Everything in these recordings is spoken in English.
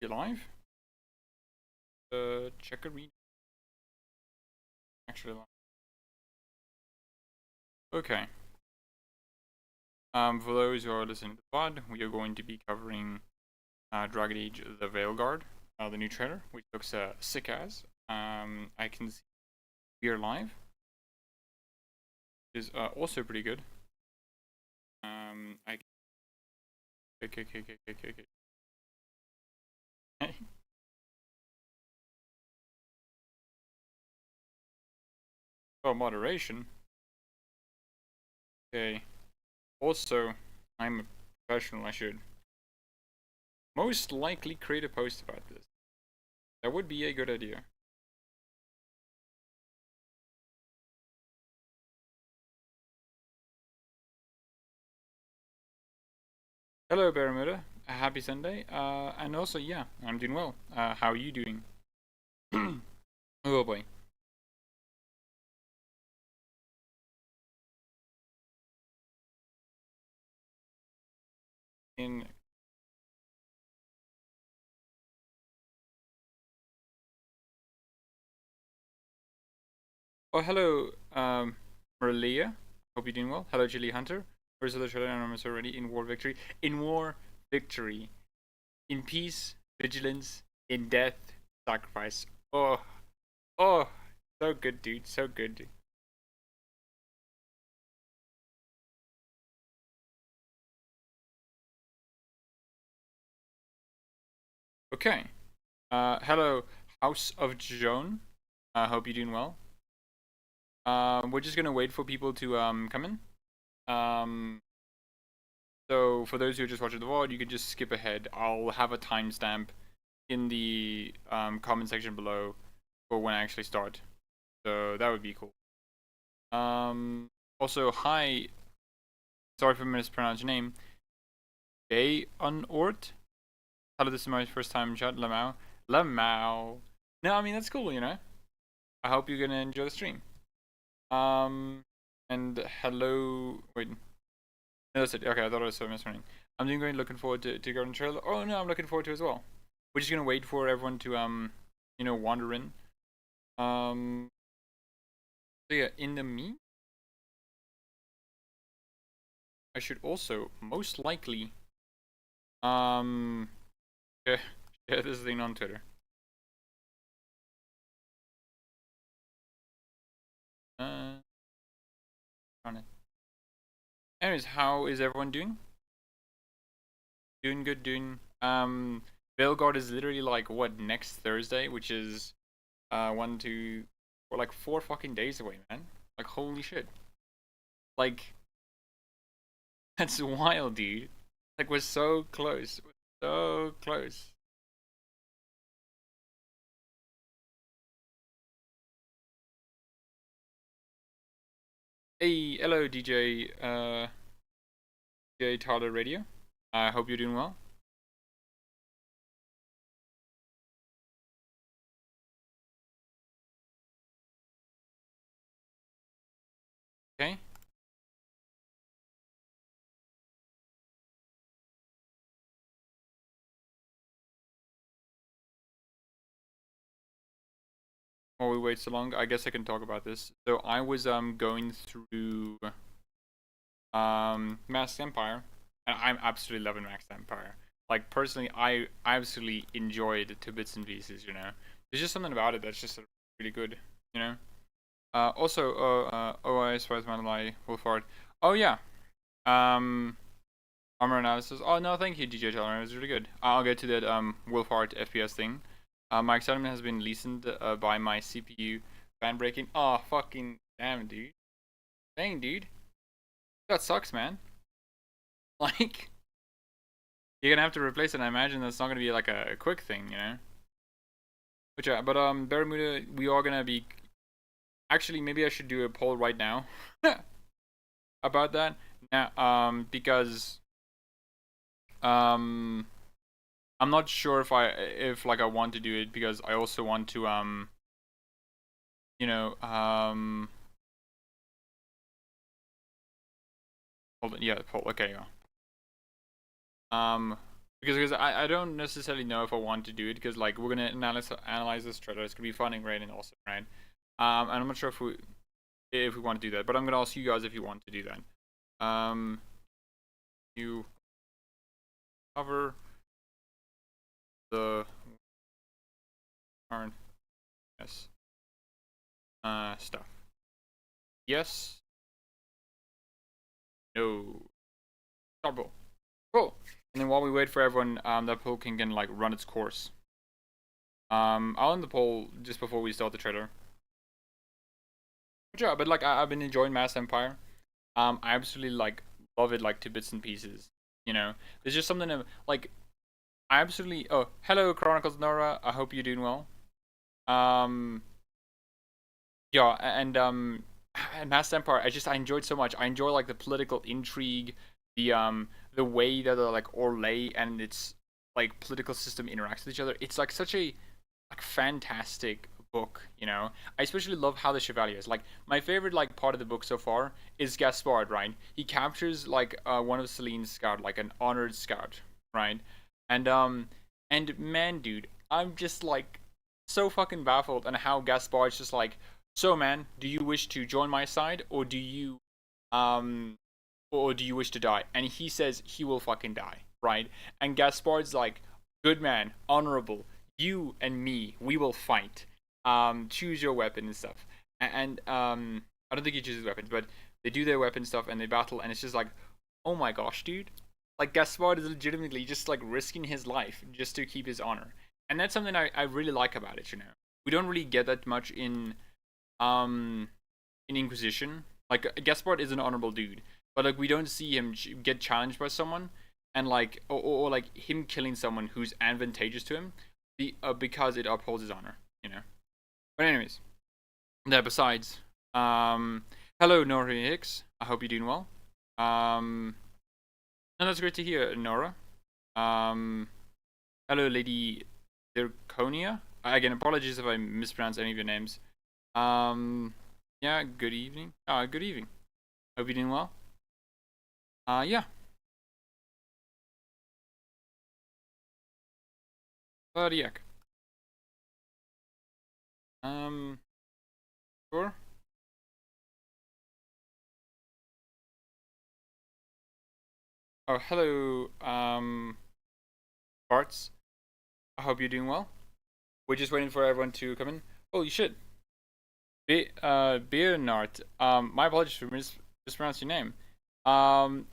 You live? Check arena. Actually live. Okay. For those who are listening to the pod, we are going to be covering Dragon Age: The Veilguard, the new trailer, which looks sick as. I can see we are live. Is also pretty good. I okay. Oh, moderation. Okay. Also, I'm a professional. I should most likely create a post about this. That would be a good idea. Hello, Bermuda. Happy Sunday. And also, yeah, I'm doing well. How are you doing? Oh boy. In oh, hello, Maria. Hope you're doing well. Hello, Julie Hunter. Where's the trailer anonymous already? In war victory. In war victory. In peace, vigilance. In death, sacrifice. Oh, oh, so good, dude. So good. Okay. Hello, House of Joan. Hope you're doing well. We're just gonna wait for people to come in. Um, so for those who are just watching the VOD, you can just skip ahead. I'll have a timestamp in the comment section below for when I actually start. So that would be cool. Also, hi. Sorry for mispronouncing your name. Bay Unort. Hello, this is my first time in chat. Lamau. Lamau. No, I mean that's cool. I hope you're gonna enjoy the stream. And hello. Wait. No, that's it. Okay, I thought I was so misrunning. I'm doing great. Looking forward to Garden Trail. Oh no, I'm looking forward to it as well. We're just gonna wait for everyone to wander in. So yeah, in the mean, I should also most likely share this thing on Twitter. On it. Anyways, how is everyone doing? Doing good. Veilguard is literally like what next Thursday, which is 1, 2, or like 4 fucking days away, man. Like holy shit. Like that's wild, dude. Like we're so close. We're so close. Hey, hello DJ DJ Tyler Radio. I hope you're doing well. Okay. While we wait so long, I guess I can talk about this. So I was going through Masked Empire, and I'm absolutely loving Masked Empire. Like personally, I absolutely enjoyed it to bits and pieces. There's just something about it that's just really good. You know. Also, OIS was my Wolfhard. Oh yeah. Um, Armor analysis. Oh no, thank you, DJ Teller. It was really good. I'll get to that Wolfhard FPS thing. My excitement has been lessened by my CPU fan breaking. Oh fucking damn, dude. Dang, dude. That sucks, man. Like, you're gonna have to replace it. I imagine that's not gonna be like a quick thing. But yeah, but Bermuda, we are gonna be. Actually, maybe I should do a poll right now about that. Now, because I'm not sure if like I want to do it because I also want to you know hold on, yeah, poll. Okay, yeah. because I don't necessarily know if I want to do it, because like we're gonna analyze this trailer. It's gonna be fun and great and awesome, right? And I'm not sure if we want to do that, but I'm gonna ask you guys if you want to do that. You cover the current yes stuff. Yes. No. Double. Cool. And then while we wait for everyone, that poll can like run its course. I'll end the poll just before we start the trailer. But yeah, but like I've been enjoying Mass Empire. I absolutely like love it like to bits and pieces. You know, there's just something like I absolutely. Oh, hello Chronicles Nora. I hope you're doing well. Um, yeah, and Mass Empire. I enjoyed so much. I enjoy like the political intrigue, the way that like Orlais and its like political system interacts with each other. It's like such a like fantastic book, you know. I especially love how the Chevaliers. Like my favorite like part of the book so far is Gaspard, right? He captures like one of Celine's scout, like an honored scout, right? And and man, dude, I'm just like so fucking baffled on how Gaspard's just like, so man, do you wish to join my side um or do you wish to die? And he says he will fucking die, right? And Gaspard's like, good man, honorable, you and me, we will fight. Choose your weapon and stuff. And I don't think he chooses weapons, but they do their weapon stuff and they battle, and it's just like, oh my gosh, dude. Like Gaspard is legitimately just like risking his life just to keep his honor. And that's something I really like about it, you know. We don't really get that much um in Inquisition. Like Gaspard is an honorable dude, but like we don't see him get challenged by someone, and like or like him killing someone who's advantageous to him, because it upholds his honor, you know. But anyways, that besides, hello Nora Hicks. I hope you're doing well. And that's great to hear, Nora. Hello, Lady Zirconia. Again, apologies if I mispronounce any of your names. Yeah, good evening. Good evening. Hope you're doing well. Yeah. Bloody heck. Sure. Oh, hello, Barts. I hope you're doing well. We're just waiting for everyone to come in. Holy shit. Bernard. My apologies for mispronouncing your name.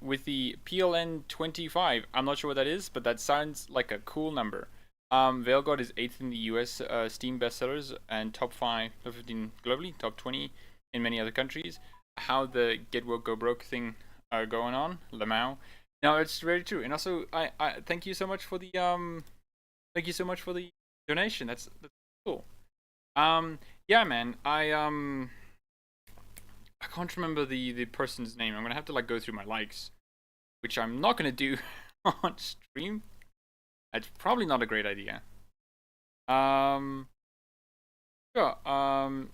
With the PLN 25. I'm not sure what that is, but that sounds like a cool number. Veilguard is 8th in the US Steam bestsellers and top 5, top 15 globally, top 20 in many other countries. How the Get Woke Go Broke thing are going on, Lamau. No, it's very true. And also, I thank you so much for the donation. That's cool. Yeah, man. I can't remember the person's name. I'm gonna have to like go through my likes, which I'm not gonna do on stream. That's probably not a great idea. Um, yeah.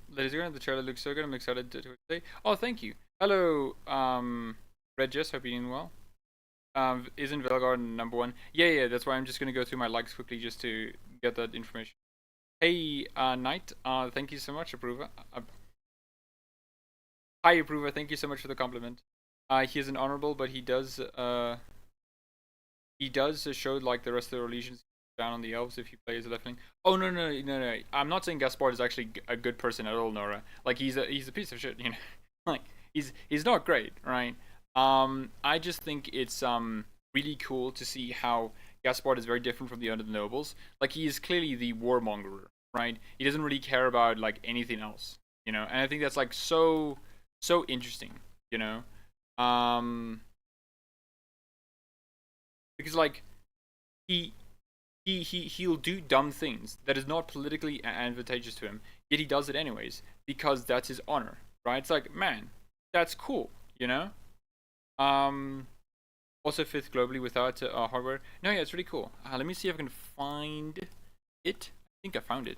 Ladies and gentlemen, the trailer looks so good. I'm excited to say. Oh, thank you. Hello, Red Jess. Hope you're doing well. Isn't Veilguard #1? Yeah. That's why I'm just gonna go through my likes quickly just to get that information. Hey, Knight. Thank you so much, Approver. Hi, Approver. Thank you so much for the compliment. He is an honorable, but he does show like the rest of the allegiance down on the elves if you play as a leftling. Oh no. I'm not saying Gaspard is actually a good person at all, Nora. Like he's a piece of shit, you know. Like he's not great, right? I just think it's really cool to see how Gaspard is very different from the other nobles. Like he is clearly the warmonger, right? He doesn't really care about like anything else, you know. And I think that's like so interesting, you know. Because like he'll do dumb things that is not politically advantageous to him, yet he does it anyways because that's his honor, right? It's like, man, that's cool, you know. Also fifth globally without hardware. No, yeah, it's really cool. Let me see if I can find it. I think I found it.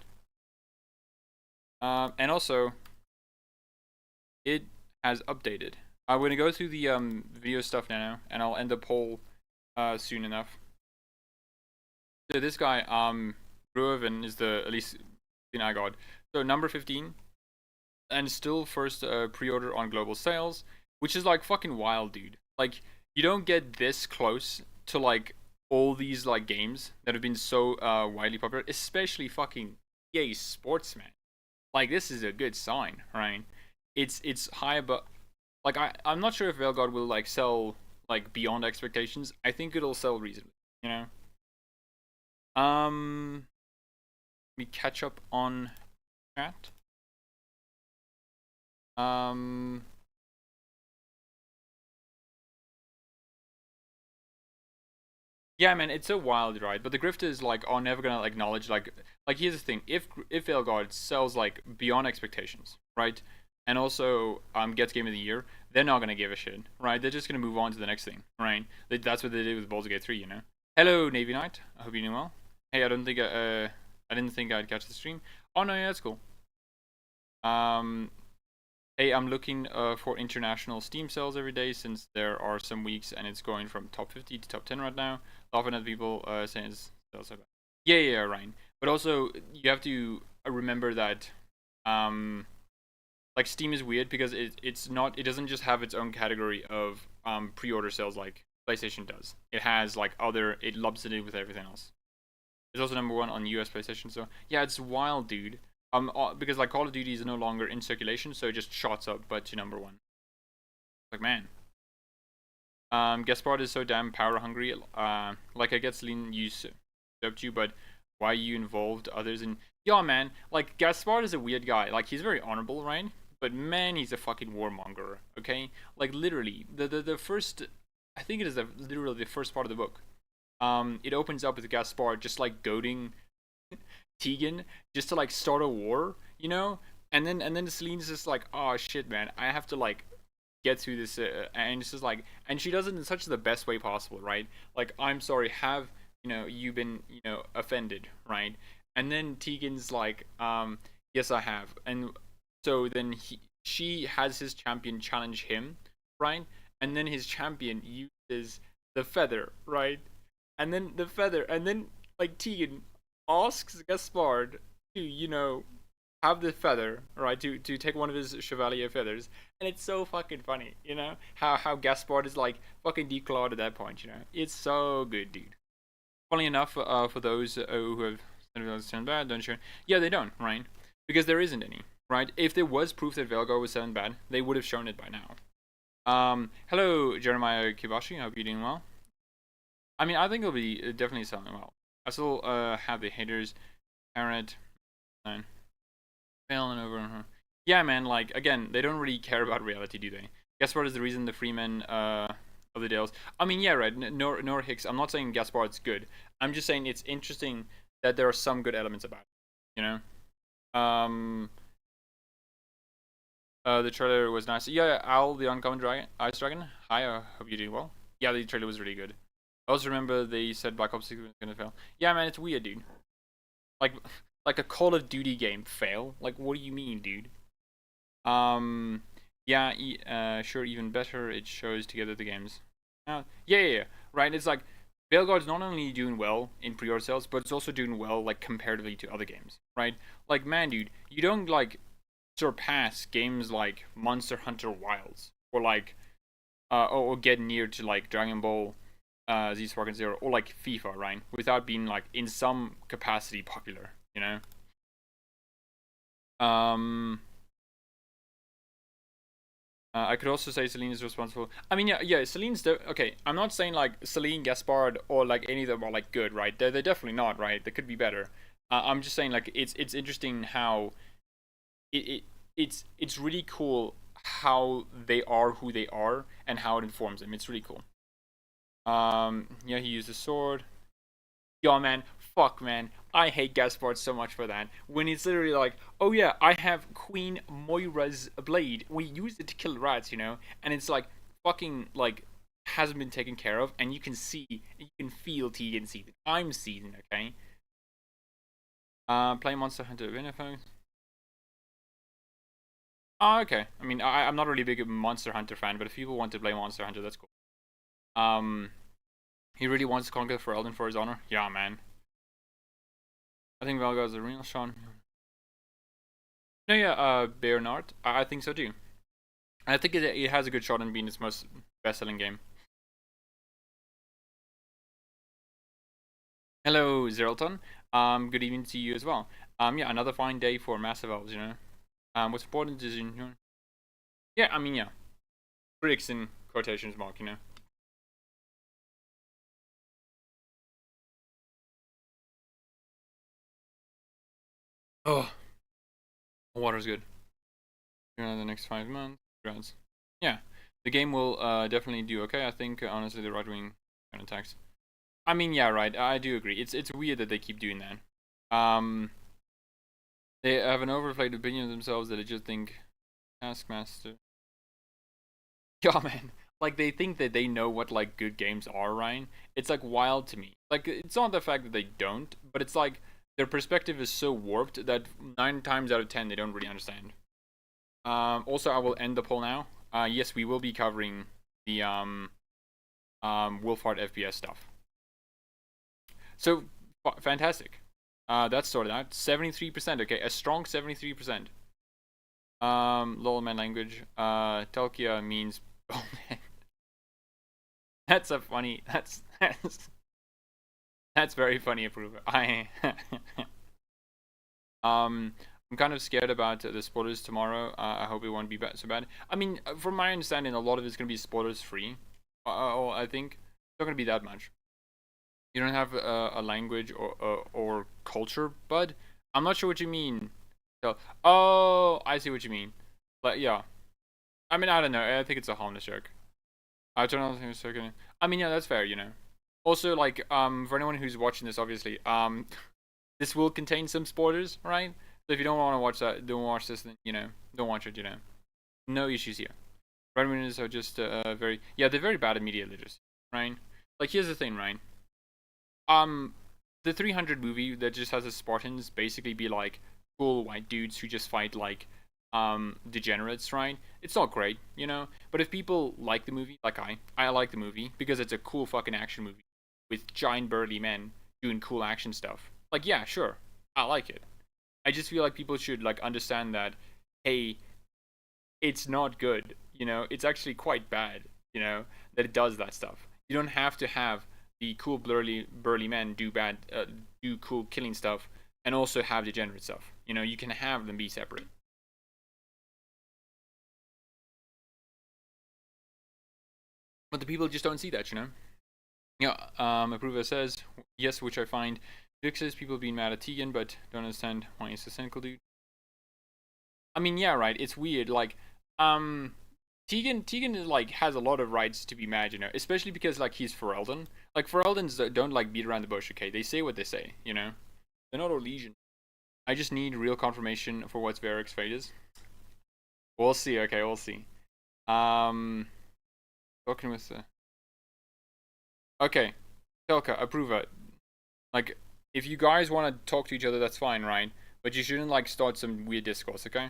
And also, it has updated. I'm gonna go through the video stuff now, and I'll end the poll soon enough. So this guy, Ruoven is the at least thing I got. So number 15, and still first pre-order on global sales, which is like fucking wild, dude. Like you don't get this close to like all these like games that have been so widely popular, especially fucking EA Sports, man. Like this is a good sign, right? It's high, but like I'm not sure if Veilguard will like sell like beyond expectations. I think it'll sell reasonably, you know. Let me catch up on chat. Um, yeah, man, it's a wild ride, but the grifters like are never gonna acknowledge like here's the thing: if Veilguard sells like beyond expectations, right, and also gets game of the year, they're not gonna give a shit, right? They're just gonna move on to the next thing, right? That's what they did with Baldur's Gate 3, you know. Hello, Navy Knight. I hope you're doing well. Hey, I didn't think I'd catch the stream. Oh no, yeah, that's cool. Hey, I'm looking for international Steam sales every day since there are some weeks and it's going from top 50 to top 10 right now. Laughing at people saying it's still so bad. Yeah, Ryan. But also, you have to remember that like Steam is weird because it doesn't just have its own category of pre-order sales like PlayStation does. It has like it lumps it in with everything else. It's also number 1 on US PlayStation. So yeah, it's wild, dude. Because like Call of Duty is no longer in circulation, so it just shots up, but to number 1. Like man. Gaspard is so damn power hungry. Like I get Celine used up to you, but why you involved others in? Yeah, man. Like Gaspard is a weird guy. Like he's very honorable, right? But man, he's a fucking warmonger. Okay, like literally the first. I think it is literally the first part of the book. It opens up with Gaspard just like goading Tegan just to like start a war, you know, and then Celine's just like, oh shit, man, I have to like get through this, and it's just like, and she does it in such the best way possible, right? Like, I'm sorry, have you been offended, right? And then Tegan's like, yes, I have, and so then she has his champion challenge him, right? And then his champion uses the feather, right? And then the feather, and then like Tegan asks Gaspard to, have the feather, right? To take one of his Chevalier feathers. And it's so fucking funny, how Gaspard is like fucking declawed at that point, It's so good, dude. Funny enough, for those who have sound bad, don't share. Yeah, they don't, right? Because there isn't any, right? If there was proof that Veilguard was sound bad, they would have shown it by now. Hello, Jeremiah Kibashi. I hope you're doing well. I mean, I think it'll be definitely selling well. I still have the haters. Parent 9. Failing over. Yeah, man, like, again, they don't really care about reality, do they? Gaspard is the reason the freemen of the Dales. I mean, yeah, right, nor Hicks. I'm not saying Gaspard's good. I'm just saying it's interesting that there are some good elements about it, the trailer was nice. Yeah, Owl, the Uncommon Dragon, Ice Dragon. Hi, I hope you're doing well. Yeah, the trailer was really good. I also remember they said Black Ops 6 was gonna fail. Yeah, man, it's weird, dude. Like a Call of Duty game fail? Like, what do you mean, dude? Yeah, sure, even better, it shows together the games. Yeah, right, it's like, Veilguard's not only doing well in pre-order sales, but it's also doing well, like, comparatively to other games, right? Like, man, dude, you don't, like, surpass games like Monster Hunter Wilds, or, like, or get near to, like, Dragon Ball Z Spark Zero, or like FIFA, right? Without being like in some capacity popular, I could also say Celine is responsible. I mean, yeah, Celine's okay. I'm not saying like Celine, Gaspard, or like any of them are like good, right? They're definitely not, right? They could be better. I'm just saying like it's interesting how it's really cool how they are who they are and how it informs them. It's really cool. Yeah, he used a sword. Yo, man, fuck, man. I hate Gaspard so much for that. When it's literally like, oh yeah, I have Queen Moira's blade. We use it to kill rats, And it's like, fucking, like, hasn't been taken care of. And you can feel Tegan seething. I'm seething, okay? Play Monster Hunter Winterfell. Oh, okay. I mean, I'm not really a big Monster Hunter fan, but if people want to play Monster Hunter, that's cool. He really wants to conquer for Elden for his honor. Yeah, man. I think Veilguard's a real shot. No, yeah, Bernard. I think so too. I think it has a good shot in being its most best-selling game. Hello, Zeralton. Good evening to you as well. Yeah, another fine day for Massive Elves, you know. What's important is, you know, yeah, I mean, yeah, critics in quotations mark, you know. Oh, water's good. You know, the next 5 months, congrats. Yeah, the game will definitely do okay. I think honestly, the right wing attacks. I mean, yeah, right. I do agree. It's weird that they keep doing that. They have an overinflated opinion of themselves that they just think Taskmaster. Yeah, man. Like they think that they know what like good games are, Ryan. It's like wild to me. Like it's not the fact that they don't, but it's like their perspective is so warped that 9 times out of 10 they don't really understand. Also, I will end the poll now. Yes, we will be covering the Wolfhard FPS stuff. So fantastic. That's sorted out. 73%. Okay, a strong 73%. Lol man language. Telkia means oh man. That's a funny. That's very funny. Approver. I'm kind of scared about the spoilers tomorrow. I hope it won't be so bad. I mean, from my understanding, a lot of it's gonna be spoilers free. I think it's not gonna be that much. You don't have a language or culture, bud. I'm not sure what you mean. So, oh, I see what you mean. But yeah, I mean, I don't know. I think it's a harmless joke. I don't know. Second. I mean, yeah, that's fair. You know. Also, like, for anyone who's watching this, obviously, this will contain some spoilers, right? So if you don't want to watch that, don't watch this. Then you know, don't watch it. You know, no issues here. Breadwinners are just very, yeah, they're very bad at media literacy, right? Like, here's the thing, right? Um, the 300 movie that just has the Spartans basically be like cool white dudes who just fight like degenerates, right? It's not great, you know. But if people like the movie, like I like the movie because it's a cool fucking action movie with giant burly men doing cool action stuff. Like, yeah, sure, I like it. I just feel like people should like understand that, hey, it's not good. You know, it's actually quite bad. You know that it does that stuff. You don't have to have the cool burly men do cool killing stuff, and also have degenerate stuff. You know, you can have them be separate. But the people just don't see that. You know. Yeah. Approver says yes, which I find. Vic says people being mad at Tegan, but don't understand why he's a cynical dude. I mean, yeah, right. It's weird. Like, Tegan is like has a lot of rights to be mad, you know, especially because like he's Ferelden. Like Fereldans don't like beat around the bush. Okay, they say what they say, you know. They're not a legion. I just need real confirmation for what Varric's fate is. We'll see. Okay, we'll see. Um, talking with okay, Telka, approver. Like, if you guys want to talk to each other, that's fine, right? But you shouldn't like start some weird discourse, okay?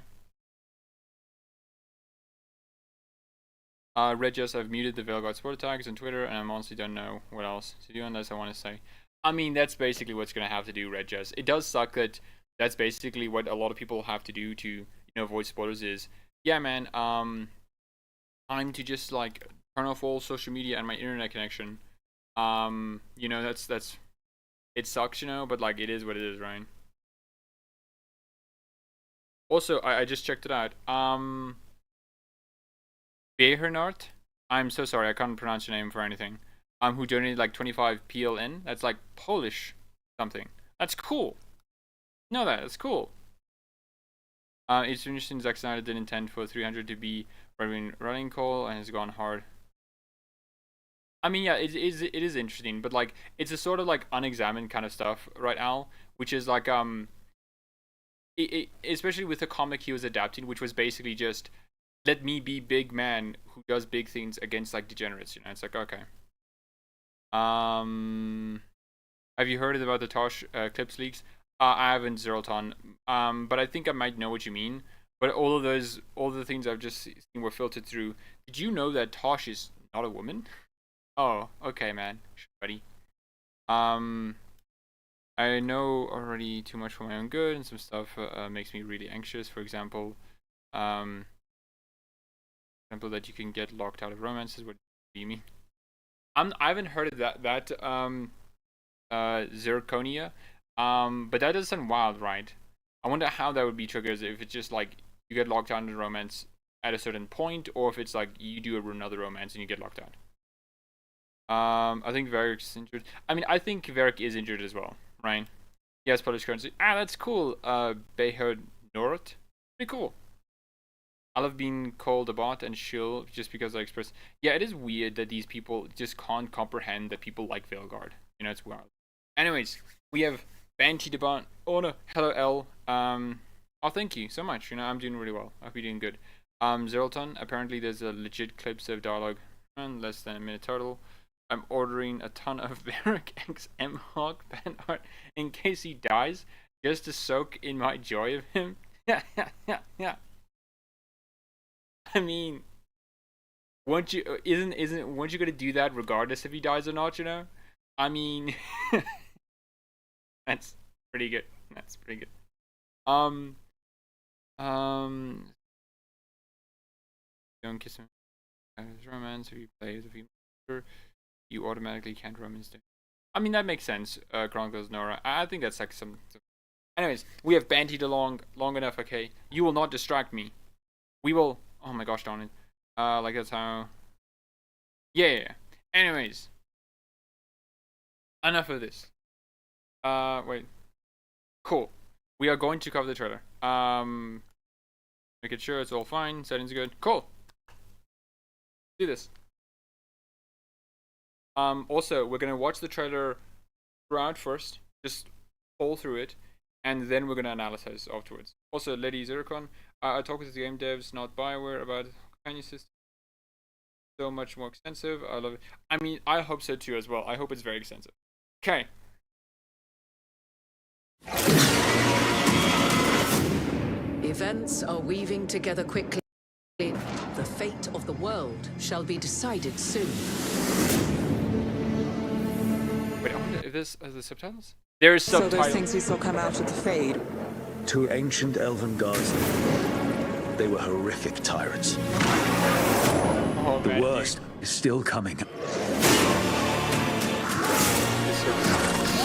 Regis, I've muted the Veilguard support tags on Twitter, and I honestly don't know what else to do unless I want to say. I mean, that's basically what's gonna have to do, Regis. It does suck that that's basically what a lot of people have to do to, you know, avoid spoilers. Is yeah, man. Time to just like turn off all social media and my internet connection. You know, that's it sucks, you know, but like it is what it is, right? Also, I just checked it out. Veilguard. I'm so sorry, I can't pronounce your name for anything. Who donated like 25 PLN. That's like Polish something. That's cool. No, that's cool. It's interesting. Zack Snyder did intend for 300 to be running call and has gone hard. I mean, yeah, it is interesting, but like it's a sort of like unexamined kind of stuff, right, Al? Which is like especially with the comic he was adapting, which was basically just let me be big man who does big things against like degenerates. You know, it's like okay. Um, have you heard about the Tosh clips leaks? I haven't zeroed on. But I think I might know what you mean. But all the things I've just seen were filtered through. Did you know that Tosh is not a woman? Oh, okay, man, buddy. Um, I know already too much for my own good, and some stuff makes me really anxious. For example, that you can get locked out of romances. What do you mean? I haven't heard of that zirconia. But that does sound wild, right? I wonder how that would be triggered. If it's just like you get locked out in a romance at a certain point, or if it's like you do another romance and you get locked out. I think Varric's injured. I mean, I think Varric is injured as well, right? Yes, Polish currency. Ah, that's cool. Beheard North. Pretty cool. I love being called a bot and shill just because I express. Yeah, it is weird that these people just can't comprehend that people like Veilguard. You know, it's wild. Anyways, we have Banty the bot. Oh no, hello L. Oh, thank you so much. You know, I'm doing really well. I hope you're doing good. Zerlton. Apparently, there's a legit clips of dialogue and less than a minute total. I'm ordering a ton of Varric X M Hawk fan art in case he dies, just to soak in my joy of him. Yeah. I mean, weren't you gonna do that regardless if he dies or not? You know, I mean, that's pretty good. That's pretty good. Don't kiss him. Romance. If you play as a female, you automatically can't romance them. I mean, that makes sense. Chronicles Nora. I think that's like some. Anyways, we have bantied along long enough. Okay, you will not distract me. We will. Oh my gosh, darn it. Like that's how. Yeah. Anyways, enough of this. Wait. Cool. We are going to cover the trailer. Making sure it's all fine. Settings good. Cool. Do this. Also, we're gonna watch the trailer throughout first, just pull through it, and then we're gonna analyze afterwards. Also, Lady Zircon, I talked with the game devs, not Bioware, about companion system. So much more extensive. I love it. I mean, I hope so too as well. I hope it's very extensive. Okay. Events are weaving together quickly. The fate of the world shall be decided soon. Wait, I wonder if this are the subtitles? There's subtitles. So those things we saw come out of the Fade. Two ancient elven gods. They were horrific tyrants. Oh, the worst is still coming. This is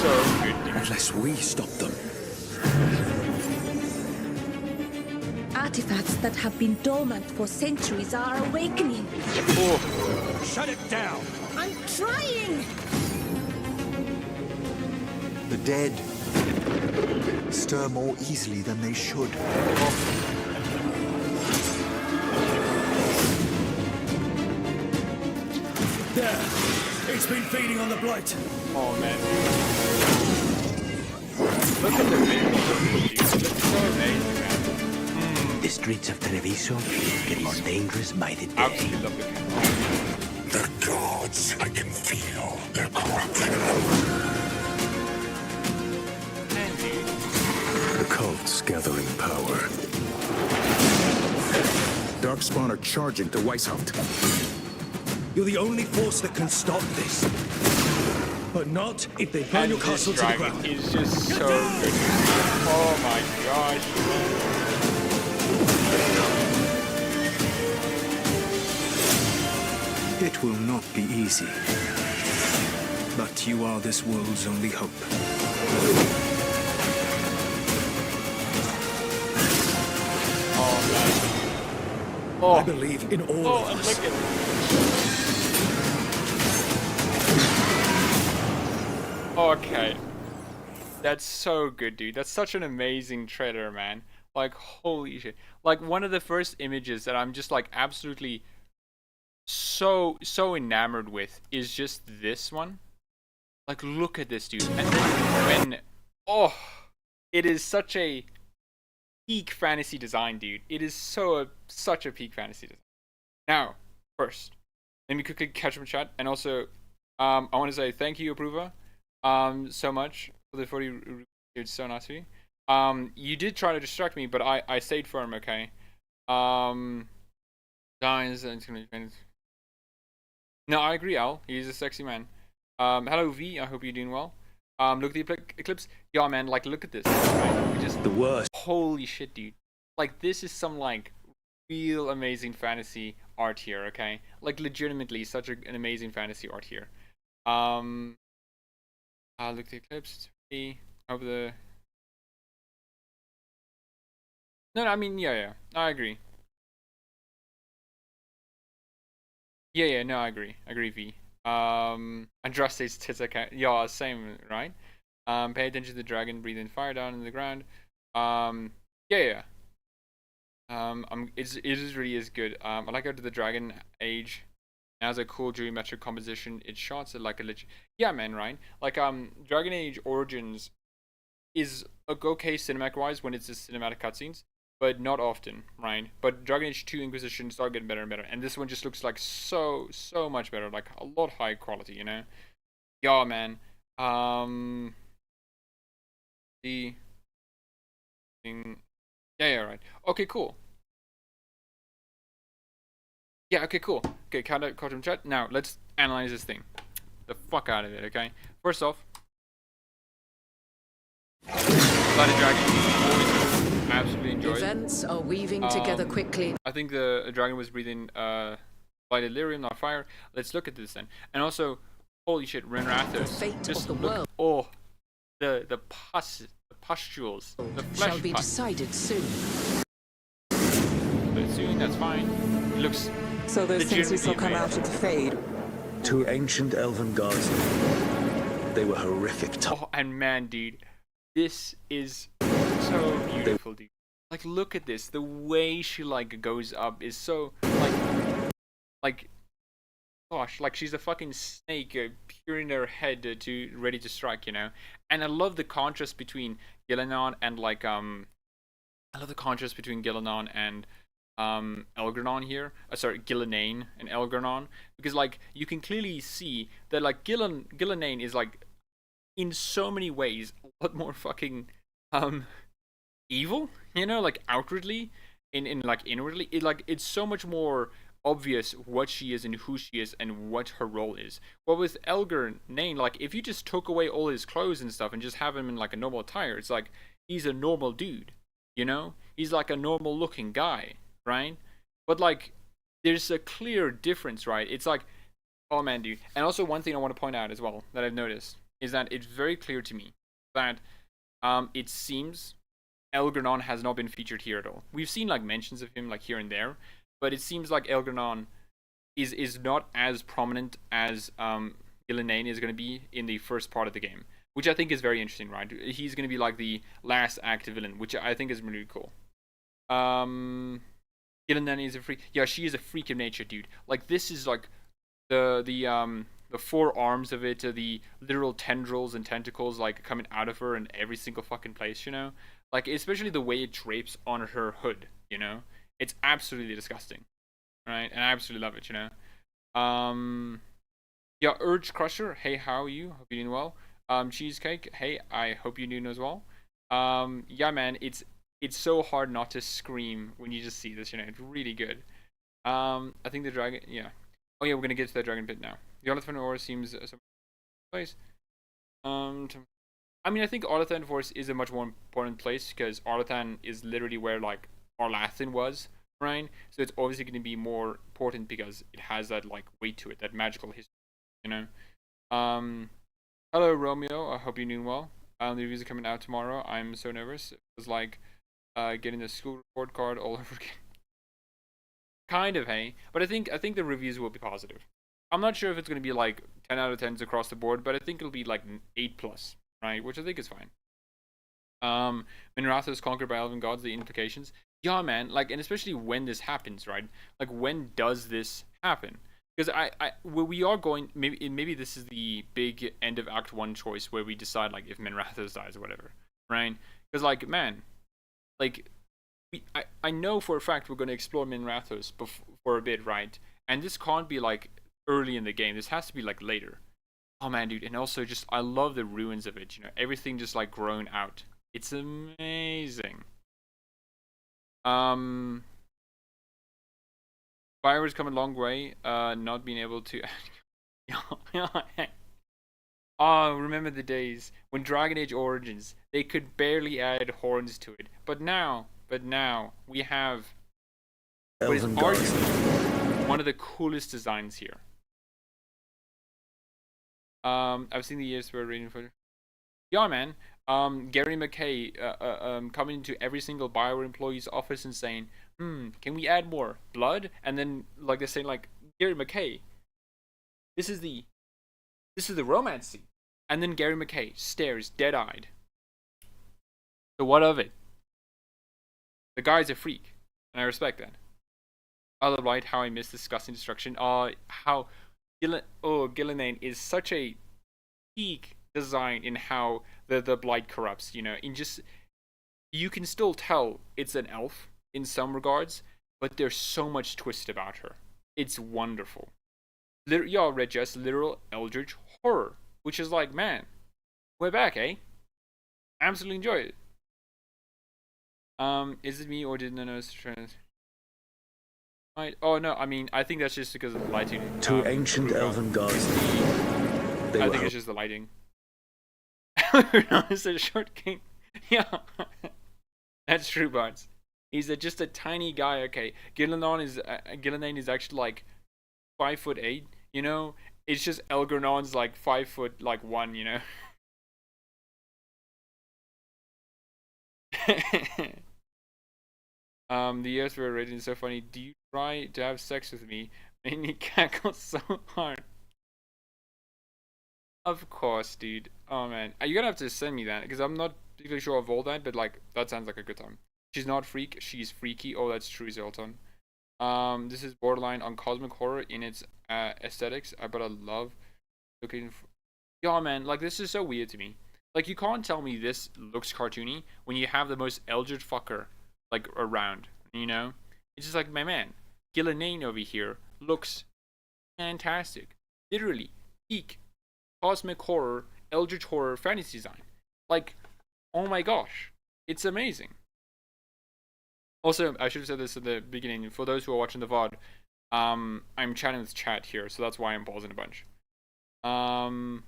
so good. Unless we stop them. Artifacts that have been dormant for centuries are awakening. Oh. Shut it down! I'm trying! The dead stir more easily than they should. There! It's been feeding on the blight! Oh man. Look at the visuals, dude. It looks so amazing, man. The streets of Treviso get more dangerous by the day. Absolutely love the camera. The gods, I can feel their corruption. The cult's gathering power. Darkspawn are charging to Weishaupt. You're the only force that can stop this. But not if they burn And your this castle to the dragon ground. is just so good. Oh my gosh. It will not be easy. But you are this world's only hope. Oh man. Oh. I believe in all of And us. look at Okay. That's so good, dude. That's such an amazing trailer, man. Like, holy shit. Like, one of the first images that I'm just, like, absolutely so enamored with is just this one. Like, look at this, dude. And then when... it is such a peak fantasy design, dude. It is such a peak fantasy design. Now, first, let me quickly catch up in chat. And also, I want to say thank you, Approva, so much for the 40. It's so nice of you. You did try to distract me, but I stayed firm, okay? Guys, it's gonna be... No, I agree, Al. He's a sexy man. Hello, V. I hope you're doing well. Look at the eclipse. Yeah, man, like look at this. Right? We just The worst. holy shit, dude. Like this is some like real amazing fantasy art here. Okay, like legitimately such an amazing fantasy art here. Look at the eclipse. It's pretty. Over the. No, I mean, yeah, I agree. Yeah, no, I agree. I agree, V. Andraste's tits account. Yeah, same, right? Pay attention to the dragon, breathe in fire down in the ground. Yeah. It is really is good. I like how the dragon age has a cool geometric composition. It shots it like a yeah, man, right? Like Dragon Age Origins is okay cinematic wise when it's just cinematic cutscenes, but not often, right? But Dragon Age 2 Inquisition start getting better and better, and this one just looks like so much better, like a lot high quality, you know? Yeah, man. The thing. Yeah, right. Okay, cool. Yeah, okay, cool. Okay, cartoon chat. Now let's analyze this thing. The fuck out of it, okay? First off, Bloody Dragon. Always absolutely enjoyed. Events are weaving together quickly. I think the dragon was breathing by delirium, not fire. Let's look at this then. And also, holy shit, Renrathos. The fate Just of the look, world. oh, the pustules, the flesh Shall be pus. decided soon. But soon, that's fine. It looks So those things we saw come legitimately out of the Fade. Two ancient elven gods. They were horrific. oh, and man, dude, this is so beautiful, dude. Like, look at this. The way she like goes up is so like, gosh, like she's a fucking snake peering her head to ready to strike, you know. And I love the contrast between Gillenan and like I love the contrast between Gillenan and Elgranon here. Sorry, Gillenane and Elgranon, because like you can clearly see that like Gillenane is like in so many ways a lot more fucking evil, you know, like outwardly, in like inwardly. It's so much more obvious what she is and who she is and what her role is. But with Elgranon, like if you just took away all his clothes and stuff and just have him in like a normal attire, it's like he's a normal dude, you know? He's like a normal looking guy, right? But like there's a clear difference, right? It's like, oh man, dude. And also one thing I want to point out as well that I've noticed is that it's very clear to me that it seems Elgranon has not been featured here at all. We've seen like mentions of him like here and there, but it seems like Elgranon is not as prominent as Gillenane is going to be in the first part of the game, which I think is very interesting, right? He's going to be like the last active villain, which I think is really cool. Gillenane is a freak. Yeah, she is a freak of nature, dude. Like this is like the four arms of it, the literal tendrils and tentacles like coming out of her in every single fucking place, you know? Like especially the way it drapes on her hood, you know? It's absolutely disgusting, right? And I absolutely love it, you know? Yeah, Urge Crusher, hey, how are you? Hope you're doing well. Cheesecake, hey, I hope you're doing as well. Yeah, man, it's so hard not to scream when you just see this, you know? It's really good. I think the dragon, yeah. Oh yeah, we're gonna get to that dragon pit now. The Arlathan Ore seems some place. I mean, I think Arlathan Forest is a much more important place because Arlathan is literally where like Arlathan was, right? So it's obviously going to be more important because it has that like weight to it, that magical history, you know. Hello Romeo, I hope you're doing well. The reviews are coming out tomorrow. I'm so nervous. It was like getting the school report card all over again. Kind of, hey, but I think the reviews will be positive. I'm not sure if it's going to be like 10 out of 10s across the board, but I think it'll be like 8+, right? Which I think is fine. Minratha is conquered by elven gods, the implications. Yeah, man, like, and especially when this happens, right? Like, when does this happen? Because we are going, maybe this is the big end of Act 1 choice where we decide, like, if Minrathos dies or whatever, right? Because, like, man, like, I know for a fact we're going to explore Minrathos for a bit, right? And this can't be, like, early in the game. This has to be, like, later. Oh, man, dude, and also just, I love the ruins of it, you know? Everything just, like, grown out. It's amazing. Fire's come a long way, not being able to Oh, remember the days when Dragon Age Origins, they could barely add horns to it. But now we have what is Elven gods. arguably one of the coolest designs here. I've seen the years we're reading for. Yeah, man. Gary McKay coming into every single Bioware employee's office and saying, can we add more blood? And then like they're saying like, Gary McKay, this is the romance scene. And then Gary McKay stares dead-eyed. So what of it? The guy's a freak, and I respect that. Other light, how I miss discussing destruction. How Gillenane is such a peak design in how the blight corrupts, you know, in just you can still tell it's an elf in some regards, but there's so much twist about her. It's wonderful. Y'all read just literal eldritch horror, which is like, man, we're back, eh? Absolutely enjoy it. Is it me or did Nanos trans? Oh no, I mean, I think that's just because of the lighting. Two ancient elven gods. I think it's just the lighting. It's a short king. Yeah, that's true, Barnes. He's just a tiny guy. Okay, Gillenane is actually like 5'8". You know, it's just Elgernon's like 5'1". You know. The years were rated so funny. Do you try to have sex with me? And he cackled so hard. Of course, dude. Oh man, you're gonna have to send me that because I'm not particularly sure of all that, but like that sounds like a good time. She's not freak, she's freaky. Oh, that's true, Zoltan. This is borderline on cosmic horror in its aesthetics, but I love looking. Yeah, man, like this is so weird to me. Like you can't tell me this looks cartoony when you have the most eldritch fucker like around. You know, it's just like my man, Gillenane over here looks fantastic. Literally, peak cosmic horror, eldritch horror, fantasy design. Like, oh my gosh, it's amazing. Also, I should have said this at the beginning. For those who are watching the VOD, I'm chatting with chat here, so that's why I'm pausing a bunch. On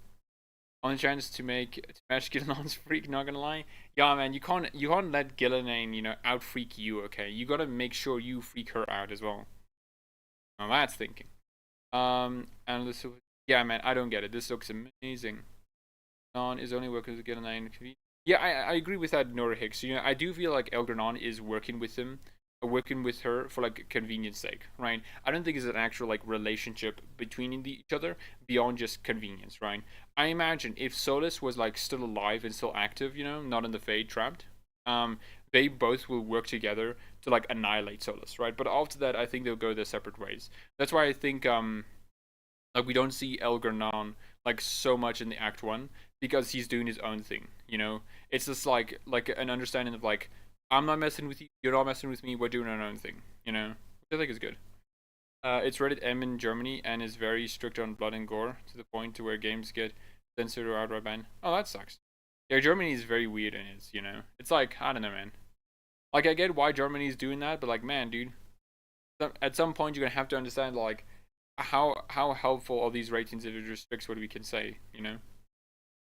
the chance to match Gillenane's freak, not gonna lie. Yeah, man, you can't let Gillenane, you know, out freak you. Okay, you gotta make sure you freak her out as well. Now that's thinking. And this. Yeah, man, I don't get it. This looks amazing. Non is only working with Gillenane. Yeah, I agree with that, Nora Hicks. You know, I do feel like Elgrennon is working with her for like convenience sake, right? I don't think it's an actual like relationship between each other beyond just convenience, right? I imagine if Solus was like still alive and still active, you know, not in the Fade trapped, they both will work together to like annihilate Solus, right? But after that, I think they'll go their separate ways. That's why I think like we don't see Elgrennon like so much in the Act 1 because he's doing his own thing, you know? It's just like an understanding of like, I'm not messing with you, you're not messing with me, we're doing our own thing, you know? Which I think is good. It's rated M in Germany and is very strict on blood and gore to the point to where games get censored or outright banned. Oh, that sucks. Yeah, Germany is very weird in it, you know? It's like, I don't know, man. Like, I get why Germany is doing that, but like, man, dude, at some point you're gonna have to understand like, how helpful are these ratings if it restricts what we can say, you know?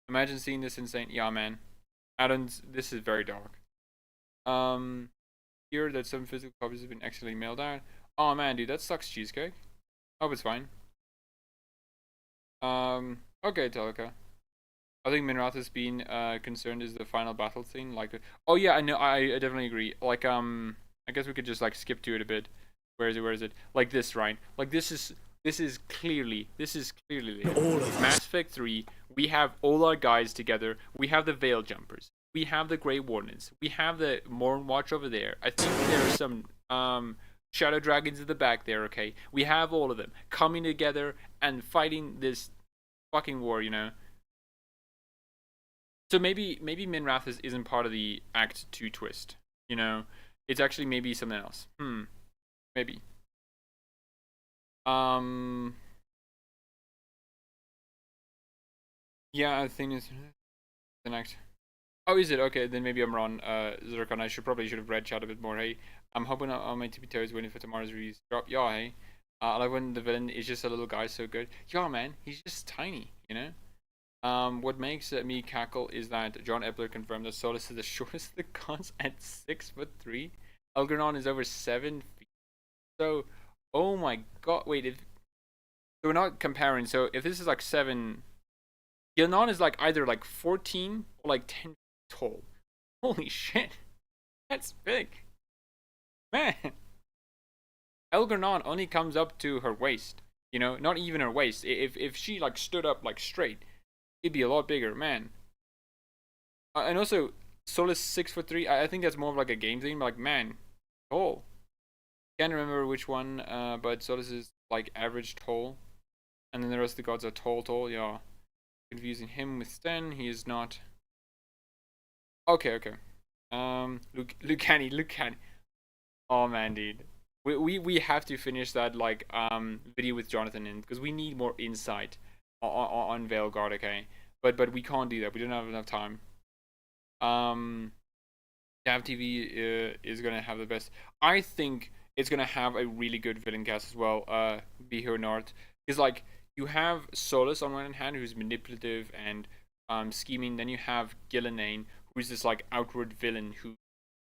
Imagine seeing this and saying, yeah, man, this is very dark. Here that some physical copies have been accidentally mailed out. Oh man, dude, that sucks, Cheesecake. Hope it's fine. Okay, Teleka. I think Minratha's being concerned is the final battle scene. Like, oh yeah, I know, I definitely agree. Like, I guess we could just like skip to it a bit. Where is it? Like this, right? Like this is clearly All of Mass Effect 3. We have all our guys together. We have the Veil Jumpers. We have the Grey Wardens. We have the Morn Watch over there. I think there are some Shadow Dragons in the back there, okay? We have all of them coming together and fighting this fucking war, you know? So maybe Minrathis isn't part of the Act 2 twist, you know? It's actually maybe something else. Maybe. Yeah, I think it's the next. Oh, is it? Okay, then maybe I'm wrong. Zircon, I should have read chat a bit more. Hey, I'm hoping on my tippy toes waiting for tomorrow's release drop. Yeah, hey. I like when the villain is just a little guy so good. Yeah, man, he's just tiny, you know? What makes me cackle is that John Epler confirmed that Solus is the shortest of the gods at 6'3". Elgranon is over 7 feet. So, oh my god, wait, so we're not comparing, so if this is like 7, Gilnon is like either like 14 or like 10 feet tall. Holy shit, that's big. Man, Elgranon only comes up to her waist, you know, not even her waist. If she like stood up like straight, it'd be a lot bigger, man. And also, Solus 6'3". I think that's more of like a game thing. Like, man, tall. Can't remember which one, but Solus is like average tall, and then the rest of the gods are tall. Yeah, confusing him with Sten. He is not. Okay. Lucani. Oh man, dude. We have to finish that like video with Jonathan in, because we need more insight on Veilguard, okay? But we can't do that. We don't have enough time. Dav TV is gonna have the best. I think it's gonna have a really good villain cast as well. Be here North, because like you have Solus on one hand, who's manipulative and scheming. Then you have Gillenane, who's this like outward villain who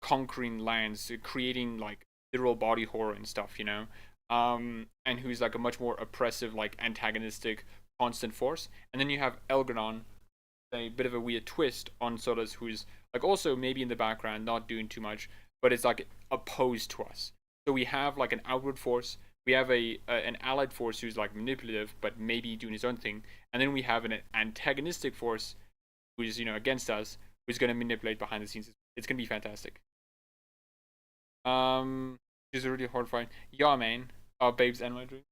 conquering lands, creating like literal body horror and stuff, you know. And who's like a much more oppressive, like antagonistic, constant force. And then you have Elgranon, a bit of a weird twist on Solus, who's like also maybe in the background, not doing too much, but it's like opposed to us. So we have like an outward force, we have an allied force who's like manipulative but maybe doing his own thing, and then we have an antagonistic force who's, you know, against us, who's going to manipulate behind the scenes. It's going to be fantastic. She's already horrifying. Yeah, man. Babes and my dream.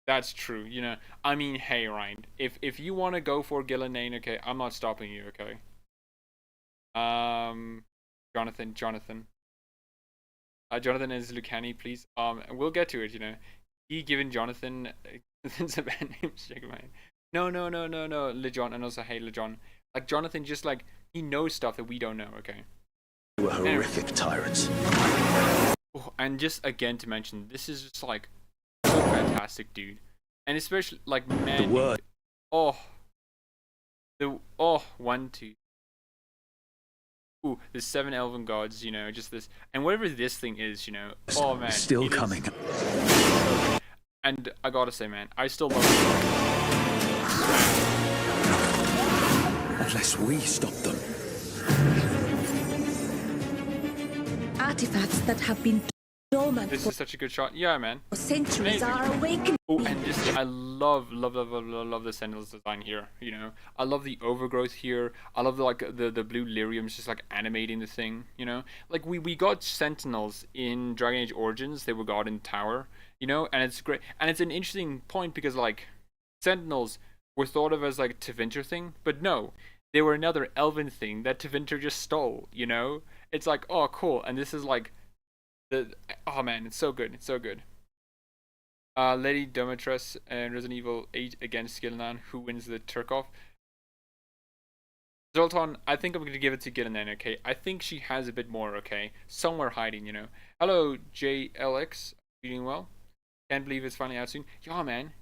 That's true, you know. I mean, hey, Ryan, if you want to go for Gillenane, okay, I'm not stopping you, okay. Jonathan. Jonathan is Lucani, please. We'll get to it, you know. He given Jonathan some bad names, check my. No, Lejon, and also hey, Lejon. Like Jonathan, just like he knows stuff that we don't know, okay. You were horrific tyrants. Oh, and just again to mention, this is just like so fantastic, dude. And especially like, man, The word. One, two. Ooh, the 7 elven gods, you know, just this, and whatever this thing is, you know. Oh man, Still coming. And I gotta say, man, I still love it. Unless we stop them. Artifacts that have been dormant This for is such a good shot. Yeah, man. centuries Amazing. are awakening. Oh, and just I love the Sentinels design here. You know, I love the overgrowth here. I love the blue lyriums just like animating the thing. You know, like we got Sentinels in Dragon Age Origins. They were god in Tower. You know, and it's great. And it's an interesting point because like Sentinels were thought of as like Tevinter thing, but no, they were another elven thing that Tevinter just stole. You know, it's like, oh cool, and this is like oh man, it's so good. It's so good. Lady Demetress and Resident Evil 8 against Gillenane. Who wins the Turkov? Zoltan, I think I'm going to give it to Gillenane, okay? I think she has a bit more, okay? Somewhere hiding, you know. Hello, JLX. You doing well? Can't believe it's finally out soon. Yeah, man.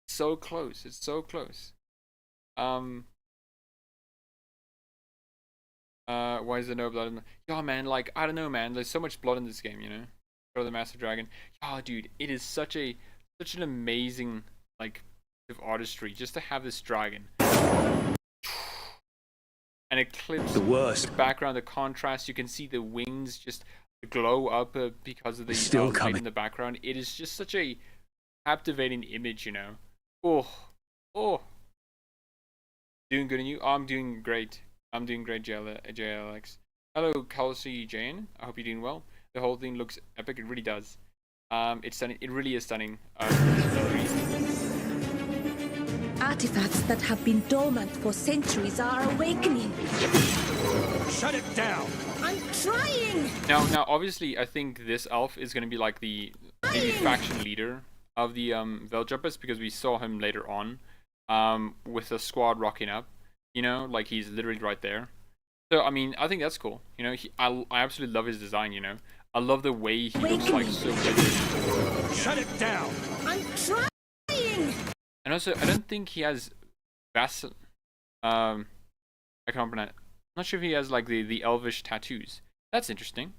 It's so close. It's so close. Why is there no blood in the... Yeah, man, like, I don't know, man. There's so much blood in this game, you know? Go the Master Dragon. Yeah, dude, it is such an amazing, like, of artistry just to have this dragon. And eclipse The worst. the background, the contrast. You can see the wings just glow up because of the Still light coming. in the background. It is just such a captivating image, you know. Oh. Doing good, and you? Oh, I'm doing great. I'm doing great, JLX. Hello, Kelsey Jane. I hope you're doing well. The whole thing looks epic. It really does. It's stunning. It really is stunning. Artifacts that have been dormant for centuries are awakening. Shut it down. I'm trying. Now, obviously, I think this elf is going to be like the maybe faction leader of the Veiljumpers, because we saw him later on with a squad rocking up. You know, like he's literally right there. So I mean, I think that's cool. You know, I absolutely love his design. You know, I love the way he looks like so good. Shut it down. I'm trying. And also, I don't think he has vassal. I can't pronounce. I'm not sure if he has like the elvish tattoos. That's interesting.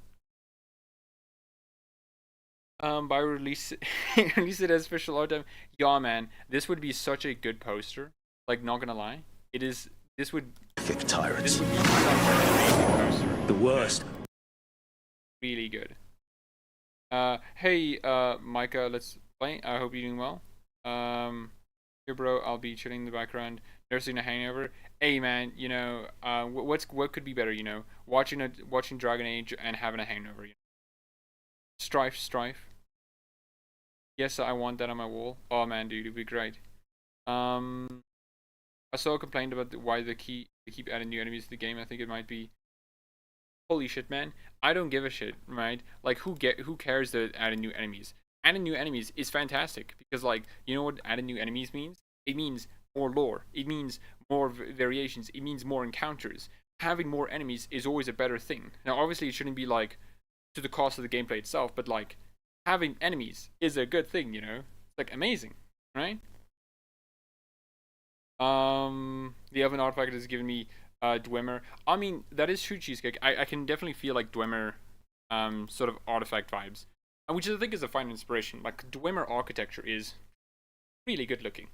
By release release it as special art time. Yeah, man, this would be such a good poster. Like, not gonna lie, it is. This would. Tyrants. This would be such an amazing poster. The worst. Really good. Hey, Micah, let's play. I hope you're doing well. Here, bro, I'll be chilling in the background, nursing a hangover. Hey, man, you know, what could be better, you know, watching Dragon Age and having a hangover. You know? Strife. Yes, I want that on my wall. Oh man, dude, it'd be great. I saw a complaint about why they keep adding new enemies to the game. I think it might be. Holy shit, man! I don't give a shit, right? Like, who cares that adding new enemies? Adding new enemies is fantastic because, like, you know what adding new enemies means? It means more lore. It means more variations. It means more encounters. Having more enemies is always a better thing. Now, obviously, it shouldn't be like to the cost of the gameplay itself, but like having enemies is a good thing, you know? It's like amazing, right? The oven artifact has given me Dwemer. I mean, that is true, Cheesecake. I can definitely feel like Dwemer sort of artifact vibes, which I think is a fine inspiration. Like, Dwemer architecture is really good looking,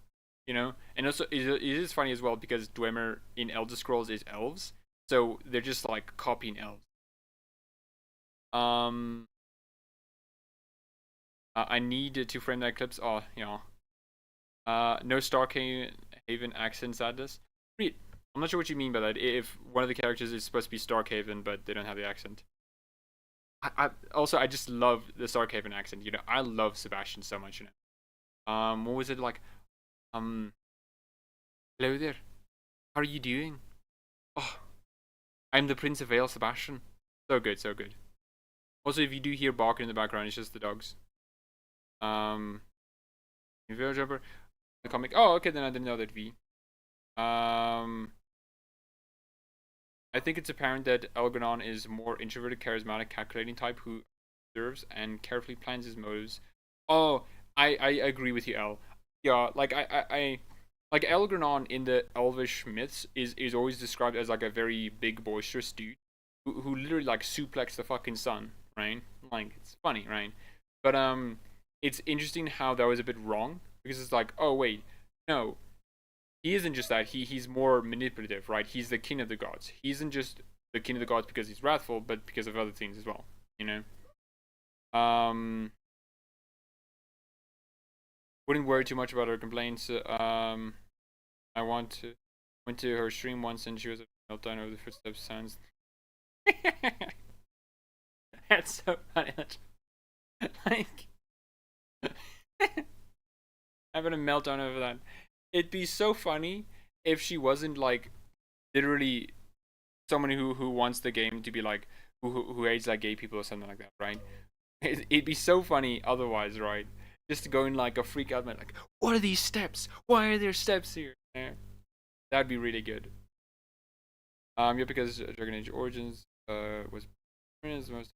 you know? And also, it is funny as well because Dwemer in Elder Scrolls is elves, so they're just like copying elves. I need to frame that clips. Oh, yeah. No Starkhaven accent sadness. Read. I'm not sure what you mean by that. If one of the characters is supposed to be Starkhaven, but they don't have the accent. I just love the Starkhaven accent. You know, I love Sebastian so much. You know. What was it like? Hello there. How are you doing? Oh, I'm the Prince of Vale, Sebastian. So good, so good. Also, if you do hear barking in the background, it's just the dogs. Veil Jumper, the comic. Oh, okay, then I didn't know that V. I think it's apparent that Elgranon is more introverted, charismatic, calculating type who observes and carefully plans his motives. Oh, I agree with you, El. Yeah, like I like Elgranon in the Elvish myths is always described as like a very big, boisterous dude who literally like suplexed the fucking sun, right? Like, it's funny, right? But it's interesting how that was a bit wrong because it's like, oh wait, no, he isn't just that. He's more manipulative, right? He's the king of the gods. He isn't just the king of the gods because he's wrathful, but because of other things as well, you know. Wouldn't worry too much about her complaints. I went to her stream once and she was a meltdown over the footsteps sounds. That's so funny. Like, having a meltdown over that. It'd be so funny if she wasn't like literally someone who wants the game to be like who hates like gay people or something like that, right? It'd be so funny otherwise, right? Just to go in like a freak out, like, what are these steps? Why are there steps here? Yeah. That'd be really good. Yeah, because Dragon Age Origins was the most.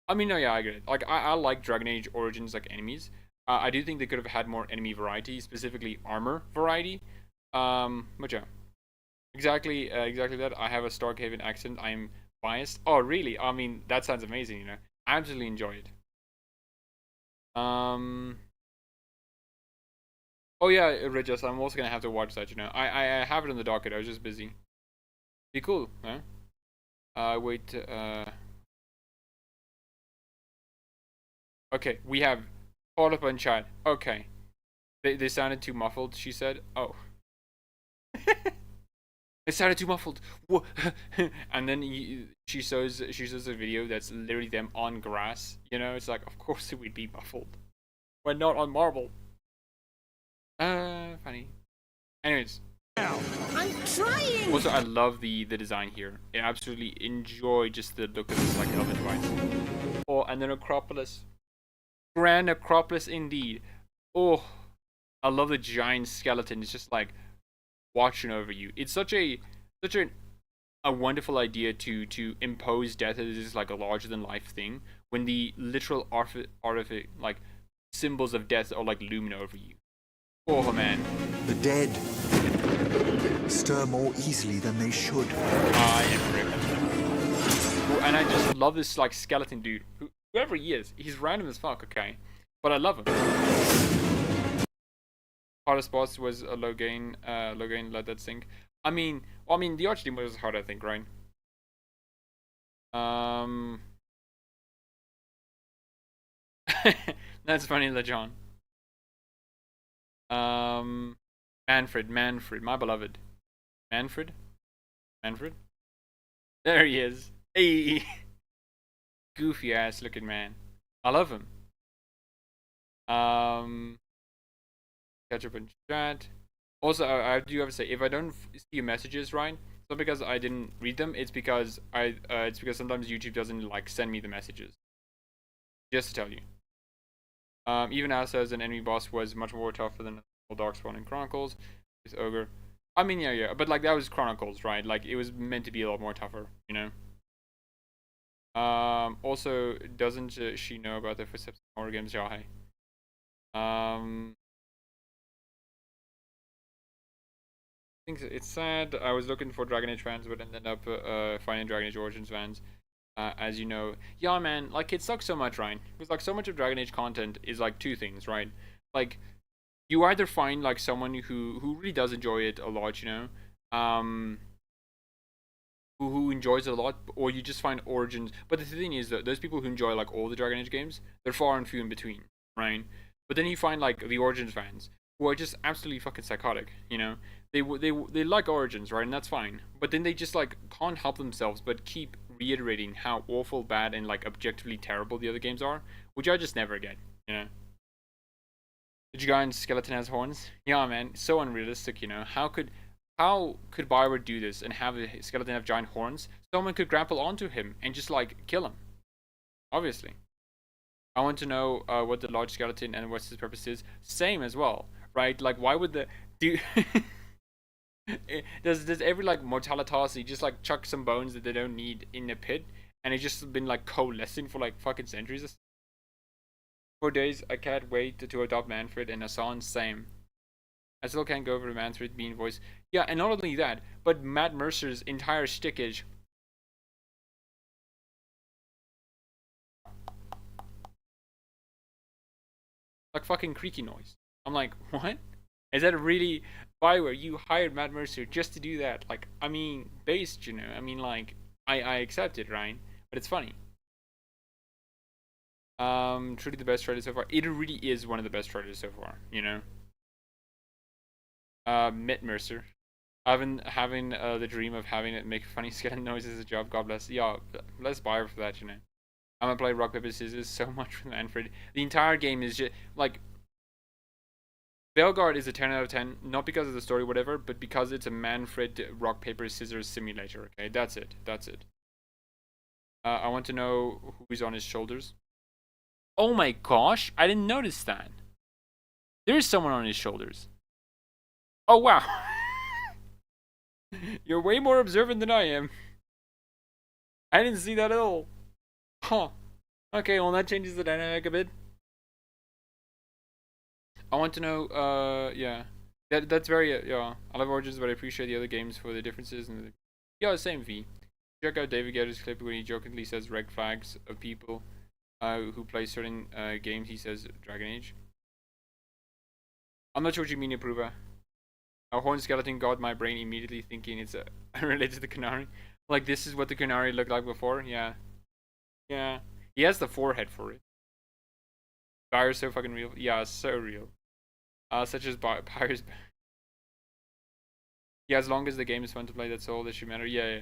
I mean, no, yeah, I get it. Like, I like Dragon Age Origins like enemies. I do think they could have had more enemy variety, specifically armor variety. But yeah, exactly that. I have a Starkhaven accent. I'm biased. Oh, really? I mean, that sounds amazing. You know, I absolutely enjoy it. Oh yeah, Regis, I'm also gonna have to watch that. You know, I have it on the docket. I was just busy. Be cool, huh? Wait. Okay, we have caught up on chat. Okay. They sounded too muffled, she said. Oh. It sounded too muffled. And then she shows a video that's literally them on grass. You know, it's like, of course it would be muffled. When not on marble. Funny. Anyways. I'm trying! Also, I love the design here. I absolutely enjoy just the look of this, like, elven device. Oh, and then Acropolis. Grand Acropolis indeed. Oh, I love the giant skeleton. It's just like watching over you. It's such a wonderful idea to impose death as this like a larger than life thing when the literal artifact like symbols of death are like looming over you. Oh man. The dead stir more easily than they should. I am Rick. And I just love this like skeleton dude. Whoever he is, he's random as fuck, okay? But I love him. Hardest boss was a low gain, let that sink. I mean, the Archdemon was hard, I think, right? That's funny, LeJohn. Manfred, my beloved. Manfred? There he is. Hey! Goofy ass looking man. I love him. Catch up in chat. Also, I do have to say, if I don't see your messages, Ryan, it's not because I didn't read them. It's because it's because sometimes YouTube doesn't like send me the messages. Just to tell you. Even as an enemy boss was much more tougher than Darkspawn in Chronicles with Ogre. I mean, yeah, but like that was Chronicles, right? Like it was meant to be a lot more tougher, you know. Also, doesn't she know about the footsteps of horror games? Yeah, hey. I think it's sad. I was looking for Dragon Age fans, but ended up finding Dragon Age Origins fans. As you know, yeah, man. Like it sucks so much, Ryan. Because like so much of Dragon Age content is like two things, right? Like you either find like someone who really does enjoy it a lot, you know, who enjoys it a lot, or you just find Origins. But the thing is that those people who enjoy like all the Dragon Age games, they're far and few in between, right? But then you find like the Origins fans who are just absolutely fucking psychotic, you know. They like Origins, right? And that's fine. But then they just like can't help themselves but keep reiterating how awful, bad, and like objectively terrible the other games are, which I just never get, you know. The giant skeleton has horns. Yeah, man, so unrealistic, you know. How could Bioware do this and have a skeleton have giant horns? Someone could grapple onto him and just like kill him. Obviously. I want to know what the large skeleton and what's his purpose is. Same as well, right? Like, why would the do? does every like mortalitas just like chuck some bones that they don't need in a pit, and it's just been like coalescing for like fucking centuries? 4 days. I can't wait to adopt Manfred and Hassan. Same. I still can't go over to Manfred being voice. Yeah, and not only that, but Matt Mercer's entire shtick is like fucking creaky noise. I'm like, what? Is that really Bioware? You hired Matt Mercer just to do that? Like, I mean, based, you know. I mean, like, I accept it, right? But it's funny. Truly the best trailer so far. It really is one of the best trailers so far, you know. Matt Mercer. Having the dream of having it make funny skeleton noises a job. God bless. Yeah, bless Bioware for that, you know. I'm gonna play rock paper scissors so much with Manfred. The entire game is just like Veilguard is a 10 out of 10, not because of the story, whatever, but because it's a Manfred rock paper scissors simulator. Okay, that's it. I want to know who's on his shoulders. Oh my gosh, I didn't notice that. There's someone on his shoulders. Oh wow. You're way more observant than I am. I didn't see that at all. Huh. Okay, well that changes the dynamic a bit. I want to know, yeah. That's very, yeah. I love Origins, but I appreciate the other games for the differences. And yeah, same V. Check out David Guetta's clip when he jokingly says red flags of people who play certain games. He says Dragon Age. I'm not sure what you mean, Approva. A horn skeleton got my brain immediately thinking it's related to the Canary. Like, this is what the Canary looked like before? Yeah. Yeah. He has the forehead for it. Fire's so fucking real. Yeah, so real. Such as Fire's. Yeah, as long as the game is fun to play, that's all that should matter. Yeah.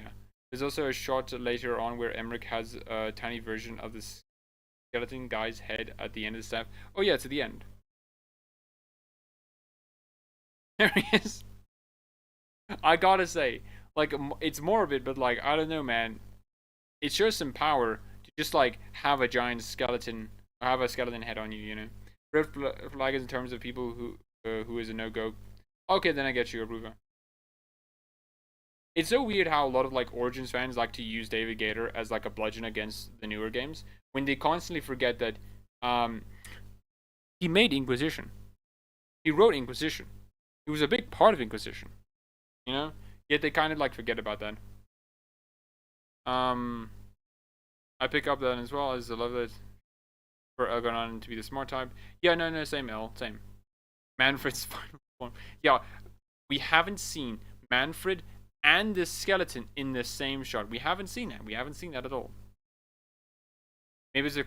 There's also a shot later on where Emmerich has a tiny version of this skeleton guy's head at the end of the staff. Oh yeah, it's at the end. There he is. I gotta say, like, it's morbid, but like, I don't know, man. It shows some power to just like have a giant skeleton, or have a skeleton head on you, you know. Red flag is in terms of people who is a no-go. Okay, then I get you, Aruba. It's so weird how a lot of like Origins fans like to use David Gator as like a bludgeon against the newer games, when they constantly forget that he made Inquisition. He wrote Inquisition. He was a big part of Inquisition. You know? Yet they kind of like forget about that. I pick up that as well as I love that for Elgonon to be the smart type. Yeah, no, same L, same. Manfred's final form. Yeah, we haven't seen Manfred and the skeleton in the same shot. We haven't seen that. We haven't seen that at all. Maybe it's a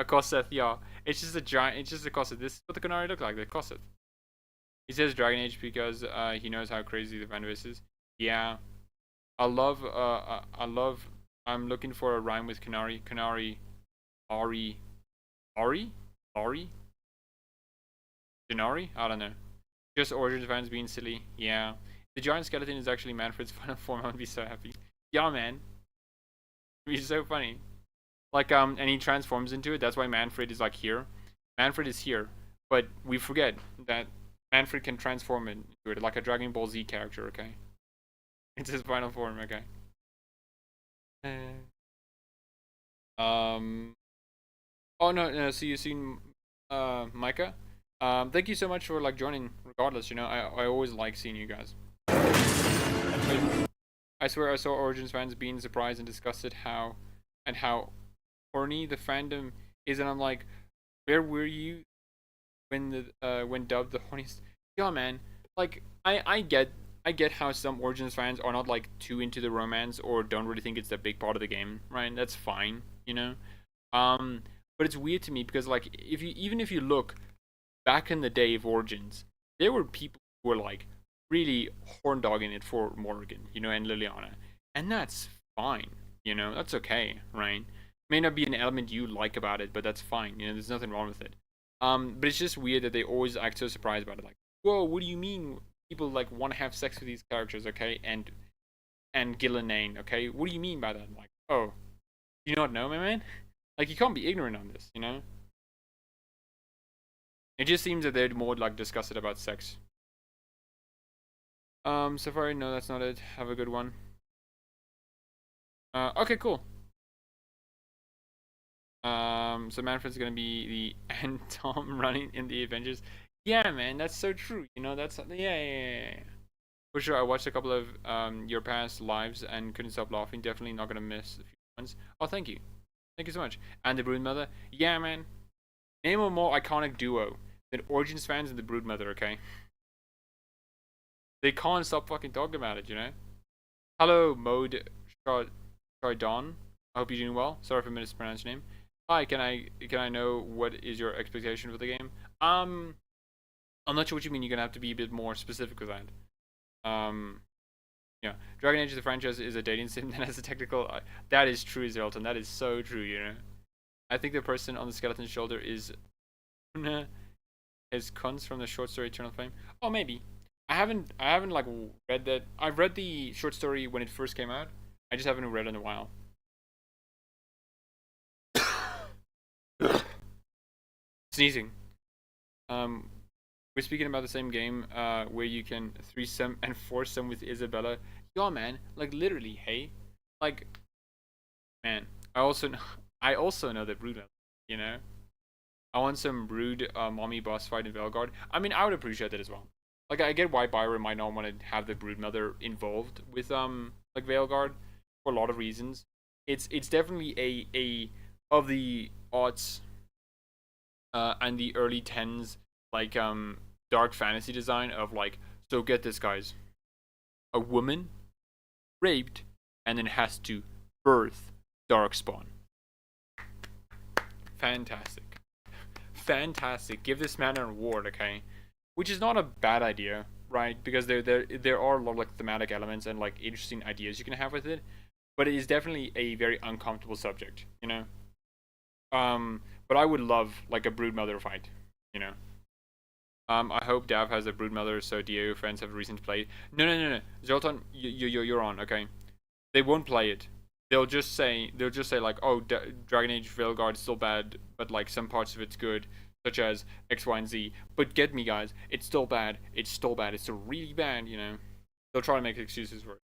Kosseth, yeah. It's just a giant. It's just a Kosseth. This is what the Qunari look like. The Kosseth. He says Dragon Age because he knows how crazy the fanbase is. Yeah, I love. I'm looking for a rhyme with Qunari. Qunari, Ari, Janari. I don't know. Just Origins fans being silly. Yeah, the giant skeleton is actually Manfred's final form. I would be so happy. Yeah, man. It'd be so funny. Like and he transforms into it. That's why Manfred is like here. Manfred is here, but we forget that Manfred can transform into it like a Dragon Ball Z character. Okay, it's his final form. Okay. Oh no. See you soon, Micah. Thank you so much for like joining. Regardless, you know, I always like seeing you guys. I swear I saw Origins fans being surprised and disgusted how horny the fandom is, and I'm like, where were you when dubbed the horniest? Yeah, man. Like I get how some Origins fans are not like too into the romance or don't really think it's a big part of the game, right? That's fine, you know. But it's weird to me because like even if you look back in the day of Origins, there were people who were like really horn dogging it for Morrigan, you know, and Liliana, and that's fine, you know, that's okay, right? May not be an element you like about it, but that's fine, you know, there's nothing wrong with it. But it's just weird that they always act so surprised about it, like, whoa, what do you mean people like want to have sex with these characters, okay? And Gillenane, okay? What do you mean by that? I'm like, oh, you not know, my man? Like, you can't be ignorant on this, you know? It just seems that they're more like disgusted about sex. Safari, no, that's not it. Have a good one. Okay, cool. So Manfred's gonna be the and Tom running in the Avengers. Yeah, man, that's so true. You know, that's yeah. For sure, I watched a couple of your past lives and couldn't stop laughing. Definitely not gonna miss a few ones. Oh, thank you so much. And the Broodmother. Yeah, man. Name a more iconic duo than Origins fans and the Broodmother. Okay. They can't stop fucking talking about it, you know. Hello, Mode Chardon. I hope you're doing well. Sorry if I mispronounced your name. Hi, can I know what is your expectation for the game? I'm not sure what you mean. You're gonna have to be a bit more specific with that. Yeah, Dragon Age the franchise is a dating sim that has a technical. That is true, Zeralton. That is so true. You know, I think the person on the skeleton's shoulder is his cons from the short story Eternal Flame. Oh, maybe. I haven't like read that. I've read the short story when it first came out. I just haven't read it in a while. Sneezing. We're speaking about the same game where you can threesome and foursome with Isabella. Yeah, man, like literally, hey, like, man. I also know that Brood, you know. I want some Brood mommy boss fight in Veilguard. I mean, I would appreciate that as well. Like, I get why Byron might not want to have the Broodmother involved with like Veilguard for a lot of reasons. It's definitely a of the aughts and the early 10s like dark fantasy design of like, so get this, guys, a woman raped and then has to birth Darkspawn. Fantastic. Give this man an award, okay? Which is not a bad idea, right? Because there are a lot of like thematic elements and like interesting ideas you can have with it, but it is definitely a very uncomfortable subject, you know. But I would love like a Broodmother fight, you know. I hope Dav has a Broodmother so DAO fans have a reason to play it. No. Zoltan, you're on, okay? They won't play it. They'll just say like, oh, Dragon Age Veilguard is still bad, but like some parts of it's good, such as X, Y, and Z. But get me, guys, it's still bad. It's still really bad, you know. They'll try to make excuses for it.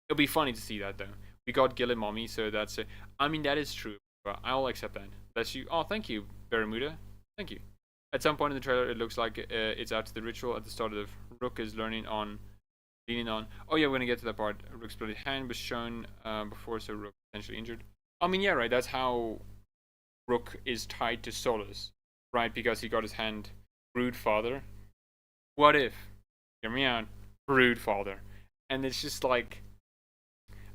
It'll be funny to see that though. We got Gil and Mommy, so that's it. I mean, that is true. But I'll accept that. That's you. Oh, thank you, Baramuda. Thank you. At some point in the trailer, it looks like it's after the ritual at the start of Rook is leaning on. Oh yeah, we're gonna get to that part. Rook's bloody hand was shown before, so Rook potentially injured. I mean, yeah, right. That's how Rook is tied to Solus, right? Because he got his hand. Brood father. What if? Hear me out. Brood father. And it's just like,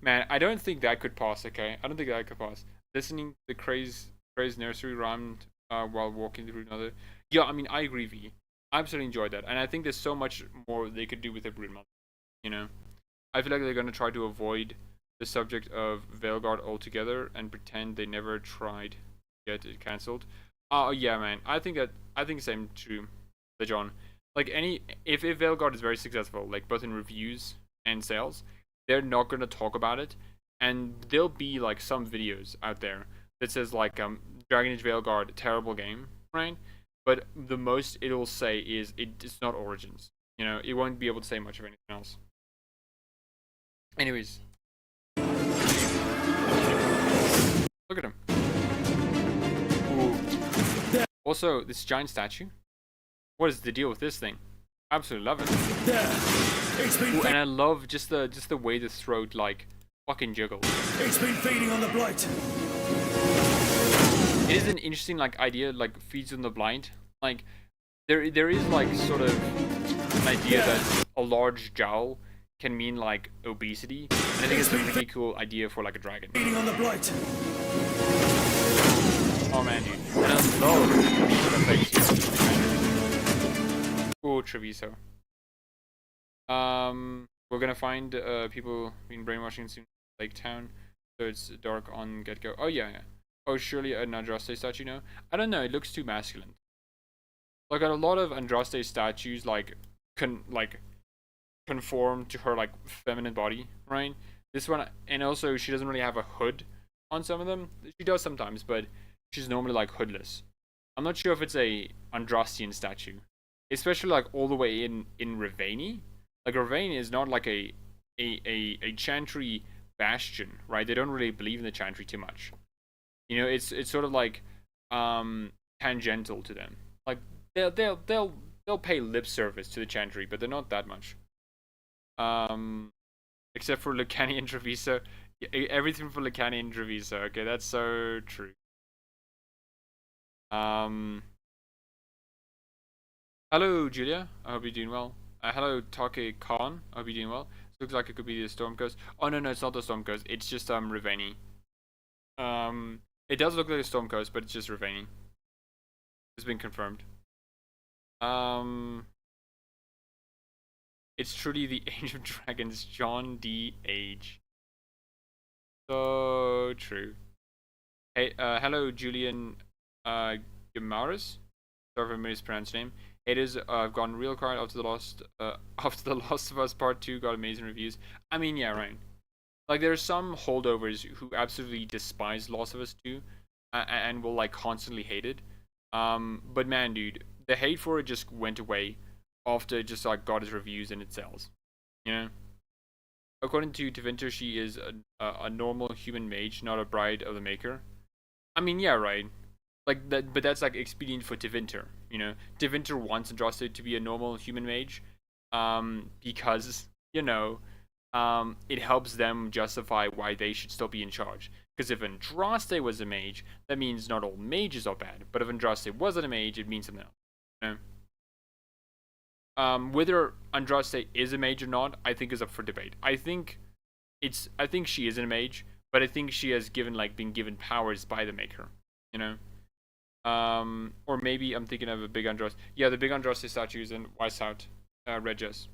man, I don't think that could pass. Okay, I don't think that could pass. Listening to the craze nursery rhymed while walking through another. Yeah, I mean, I agree, V. I absolutely enjoyed that, and I think there's so much more they could do with the Brood Mother. You know, I feel like they're gonna try to avoid the subject of Veilguard altogether and pretend they never tried to get it cancelled. Oh yeah, man. I think the same true, the John. Like if Veilguard is very successful, like both in reviews and sales, they're not gonna talk about it, and there'll be like some videos out there that says like Dragon Age Veilguard terrible game, right? But the most it'll say is it's not Origins. You know, it won't be able to say much of anything else. Anyways, look at him. Ooh. Also, this giant statue. What is the deal with this thing? Absolutely love it. Ooh, and I love just the way the throat like fucking jiggles. It's been feeding on the blight. It is an interesting like idea, like feeds on the blind. Like there is like sort of an idea that a large jowl can mean like obesity, and I think it's a really cool idea for like a dragon. Feeding on the blight. Oh man, dude. And I love the face. Oh, Treviso. We're gonna find people being brainwashing soon, Lake Town, so it's dark on get-go. Oh yeah, yeah. Oh, surely an Andraste statue now? I don't know, it looks too masculine. Like a lot of Andraste statues like conform to her like feminine body, right? This one, and also she doesn't really have a hood on some of them. She does sometimes, but she's normally like hoodless. I'm not sure if it's a Andrastian statue, especially like all the way in Ravani. Like Ravani is not like a chantry bastion, right? They don't really believe in the chantry too much. You know, it's sort of like tangential to them. Like they'll pay lip service to the chantry, but they're not that much. Except for Lucani and Treviso. Everything for Lucani and Treviso. Okay, that's so true. Hello, Julia. I hope you're doing well. Hello, Take Khan. I hope you're doing well. This looks like it could be the Storm Coast. Oh no, it's not the Storm Coast. It's just Ravani. It does look like a Storm Coast, but it's just Ravani. It's been confirmed. It's truly the Age of Dragons, John D. Age. So true. Hey, hello, Julian Gamaris. Sorry if I mispronounced your name. It is I've gone real card after the Lost of Us Part 2 got amazing reviews. I mean, yeah, right. Like there are some holdovers who absolutely despise Lost of Us 2 and will like constantly hate it. But man, dude, the hate for it just went away after it just like got its reviews and it sells. You know? According to Tevinter, she is a normal human mage, not a bride of the Maker. I mean, yeah, right. Like that, but that's like expedient for Tevinter. You know, Tevinter wants Andraste to be a normal human mage, because you know, it helps them justify why they should still be in charge. Because if Andraste was a mage, that means not all mages are bad. But if Andraste wasn't a mage, it means something else. You know? Whether Andraste is a mage or not, I think is up for debate. I think she isn't a mage, but I think she has been given powers by the Maker. You know. Or maybe I'm thinking of a big Andraste. Yeah, the big Andraste statues in Weishaupt, Regius.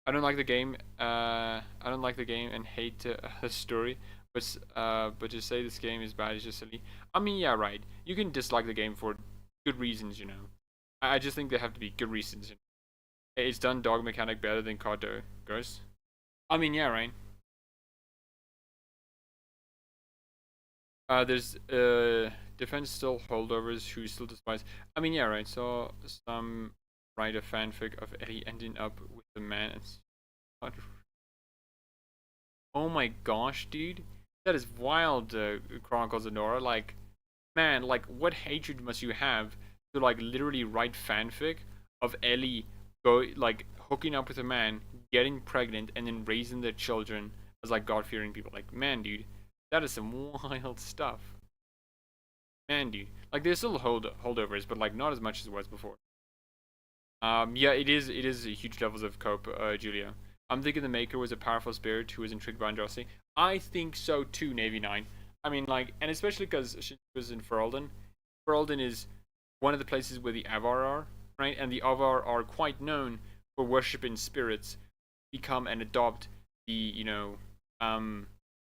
I don't like the game. I don't like the game and hate the story. But to say this game is bad is just silly. I mean, yeah, right. You can dislike the game for good reasons, you know. I just think there have to be good reasons. It's done dog mechanic better than COD Ghost. I mean, yeah, right. There's defense still holdovers who still despise. I mean, yeah, right. So some write a fanfic of Eddie ending up with the man. And oh my gosh, dude, that is wild. Chronicles of Nora. Like, man, like, what hatred must you have to like literally write fanfic of Ellie like hooking up with a man, getting pregnant, and then raising their children as like God-fearing people. Like, man, dude, that is some wild stuff. Man, dude, like there's still holdovers, but like not as much as it was before. Yeah, it is huge levels of cope, Julia. I'm thinking the Maker was a powerful spirit who was intrigued by Andraste. I think so too, Navy 9. I mean, like, and especially because she was in Ferelden. Ferelden is one of the places where the Avar are, right? And the Avar are quite known for worshiping spirits, become and adopt the, you know,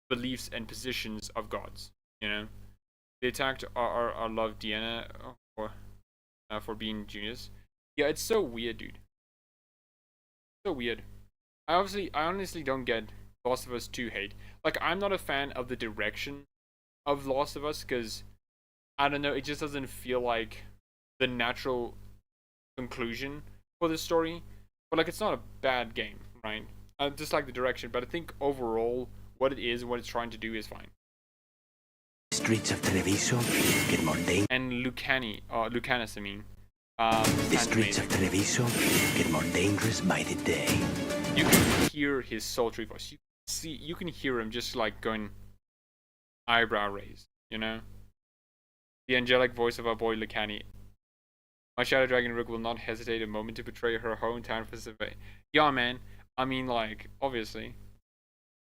beliefs and positions of gods, you know? They attacked our love Deanna for being genius. Yeah, it's so weird, dude. So weird. I honestly don't get Last of Us 2 hate. Like, I'm not a fan of the direction of Last of Us because, I don't know, it just doesn't feel like the natural conclusion for the story. But, like, it's not a bad game, right? I just like the direction, but I think overall, what it is and what it's trying to do is fine. Streets of Treviso get more dangerous. And Lucanus, I mean. The streets of Treviso get more dangerous by the day. You can hear his sultry voice. You can hear him just like going eyebrow raised, you know? The angelic voice of our boy Lucani. My Shadow Dragon Rook will not hesitate a moment to betray her hometown for survey. Yeah, man. I mean, like, obviously.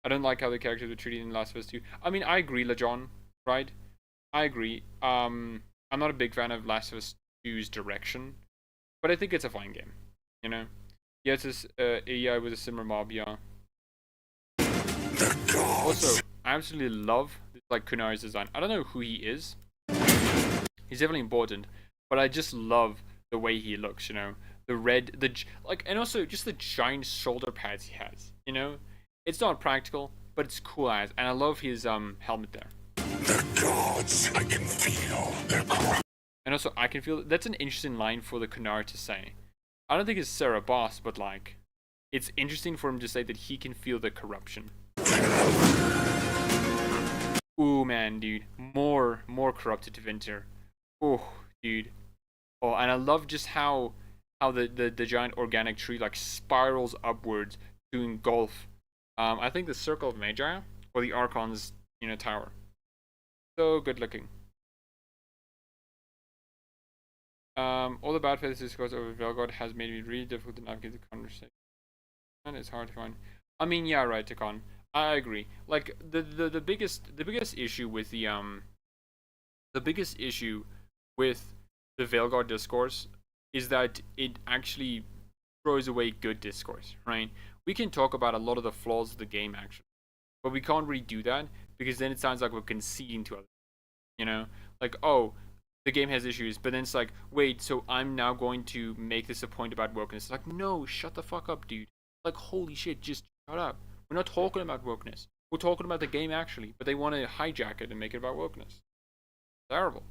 I don't like how the characters were treated in Last of Us 2. I mean, I agree, LeJohn, right? I agree. I'm not a big fan of Last of Us 2's direction, but I think it's a fine game, you know? Yeah, it's AI with a similar mob, yeah. Also, I absolutely love like Kunari's design. I don't know who he is. He's definitely important, but I just love the way he looks, you know? The red, and also just the giant shoulder pads he has, you know? It's not practical, but it's cool as, and I love his helmet there. The gods, I can feel their corruption. And also, I can feel, that's an interesting line for the Kunari to say. I don't think it's Sarah Boss, but like, it's interesting for him to say that he can feel the corruption. Ooh, man, dude. More corrupted to Winter. Oh, dude. Oh, and I love just how the giant organic tree like spirals upwards to engulf. I think the Circle of Magi or the Archon's, you know, tower. So good looking. All the bad faces discourse over Veilguard has made it really difficult to navigate the conversation. And it's hard to find. I mean, yeah, right, Takon. I agree. Like the biggest issue with the biggest issue with the Veilguard discourse is that it actually throws away good discourse, right? We can talk about a lot of the flaws of the game actually, but we can't really do that because then it sounds like we're conceding to others. You know, like, oh, the game has issues, but then it's like, wait, so I'm now going to make this a point about wokeness. It's like, no, shut the fuck up, dude. Like, holy shit, just shut up. We're not talking about wokeness. We're talking about the game actually, but they want to hijack it and make it about wokeness. Terrible.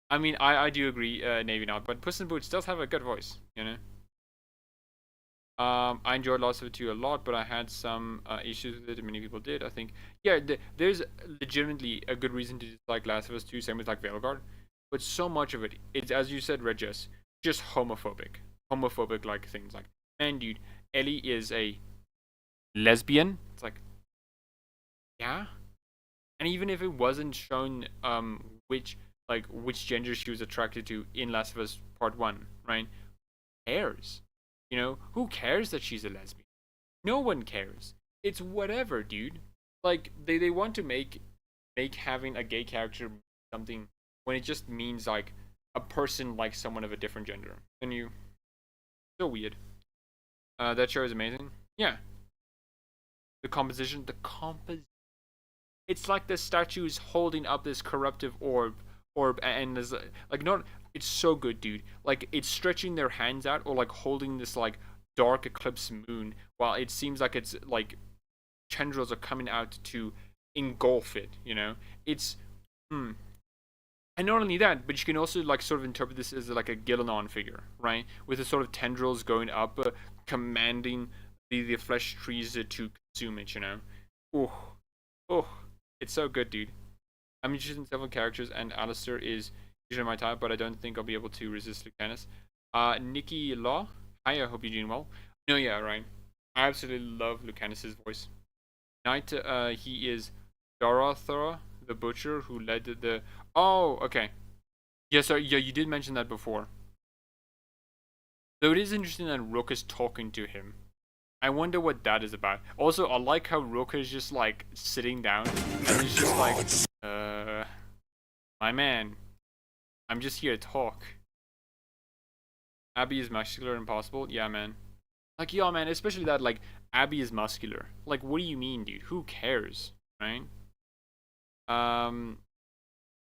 I mean, I do agree, Navy not, but Puss in Boots does have a good voice, you know. I enjoyed Last of Us 2 a lot, but I had some issues with it, and many people did, I think. Yeah, there's legitimately a good reason to dislike Last of Us 2, same with like Veilguard, but so much of it, it's, as you said, Regis, just homophobic. Homophobic like things like, man, dude, Ellie is a lesbian. It's like, yeah? And even if it wasn't shown which gender she was attracted to in Last of Us Part 1, right? Who cares? You know, who cares that she's a lesbian? No one cares. It's whatever, dude. Like, they want to make having a gay character something when it just means, like, a person likes someone of a different gender than you. So weird. That show is amazing. Yeah. The composition. It's like the statue is holding up this corruptive orb, and there's, like, not... It's so good, dude. Like, it's stretching their hands out or, like, holding this, like, dark eclipse moon while it seems like it's, like, tendrils are coming out to engulf it, you know? It's... And not only that, but you can also, like, sort of interpret this as, like, a Gillenon figure, right? With the sort of tendrils going up, commanding the flesh trees to consume it, you know? Oh, it's so good, dude. I'm interested in several characters, and Alistair is usually my type, but I don't think I'll be able to resist Lucanus. Nikki Law, hi, I hope you're doing well. No, yeah, right. I absolutely love Lucanus's voice. Knight, he is Dorothea, the butcher who led the. Oh, okay. Yeah, sorry, yeah, you did mention that before. Though it is interesting that Rook is talking to him. I wonder what that is about. Also, I like how Rook is just like sitting down and he's just like, my man, I'm just here to talk. Abby is muscular and possible. Yeah, man. Like, yeah, man, especially that, like, Abby is muscular. Like, what do you mean, dude? Who cares, right?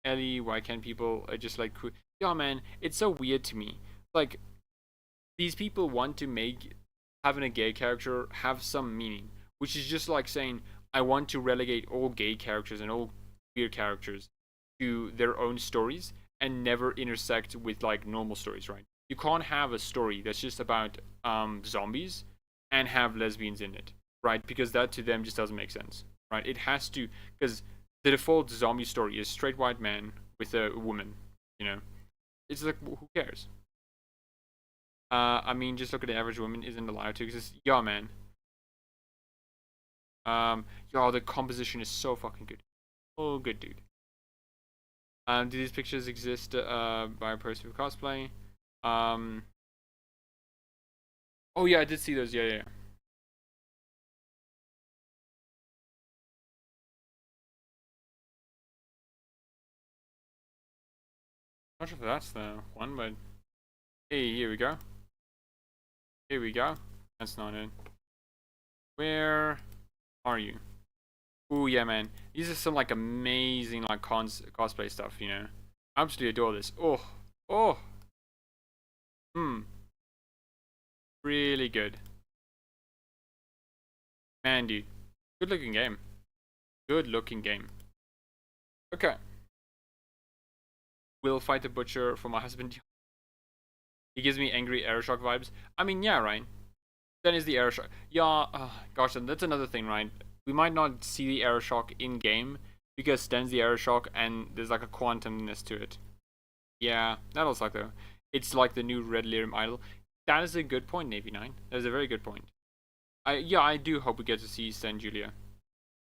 Ellie, why can't people just, like, yeah, man, it's so weird to me. Like, these people want to make having a gay character have some meaning, which is just like saying, I want to relegate all gay characters and all queer characters to their own stories and never intersect with, like, normal stories, right? You can't have a story that's just about zombies and have lesbians in it, right? Because that to them just doesn't make sense, right? It has to, because the default zombie story is straight white man with a woman, you know? It's like, who cares? I mean, just look at the average woman isn't allowed to exist. Yeah, man. Yeah, the composition is so fucking good. Oh, good, dude. Do these pictures exist by a person with cosplay? Oh yeah, I did see those. Yeah. Not sure if that's the one, but hey, here we go. Here we go. That's not it. Where are you? Ooh, yeah, man. These are some, like, amazing, like, cosplay stuff, you know? I absolutely adore this. Oh. Really good. Man, dude. Good looking game. Good looking game. Okay. Will fight the butcher for my husband. He gives me angry Aeroshock vibes. I mean, yeah, right. Then is the Aeroshock. Yeah, gosh, that's another thing, right? We might not see the Aeroshock in game because Sten's the Aeroshock and there's like a quantumness to it. Yeah, that'll suck though. It's like the new Red Lyrium idol. That is a good point, Navy 9. That is a very good point. I do hope we get to see Sten Julia.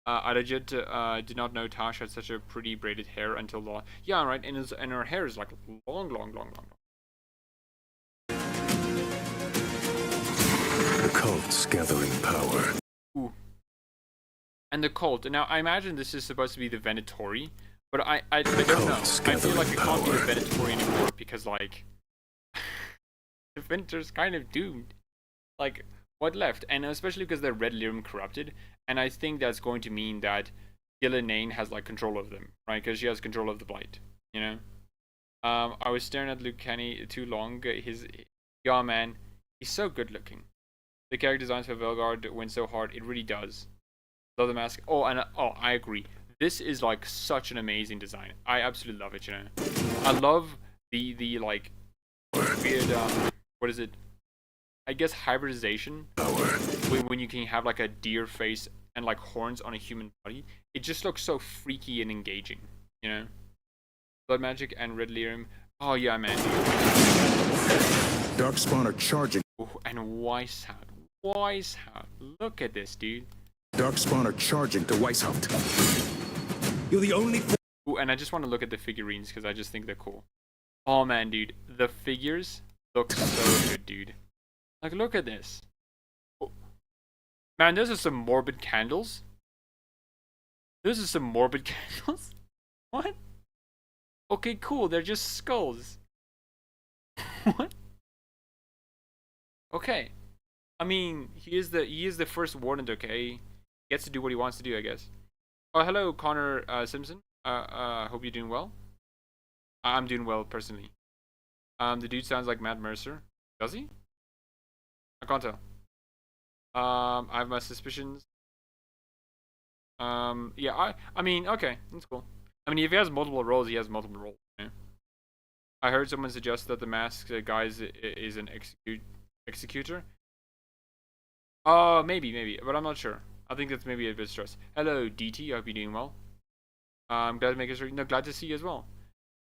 I legit did not know Tash had such a pretty braided hair until law. Yeah, right, and her hair is like long. The cult's gathering power. Ooh. And the cult. Now, I imagine this is supposed to be the Venatori, but I don't know. I feel like it can't be the Venatori anymore because, like, the Venator's kind of doomed. Like, what left? And especially because they're Red Lyrium corrupted, and I think that's going to mean that Gillenane has, like, control of them, right? Because she has control of the Blight, you know? I was staring at Luke Kenny too long. Yeah, man, he's so good looking. The character designs for Veilguard went so hard, it really does. Love the mask. Oh, and I agree. This is like such an amazing design. I absolutely love it, you know. I love the like weird what is it? I guess hybridization. When you can have like a deer face and like horns on a human body. It just looks so freaky and engaging, you know. Blood magic and Red Lyrium. Oh yeah, man. Darkspawn are charging. Ooh, and Weishaupt. Look at this, dude. Darkspawn are charging to Weishaupt. You're the only. Ooh, and I just want to look at the figurines because I just think they're cool. Oh man, dude, the figures look so good, dude. Like, look at this. Oh. Man, those are some morbid candles. Those are some morbid candles. What? Okay, cool. They're just skulls. What? Okay. I mean, he is the first warden, okay? He gets to do what he wants to do, I guess. Oh, hello, Connor Simpson. Hope you're doing well. I'm doing well, personally. The dude sounds like Matt Mercer. Does he? I can't tell. I have my suspicions. Yeah, I mean, okay, that's cool. I mean, if he has multiple roles, he has multiple roles. Okay? I heard someone suggest that the masked guy is an executor. Maybe, but I'm not sure. I think that's maybe a bit stressed. Hello, DT. I hope you're doing well. I'm glad to make it. No, glad to see you as well.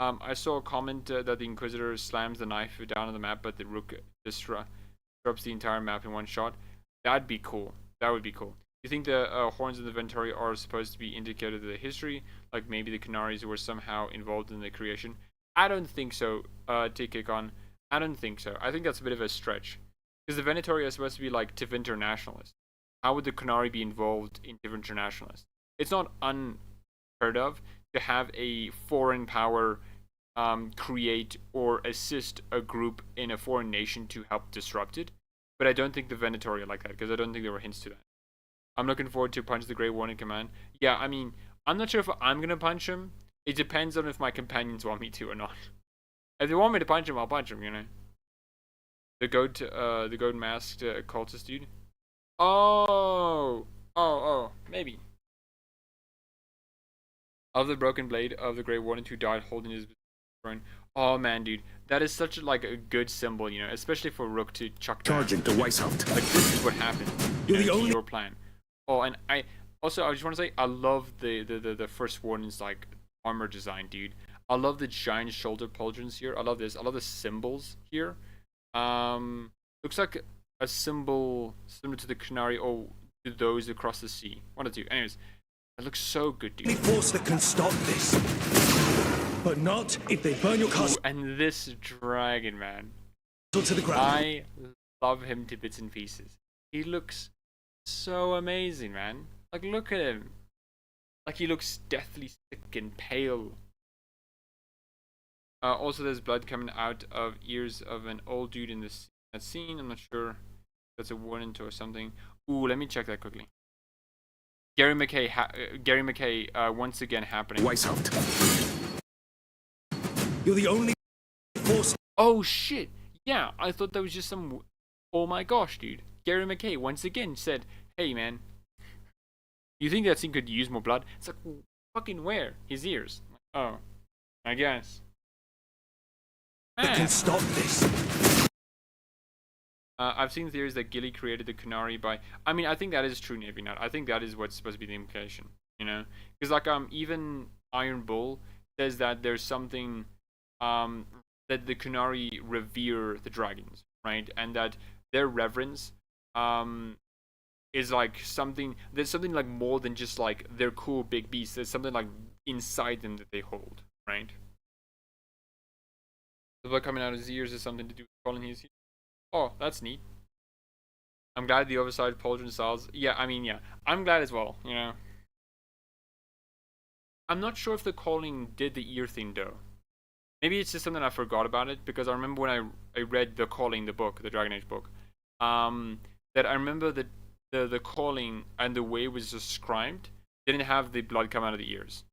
I saw a comment that the Inquisitor slams the knife down on the map, but the Rook disrupts the entire map in one shot. That'd be cool. That would be cool. You think the horns of the Venturi are supposed to be indicative of the history? Like maybe the Canaries were somehow involved in the creation? I don't think so, Tikikon. I don't think so. I think that's a bit of a stretch. Because the Venatori are supposed to be like Tiv internationalists. How would the Canary be involved in Tiv internationalists? It's not unheard of to have a foreign power create or assist a group in a foreign nation to help disrupt it. But I don't think the Venatori are like that, because I don't think there were hints to that. I'm looking forward to punch the Grey Warden command. Yeah, I mean, I'm not sure if I'm going to punch him. It depends on if my companions want me to or not. If they want me to punch him, I'll punch him, you know. The goat masked cultist dude. Oh, maybe. Of the broken blade of the Grey Warden who died holding his throne. Oh man, dude, that is such like a good symbol, you know, especially for Rook to chuck down. Charging to Weishaupt. Like this is what happened. You're You the know, only- your plan. Oh, and I just want to say I love the first Warden's like armor design, dude. I love the giant shoulder pauldrons here. I love this. I love the symbols here. Looks like a symbol similar to the Canary or to those across the sea. One or two. Anyways, it looks so good, dude. The force that can stop this. But not if they burn your Ooh, castle and this dragon, man. to the ground. I love him to bits and pieces. He looks so amazing, man. Like, look at him. Like, he looks deathly sick and pale. Also, there's blood coming out of ears of an old dude in that scene. I'm not sure if that's a warning or something. Ooh, let me check that quickly. Gary McKay once again happening. Weishaupt. You're the only force. Oh shit! Yeah, I thought that was just some. Oh my gosh, dude! Gary McKay once again said, "Hey man, you think that scene could use more blood?" It's like, fucking where? His ears. Oh, I guess. That can stop this. I've seen theories that Gilly created the Canary by. I mean, I think that is true, Navy Nut. I think that is what's supposed to be the implication. You know, because like even Iron Bull says that there's something that the Canary revere the dragons, right? And that their reverence is like something. There's something like more than just like they're cool big beasts. There's something like inside them that they hold, right? The blood coming out of his ears is something to do with calling his. Oh, that's neat. I'm glad the oversized pauldron styles. Yeah, I mean, yeah, I'm glad as well. You know, I'm not sure if the calling did the ear thing though. Maybe it's just something I forgot about it, because I remember when I read the calling, the book, the Dragon Age book, that I remember that the calling and the way it was described didn't have the blood come out of the ears.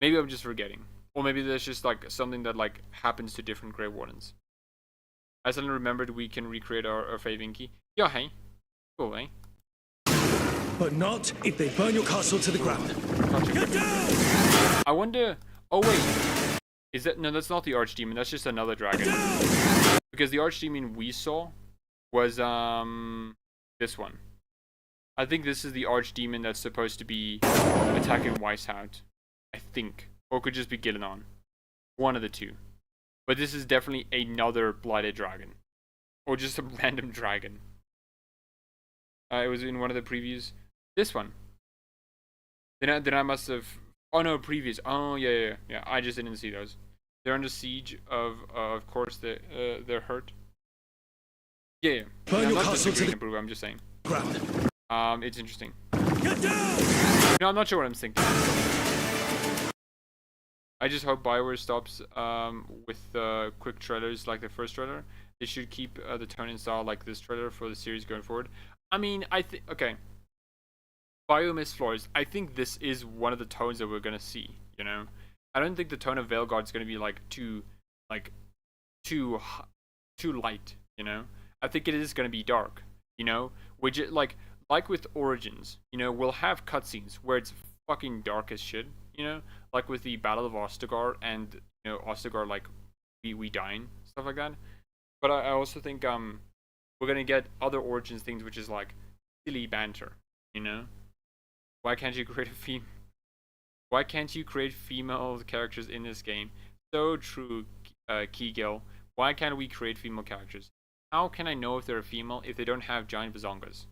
Maybe I'm just forgetting, or maybe there's just like something that like happens to different Grey Wardens. I suddenly remembered we can recreate our Favinki. Yeah, hey, cool, eh? But not if they burn your castle to the ground. Get down! I wonder. Oh wait, is that no? That's not the Archdemon. That's just another dragon. Because the Archdemon we saw was this one. I think this is the Archdemon that's supposed to be attacking Weishaupt. I think, or it could just be Gillenon. One of the two. But this is definitely another blighted dragon, or just a random dragon. It was in one of the previews. This one. Then I must have. Oh no, previous. Oh yeah. I just didn't see those. They're under siege of course they're hurt. Yeah. Burn I'm your not castle to disagreeing, the Brew, I'm just saying. ground. It's interesting. Get down! No, I'm not sure what I'm thinking. I just hope Bioware stops with quick trailers like the first trailer. They should keep the tone and style like this trailer for the series going forward. I mean, okay. Biomiss Floors, I think this is one of the tones that we're gonna see, you know? I don't think the tone of Veilguard is gonna be like too light, you know? I think it is gonna be dark, you know? Which like with Origins, you know, we'll have cutscenes where it's fucking dark as shit, you know? Like with the Battle of Ostagar and, you know, Ostagar, like, we dying, stuff like that. But I also think, we're gonna get other Origins things, which is, like, silly banter, you know? Why can't you create female characters in this game? So true, Keegill. Why can't we create female characters? How can I know if they're a female if they don't have giant bazongas?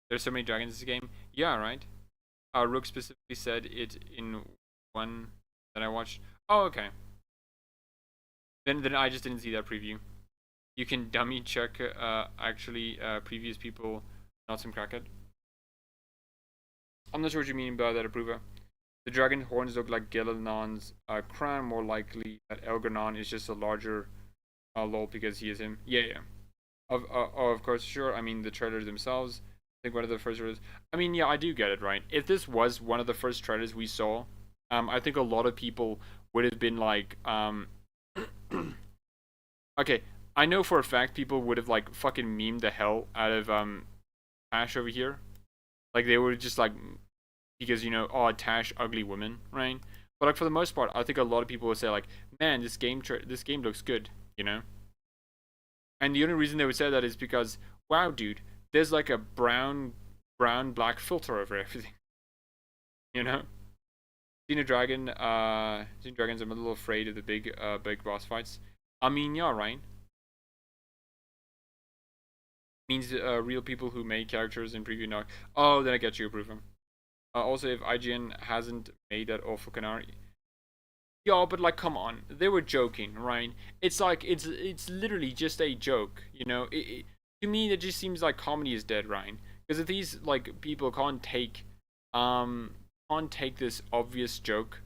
There's so many dragons in this game. Yeah, right. Rook specifically said it in one that I watched. Oh, okay. Then I just didn't see that preview. You can dummy check previous people, not some crackhead. I'm not sure what you mean by that, approver. The dragon horns look like Gelanon's crown. More likely that Elganon is just a larger lol because he is him. Yeah. Of course, sure. I mean, the trailers themselves. I think one of the first trailers. I mean, yeah, I do get it, right? If this was one of the first trailers we saw, I think a lot of people would have been like, okay, I know for a fact people would have like fucking memed the hell out of Tash over here. Like they were just like, because you know, oh, Tash, ugly woman, right? But like for the most part, I think a lot of people would say like, man, this game looks good, you know. And the only reason they would say that is because, wow, dude, there's like a brown black filter over everything, you know. Xeno Dragons, I'm a little afraid of the big boss fights. I mean, yeah, right. Means real people who made characters in preview now. Oh, then I get you, approval. Also, if IGN hasn't made that awful canary. Yeah, but like, come on, they were joking, right? It's like it's literally just a joke, you know. To me, it just seems like comedy is dead, Ryan. Because if these like people can't take this obvious joke,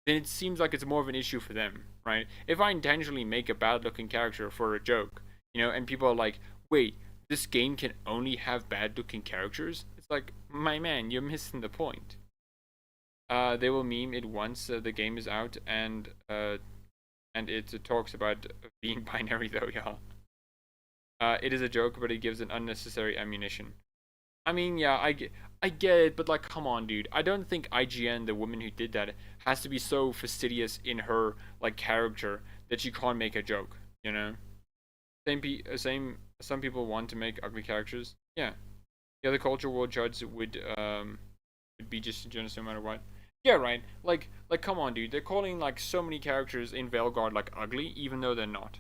then it seems like it's more of an issue for them, right? If I intentionally make a bad-looking character for a joke, you know, and people are like, wait, this game can only have bad-looking characters? It's like, my man, you're missing the point. They will meme it once the game is out, and it talks about being binary, though, y'all. It is a joke, but it gives an unnecessary ammunition. I mean, yeah, I get it, but like, come on, dude. I don't think IGN, the woman who did that, has to be so fastidious in her like character that she can't make a joke, you know. Some people want to make ugly characters. Yeah, the culture war judge would be just a genocide no matter what. Yeah, right. Like, come on, dude. They're calling like so many characters in Veilguard like ugly, even though they're not.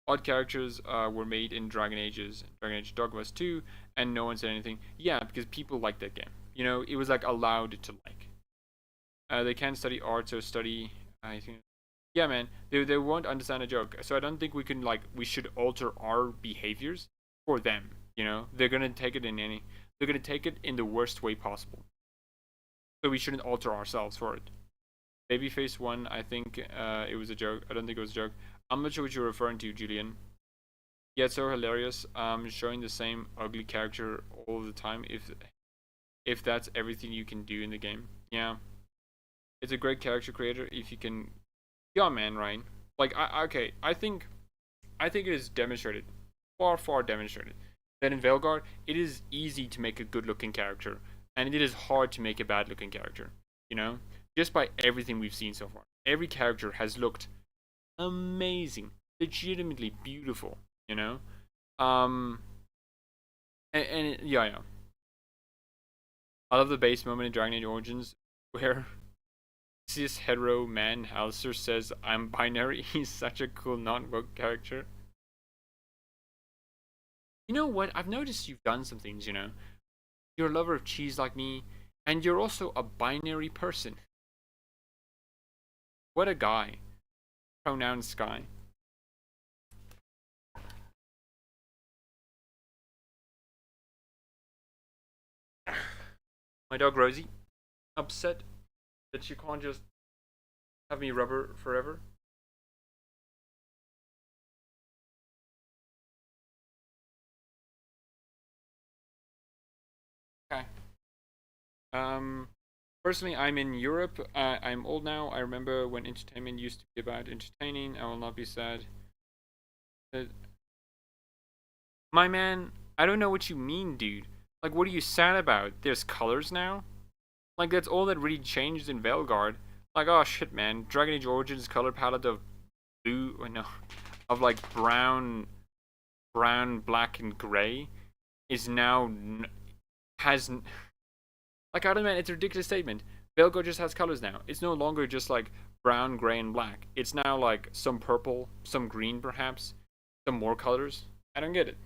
Odd characters were made in Dragon Age Dogmas 2, and no one said anything. Yeah, because people like that game. You know, it was like allowed to like. They can't study art, so study. I think. Yeah, man, they won't understand a joke. So I don't think we should alter our behaviors for them. You know, they're gonna take it in the worst way possible. So we shouldn't alter ourselves for it. Babyface 1, I think it was a joke. I don't think it was a joke. I'm not sure what you're referring to, Julian. Yeah, it's so hilarious. Showing the same ugly character all the time. If that's everything you can do in the game, yeah, it's a great character creator if you can. Yeah, man, Ryan. Like, I think it is demonstrated, far demonstrated, that in Veilguard it is easy to make a good-looking character, and it is hard to make a bad-looking character. You know, just by everything we've seen so far, every character has looked amazing, legitimately beautiful. You know, yeah. I love the base moment in Dragon Age Origins where cis hetero man Alistair says, "I'm binary." He's such a cool non-woke character. You know what? I've noticed you've done some things, you know. You're a lover of cheese like me, and you're also a binary person. What a guy. Pronoun Sky. My dog Rosie, upset that she can't just have me rub her forever. Okay. Personally, I'm in Europe. I'm old now. I remember when entertainment used to be about entertaining. I will not be sad. My man, I don't know what you mean, dude. Like, what are you sad about? There's colors now? Like, that's all that really changed in Veilguard. Like, oh shit, man. Dragon Age Origins color palette of blue, or no, of like brown, black, and gray is now, like, I don't know, man, it's a ridiculous statement. Veilguard just has colors now. It's no longer just like brown, gray, and black. It's now like some purple, some green perhaps, some more colors. I don't get it.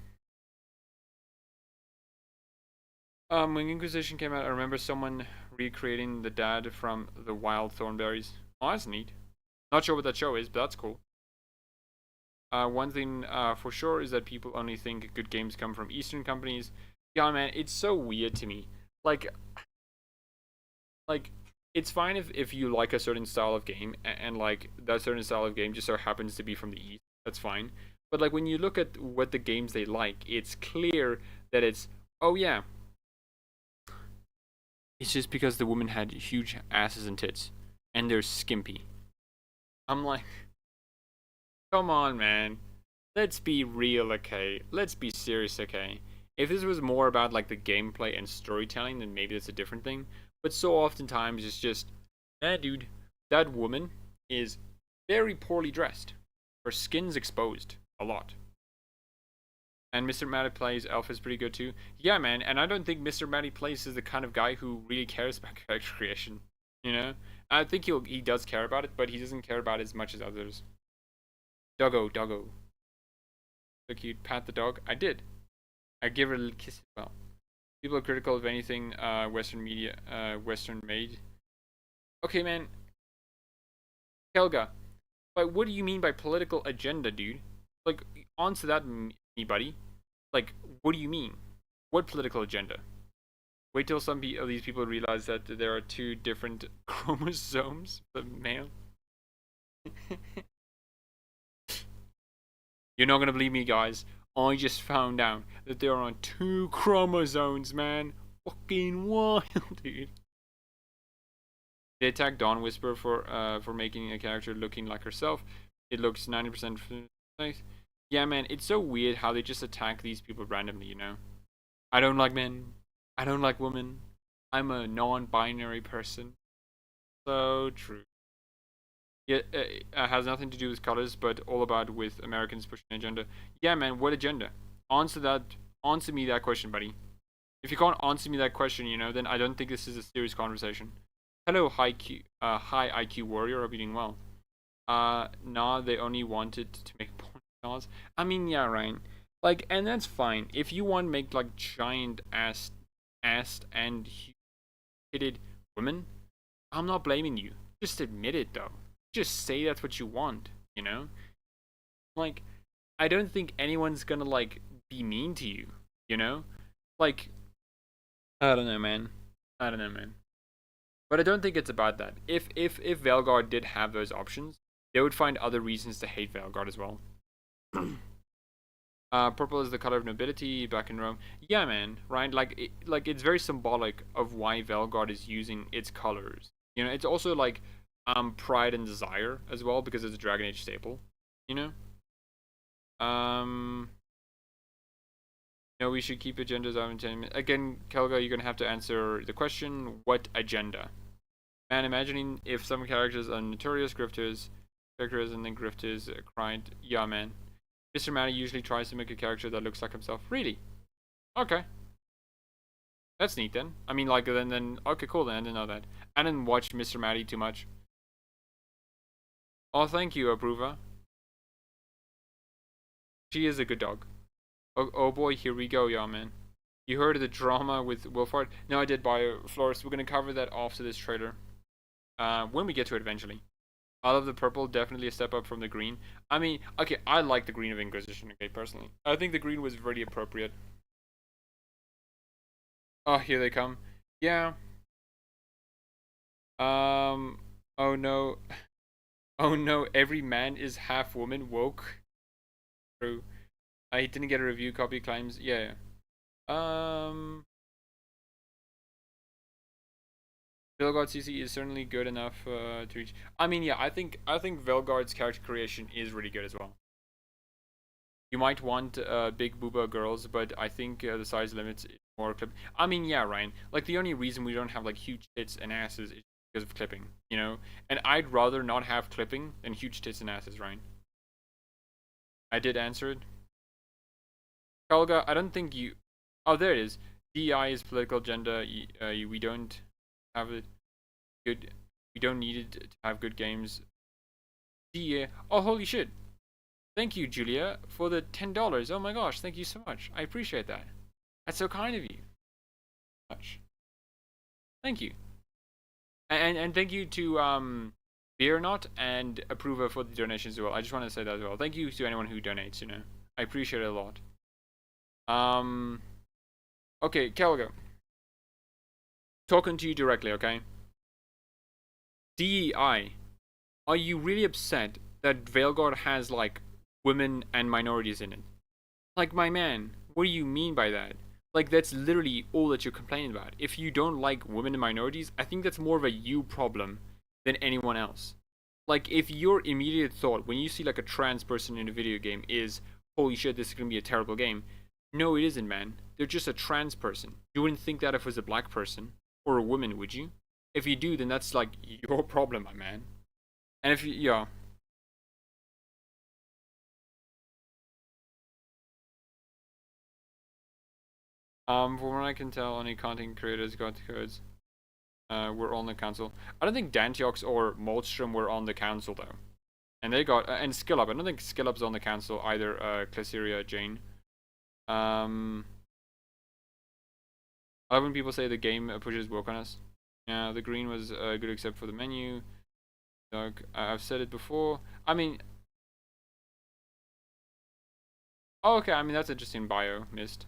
When Inquisition came out, I remember someone recreating the dad from the Wild Thornberries. Oh, that's neat. Not sure what that show is, but that's cool. One thing for sure is that people only think good games come from Eastern companies. Yeah, man, it's so weird to me. Like it's fine if you like a certain style of game and like that certain style of game just so happens to be from the East. That's fine. But like when you look at what the games they like, it's clear that it's, oh yeah, it's just because the women had huge asses and tits and they're skimpy. I'm like, come on, man. Let's be real, okay? Let's be serious, okay? If this was more about like the gameplay and storytelling, then maybe that's a different thing. But so oftentimes it's just, dude, that woman is very poorly dressed. Her skin's exposed a lot. And Mr. Matty Plays Elf is pretty good too. Yeah, man, and I don't think Mr. Matty Plays is the kind of guy who really cares about character creation. You know? I think he does care about it, but he doesn't care about it as much as others. Doggo. So cute. Pat the dog. I did. I give her a little kiss as well. People are critical of anything Western media, Western made. Okay, man. Helga, but what do you mean by political agenda, dude? Like, answer that, anybody. Like, what do you mean? What political agenda? Wait till some of these people realize that there are 2 different chromosomes for male. You're not gonna believe me, guys. I just found out that there are 2 chromosomes, man. Fucking wild, dude. They attacked Dawn Whisper for making a character looking like herself. It looks 90% nice. Yeah, man, it's so weird how they just attack these people randomly, you know? I don't like men. I don't like women. I'm a non-binary person. So true. Yeah, it has nothing to do with colors, but all about with Americans pushing an agenda. Yeah, man, what agenda? Answer me that question, buddy. If you can't answer me that question, you know, then I don't think this is a serious conversation. Hello, high IQ warrior. Hope you're doing well. Nah, they only wanted to make porn stars. I mean, yeah, right. Like, and that's fine. If you want to make like giant assed and hitted women, I'm not blaming you. Just admit it, though. Just say that's what you want, you know? Like, I don't think anyone's gonna, like, be mean to you, you know? Like, I don't know, man. But I don't think it's about that. If Veilguard did have those options, they would find other reasons to hate Veilguard as well. Purple is the color of nobility back in Rome. Yeah, man, right? Like it's very symbolic of why Veilguard is using its colors. You know, it's also like pride and desire as well because it's a Dragon Age staple. You know. No, we should keep agendas out in 10 minutes. Again, Kelga, you're gonna have to answer the question: what agenda? Man, imagining if some characters are notorious grifters, and then grifters cried, yeah, man. Mr. Matty usually tries to make a character that looks like himself. Really? Okay. That's neat then. I mean, like, then okay, cool then. I didn't know that. I didn't watch Mr. Matty too much. Oh, thank you, Approva. She is a good dog. Oh boy, here we go, y'all, man. You heard of the drama with Wilford? No, I did, Flores. We're gonna cover that after this trailer. When we get to it eventually. I love the purple, definitely a step up from the green. I mean, okay, I like the green of Inquisition, okay, personally. I think the green was really appropriate. Oh, here they come. Yeah. Oh no. Oh no, every man is half woman, woke. True. I didn't get a review copy, claims. Yeah. Veilguard CC is certainly good enough to reach. I mean, yeah, I think Veilguard's character creation is really good as well. You might want big booba girls, but I think the size limits is more clip. I mean, yeah, Ryan. Like the only reason we don't have like huge tits and asses is because of clipping, you know. And I'd rather not have clipping than huge tits and asses, Ryan. I did answer it. Kalga, I don't think you. Oh, there it is. DI is political agenda. We don't have it. good. We don't need it to have good games. Yeah. Oh, holy shit! Thank you, Julia, for the $10. Oh my gosh, thank you so much. I appreciate that. That's so kind of you. Much. Thank you. And thank you to Beer Not and Approver for the donations as well. I just want to say that as well. Thank you to anyone who donates. You know, I appreciate it a lot. Okay, Kelgo. Talking to you directly, okay? DEI, are you really upset that Veilguard has like women and minorities in it? Like, my man, what do you mean by that? Like, that's literally all that you're complaining about. If you don't like women and minorities, I think that's more of a you problem than anyone else. Like, if your immediate thought when you see like a trans person in a video game is, holy shit, this is gonna be a terrible game. No, it isn't, man. They're just a trans person. You wouldn't think that if it was a black person or a woman, would you? If you do, then that's like your problem, my man. And if you, yeah. From what I can tell, only content creators got codes. Were on the council. I don't think Dantiox or Moldstrom were on the council though. And they got and Skillup. I don't think Skillup's on the council either. Clasiria, Jane. I love when people say the game pushes woke on us. Yeah, the green was good except for the menu. Dark. I've said it before. I mean, oh, okay. I mean that's interesting. Bio missed.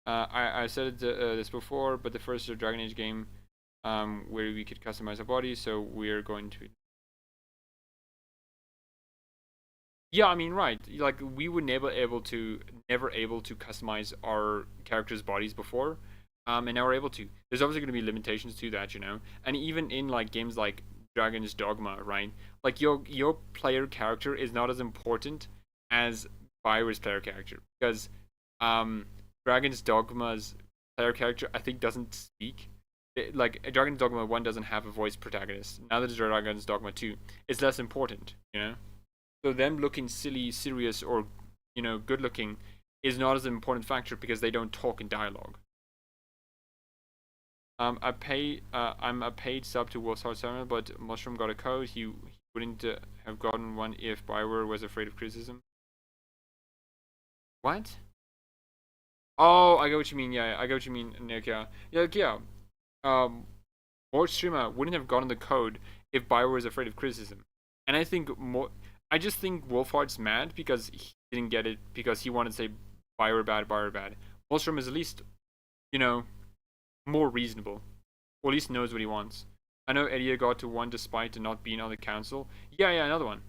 I said this before, but the first Dragon Age game, where we could customize our bodies, so we're going to. Yeah, I mean, right. Like we were never able to customize our characters' bodies before, and now we're able to. There's obviously going to be limitations to that, you know. And even in like games like Dragon's Dogma, right? Like your player character is not as important as Bioware's player character because Dragon's Dogma's player character I think doesn't speak. Like Dragon's Dogma 1 doesn't have a voice protagonist. Now that Dragon's Dogma 2, it's less important, you know. So them looking silly, serious, or you know, good looking is not as an important factor because they don't talk in dialogue. I'm a paid sub to Wolf's Heart Sermon, but Mushroom got a code. He wouldn't have gotten one if Bioware was afraid of criticism. What? Oh, I get what you mean. Yeah, I get what you mean, Nick. Yeah, yeah. More streamer wouldn't have gotten the code if Bioware was afraid of criticism. And I think I just think Wolfhard's mad because he didn't get it because he wanted to say Bioware bad, Bioware bad. Wolfstrom is at least, you know, more reasonable, or at least knows what he wants. I know Eddie got to 1 despite not being on the council. Yeah, another one.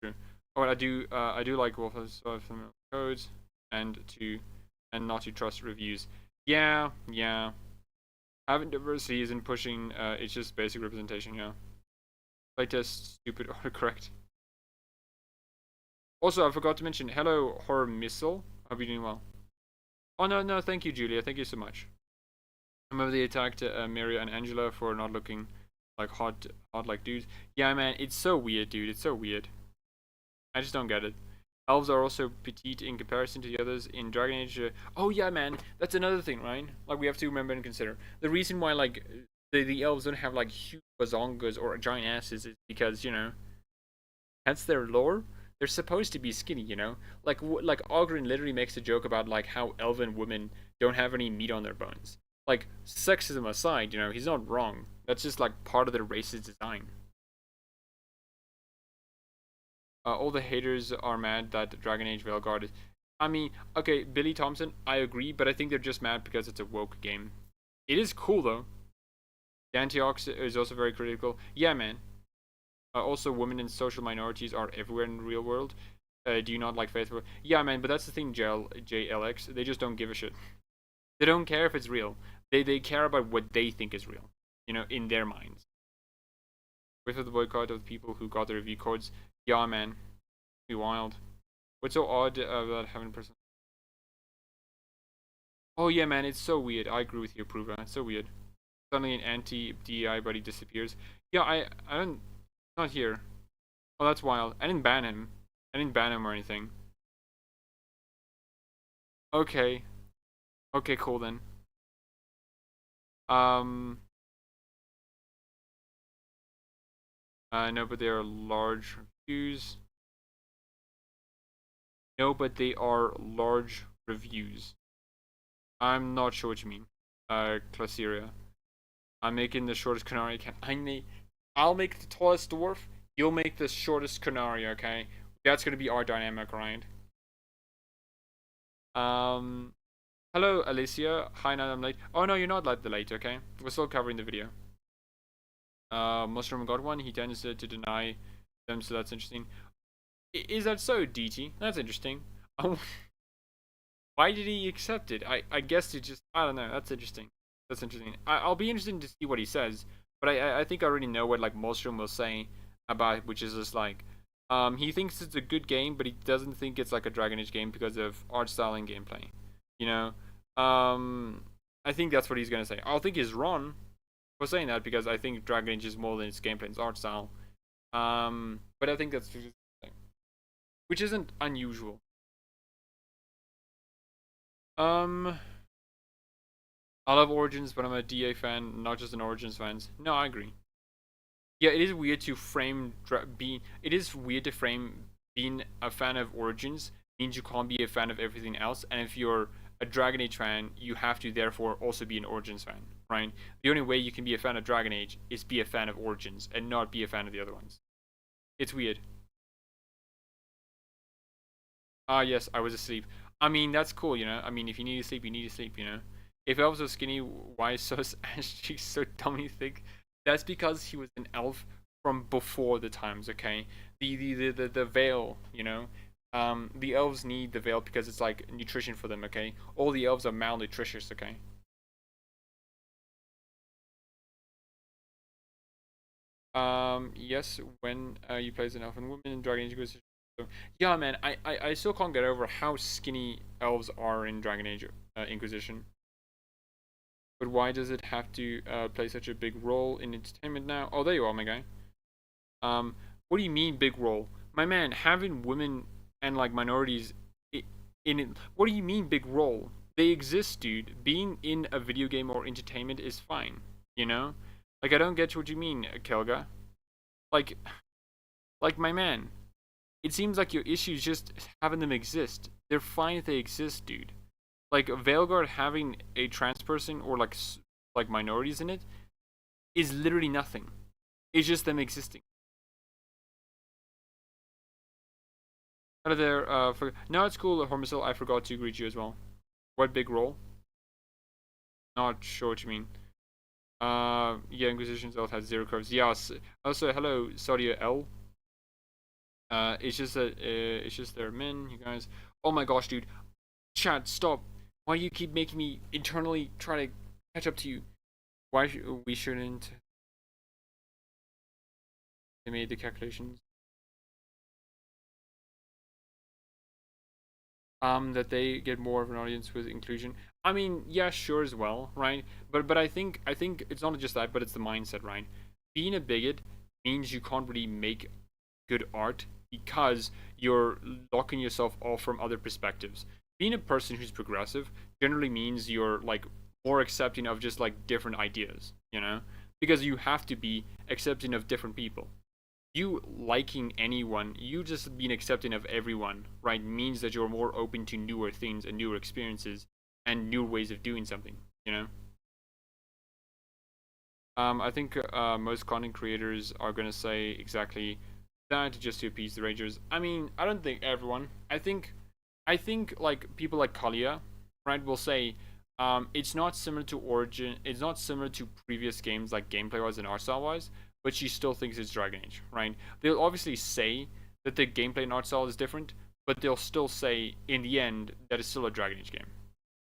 True. Oh, I do like Wolfhard's codes and not to trust reviews. Yeah. Having diversity isn't pushing. It's just basic representation. Yeah. Playtest stupid autocorrect. Also, I forgot to mention, hello, Horror Missile. Hope you're doing well. Oh, no, thank you, Julia. Thank you so much. I remember they attacked Maria and Angela for not looking like hot like dudes. Yeah, man, it's so weird, dude. It's so weird. I just don't get it. Elves are also petite in comparison to the others in Dragon Age. Oh, yeah, man. That's another thing, right? Like, we have to remember and consider. The reason why, like, the elves don't have, like, huge bazongas or giant asses is because, you know, that's their lore. They're supposed to be skinny, you know? Like Ogren literally makes a joke about, like, how elven women don't have any meat on their bones. Like, sexism aside, you know, he's not wrong. That's just, like, part of their race's design. All the haters are mad that Dragon Age Veilguard is... I mean, okay, Billy Thompson, I agree, but I think they're just mad because it's a woke game. It is cool, though. Dantiox is also very critical. Yeah, man. Also, women and social minorities are everywhere in the real world. Do you not like faithful? Yeah, man, but that's the thing, JLX. They just don't give a shit. They don't care if it's real. They care about what they think is real. You know, in their minds. Wait for the boycott of the people who got the review codes. Yeah, man. Be wild. What's so odd about having a person? Oh, yeah, man, it's so weird. I agree with you, Pruva. It's so weird. Suddenly an anti-DEI buddy disappears. Yeah, I don't... Not here. Oh, that's wild. I didn't ban him. I didn't ban him or anything. Okay. Okay, cool then. No, but they are large reviews. No, but they are large reviews. I'm not sure what you mean. Claseria. I'm making the shortest Canary I can. I'll make the tallest dwarf. You'll make the shortest Canary, okay? That's gonna be our dynamic, right? Hello, Alicia. Hi, now I'm late. Oh no, you're not late, okay? We're still covering the video. Mushroom got one. He tends to deny them, so that's interesting. Is that so, DT? That's interesting. Why did he accept it? I guess he just, I don't know. That's interesting. That's interesting. I'll be interested to see what he says. But I think I already know what like Mushroom will say about it, which is just like, he thinks it's a good game, but he doesn't think it's like a Dragon Age game because of art style and gameplay. You know, I think that's what he's gonna say. I think he's wrong for saying that because I think Dragon Age is more than its gameplay and its art style. But I think that's which isn't unusual. I love Origins, but I'm a DA fan, not just an Origins fan. No, I agree. Yeah, it is weird to frame it is weird to frame being a fan of Origins means you can't be a fan of everything else, and if you're a Dragon Age fan, you have to therefore also be an Origins fan, right? The only way you can be a fan of Dragon Age is be a fan of Origins and not be a fan of the other ones. It's weird. Ah, yes, I was asleep. I mean, that's cool, you know? I mean, if you need to sleep, you need to sleep, you know? If elves are skinny, why is so Ashley so dummy thick? That's because he was an elf from before the times, okay? The veil, you know? The elves need the veil because it's like nutrition for them, okay? All the elves are malnutritious, okay? Yes, when you play as an elf and woman in Dragon Age Inquisition. So, yeah, man, I still can't get over how skinny elves are in Dragon Age Inquisition. But why does it have to play such a big role in entertainment now? Oh, there you are, my guy. What do you mean big role? My man, having women and like minorities in it, what do you mean big role? They exist, dude. Being in a video game or entertainment is fine, you know? Like, I don't get what you mean, Kelga. Like my man, it seems like your issue is just having them exist. They're fine if they exist, dude. Like, Veilguard having a trans person or like minorities in it is literally nothing. It's just them existing. Hello there, no, it's cool, Hormisil, I forgot to greet you as well. What big role? Not sure what you mean. Yeah, Inquisition's elf has 0 curves. Yes. Also, hello, Sadia L. It's just that, it's just they're men, you guys. Oh my gosh, dude. Chat, stop. Why do you keep making me internally try to catch up to you? Why we shouldn't? They made the calculations. That they get more of an audience with inclusion. I mean, yeah, sure as well, right? But I think it's not just that, but it's the mindset, right? Being a bigot means you can't really make good art because you're locking yourself off from other perspectives. Being a person who's progressive generally means you're like more accepting of just like different ideas, you know? Because you have to be accepting of different people. You liking anyone, you just being accepting of everyone, right, means that you're more open to newer things and newer experiences and new ways of doing something, you know? I think most content creators are going to say exactly that just to appease the ragers. I mean, I don't think everyone. I think like people like Kalia, right, will say it's not similar to Origin, it's not similar to previous games like gameplay-wise and art style-wise, but she still thinks it's Dragon Age, right? They'll obviously say that the gameplay and art style is different, but they'll still say in the end that it's still a Dragon Age game,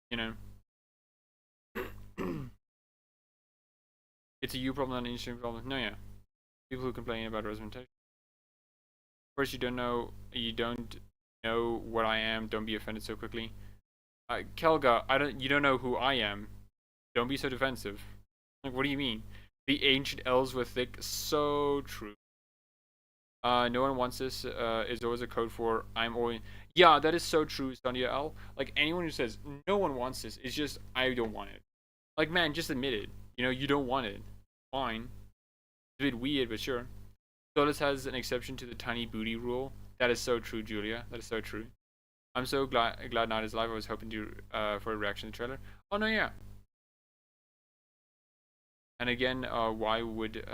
you know? It's a you problem, not an interesting problem. No, yeah. People who complain about representation. First, you don't know what I am. Don't be offended so quickly. Kelga, you don't know who I am. Don't be so defensive. Like, what do you mean? The ancient elves were thick. So true. No one wants this. Is always a code for I'm always. Yeah, that is so true, Sonia L. Like, anyone who says no one wants this, it's just I don't want it. Like, man, just admit it. You know, you don't want it. Fine. It's a bit weird, but sure. Solus has an exception to the tiny booty rule. That is so true, Julia. That is so true. I'm so glad Night is live. I was hoping to for a reaction to the trailer. Oh no, yeah. And again, why would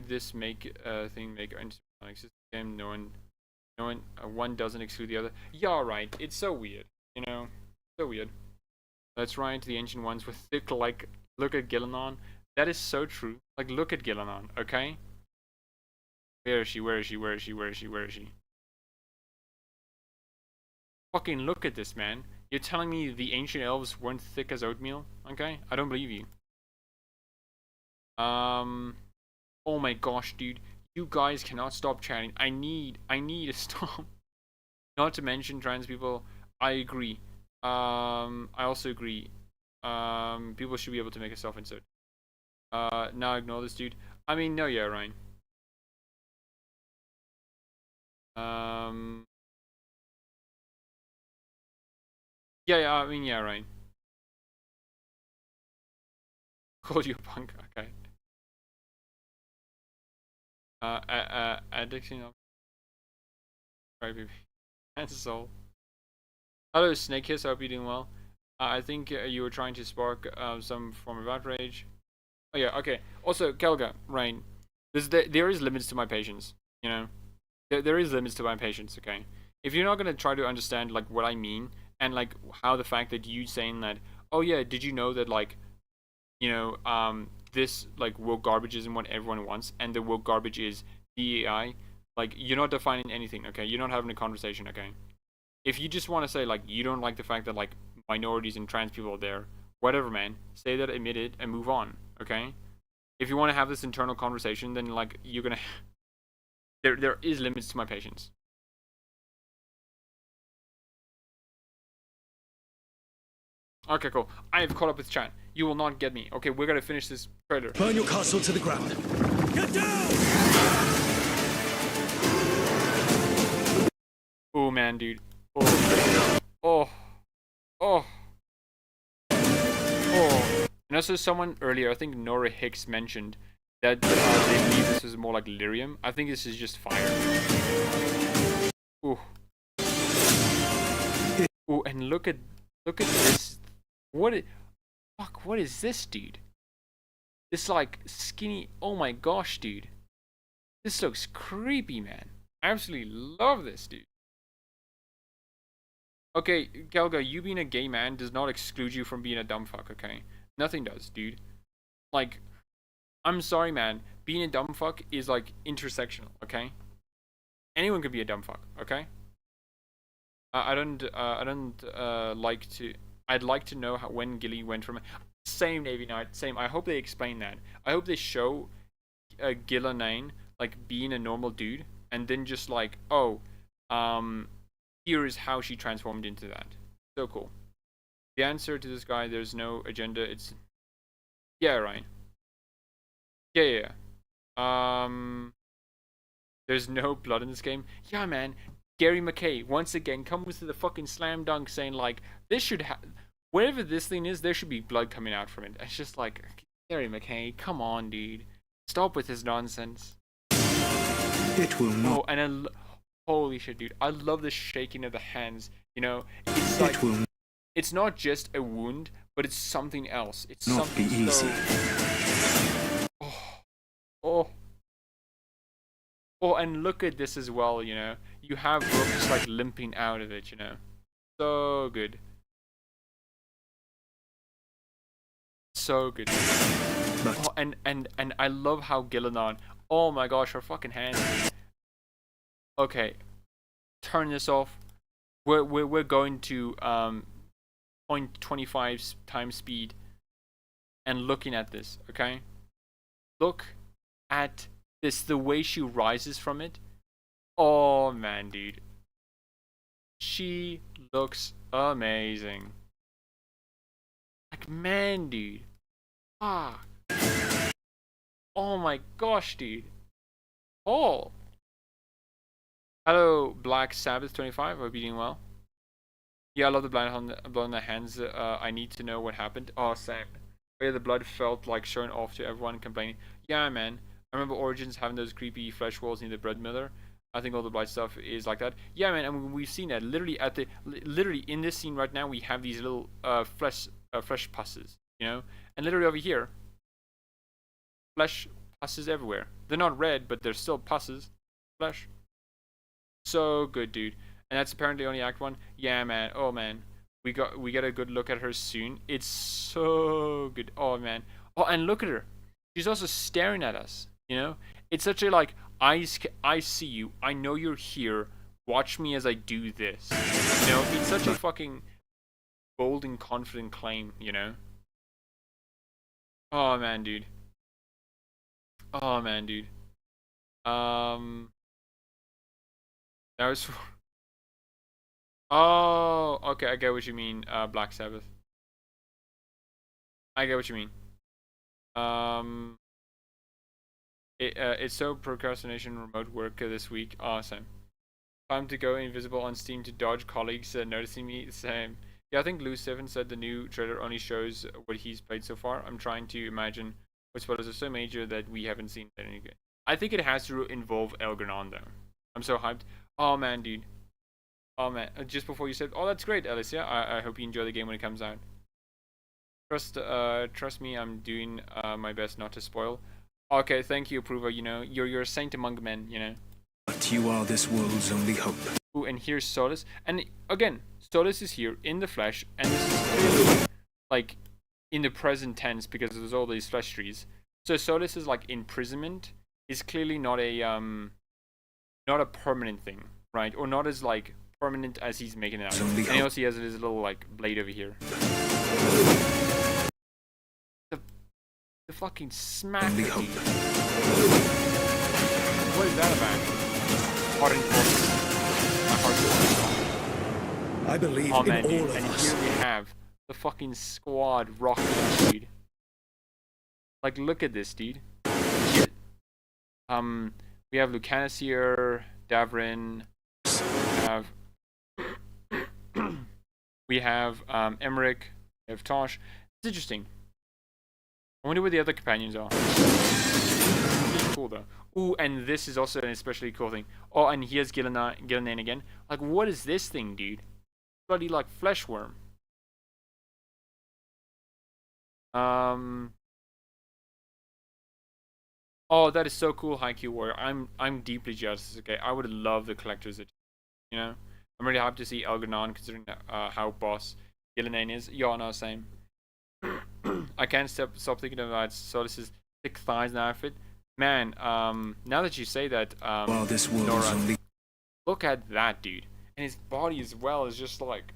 this make thing make an existing game? No one, one doesn't exclude the other. Yeah, right. It's so weird, you know, so weird. That's right. The ancient ones were thick. Like, look at Gillenon. That is so true. Like, look at Gillenon. Okay. Where is she? Where is she? Where is she? Where is she? Where is she? Fucking look at this, man. You're telling me the ancient elves weren't thick as oatmeal? Okay, I don't believe you. Oh my gosh, dude. You guys cannot stop chatting. I need to stop. Not to mention trans people. I agree. I also agree. People should be able to make a self-insert. Now ignore this dude. I mean, no, yeah, Ryan. Yeah, I mean, yeah, Ryan. Called you a punk, okay. Addicting of baby. That's soul. Hello, Snake Hiss. I hope you're doing well. I think you were trying to spark some form of outrage. Oh yeah, okay. Also, Kelga, Rain, there is limits to my patience. You know, there is limits to my patience. Okay, if you're not gonna try to understand like what I mean and like how the fact that you saying that, oh yeah, did you know that like, you know, this like woke garbage isn't what everyone wants, and the woke garbage is DEI. Like, you're not defining anything. Okay, you're not having a conversation. Okay, if you just want to say like you don't like the fact that like minorities and trans people are there, whatever, man, say that, admit it, and move on. Okay, if you want to have this internal conversation, then like you're gonna there is limits to my patience. Okay, cool. I have caught up with chat. You will not get me. Okay, we're gonna finish this trailer. Burn your castle to the ground. Get down! Oh man, dude. Oh. Oh. Oh. Oh. And also someone earlier, I think Nora Hicks mentioned that they believe this is more like lyrium. I think this is just fire. Ooh. Ooh, and look at this. What is this, dude? This like skinny, oh my gosh, dude. This looks creepy, man. I absolutely love this, dude. Okay, Kelga, you being a gay man does not exclude you from being a dumb fuck, okay? Nothing does, dude. Like, I'm sorry, man. Being a dumb fuck is like intersectional, okay? Anyone could be a dumb fuck, okay? I don't like to. I'd like to know when Gilly went from same Navy Knight, same. I hope they explain that. I hope they show Gillanane like being a normal dude, and then just like, oh, here is how she transformed into that. So cool. The answer to this guy, there's no agenda. It's yeah, Ryan. Yeah. There's no blood in this game. Yeah, man. Gary McKay once again comes to the fucking slam dunk saying like this should have wherever this thing is, there should be blood coming out from it. It's just like Gary McKay, come on, dude, stop with his nonsense. It will not. Oh, and holy shit, dude, I love the shaking of the hands. You know, it's like it's not just a wound, but it's something else. It's not something be easy. Oh, and look at this as well, you know. You have Brooke just like limping out of it, you know. So good. So good. Oh, and I love how Gillenon, oh my gosh, her fucking hands. Okay. Turn this off. We're going to 0.25 times speed and looking at this, okay? Look at this, the way she rises from it. Oh man, dude, she looks amazing. Like, man, dude, oh my gosh, dude. Oh, hello, Black Sabbath 25. Hope you're doing well. Yeah, I love the blood on the hands. I need to know what happened. Oh, same. Where the blood felt like shown off to everyone complaining. Yeah, man. I remember Origins having those creepy flesh walls near the bread miller. I think all the blood stuff is like that. Yeah, man. I mean, we've seen that literally in this scene right now. We have these little flesh pusses, you know, and literally over here, flesh pusses everywhere. They're not red, but they're still pusses. Flesh. So good, dude. And that's apparently only Act 1. Yeah, man. Oh, man. We get a good look at her soon. It's so good. Oh, man. Oh, and look at her. She's also staring at us, you know? It's such a, like, I see you. I know you're here. Watch me as I do this. You know? It's such a fucking bold and confident claim, you know? Oh, man, dude. Oh, man, dude. That was... Oh, okay, I get what you mean, Black Sabbath. I get what you mean. It's so procrastination remote work this week. Awesome. Time to go invisible on Steam to dodge colleagues noticing me. Same. Yeah, I think Lou7 said the new trailer only shows what he's played so far. I'm trying to imagine what spoilers are so major that we haven't seen that any good. I think it has to involve Elgranon though. I'm so hyped. Oh man, dude. Oh man, just before you said, oh that's great, Alicia. I hope you enjoy the game when it comes out. Trust me, I'm doing my best not to spoil. Okay, thank you, Approver. You know, you're a saint among men. You know. But you are this world's only hope. Ooh, and here's Solus, and again, Solus is here in the flesh, and this is clearly like in the present tense because there's all these flesh trees. So Solus' like imprisonment is clearly not a permanent thing, right? Or not as like permanent as he's making it out. And he also has his little like blade over here. The fucking smack. What is that about? I believe in all of us. Here we have the fucking squad rocking, dude. Like, look at this, dude. We have Lucanus here, Davrin. We have Emmerich. We have Tosh. It's interesting. I wonder where the other companions are. Pretty cool though. Ooh, and this is also an especially cool thing. Oh, and here's Gillinan again. Like, what is this thing, dude? Bloody like flesh worm. Oh, that is so cool, Haikyuu Warrior. I'm deeply jealous. Okay, I would love the collector's edition. You know, I'm really happy to see Elgranon considering how boss Gillinan is. Yeah, no, same. I can't stop thinking about Solus's thick thighs and outfit. Man, now that you say that, Nora, look at that dude. And his body as well is just like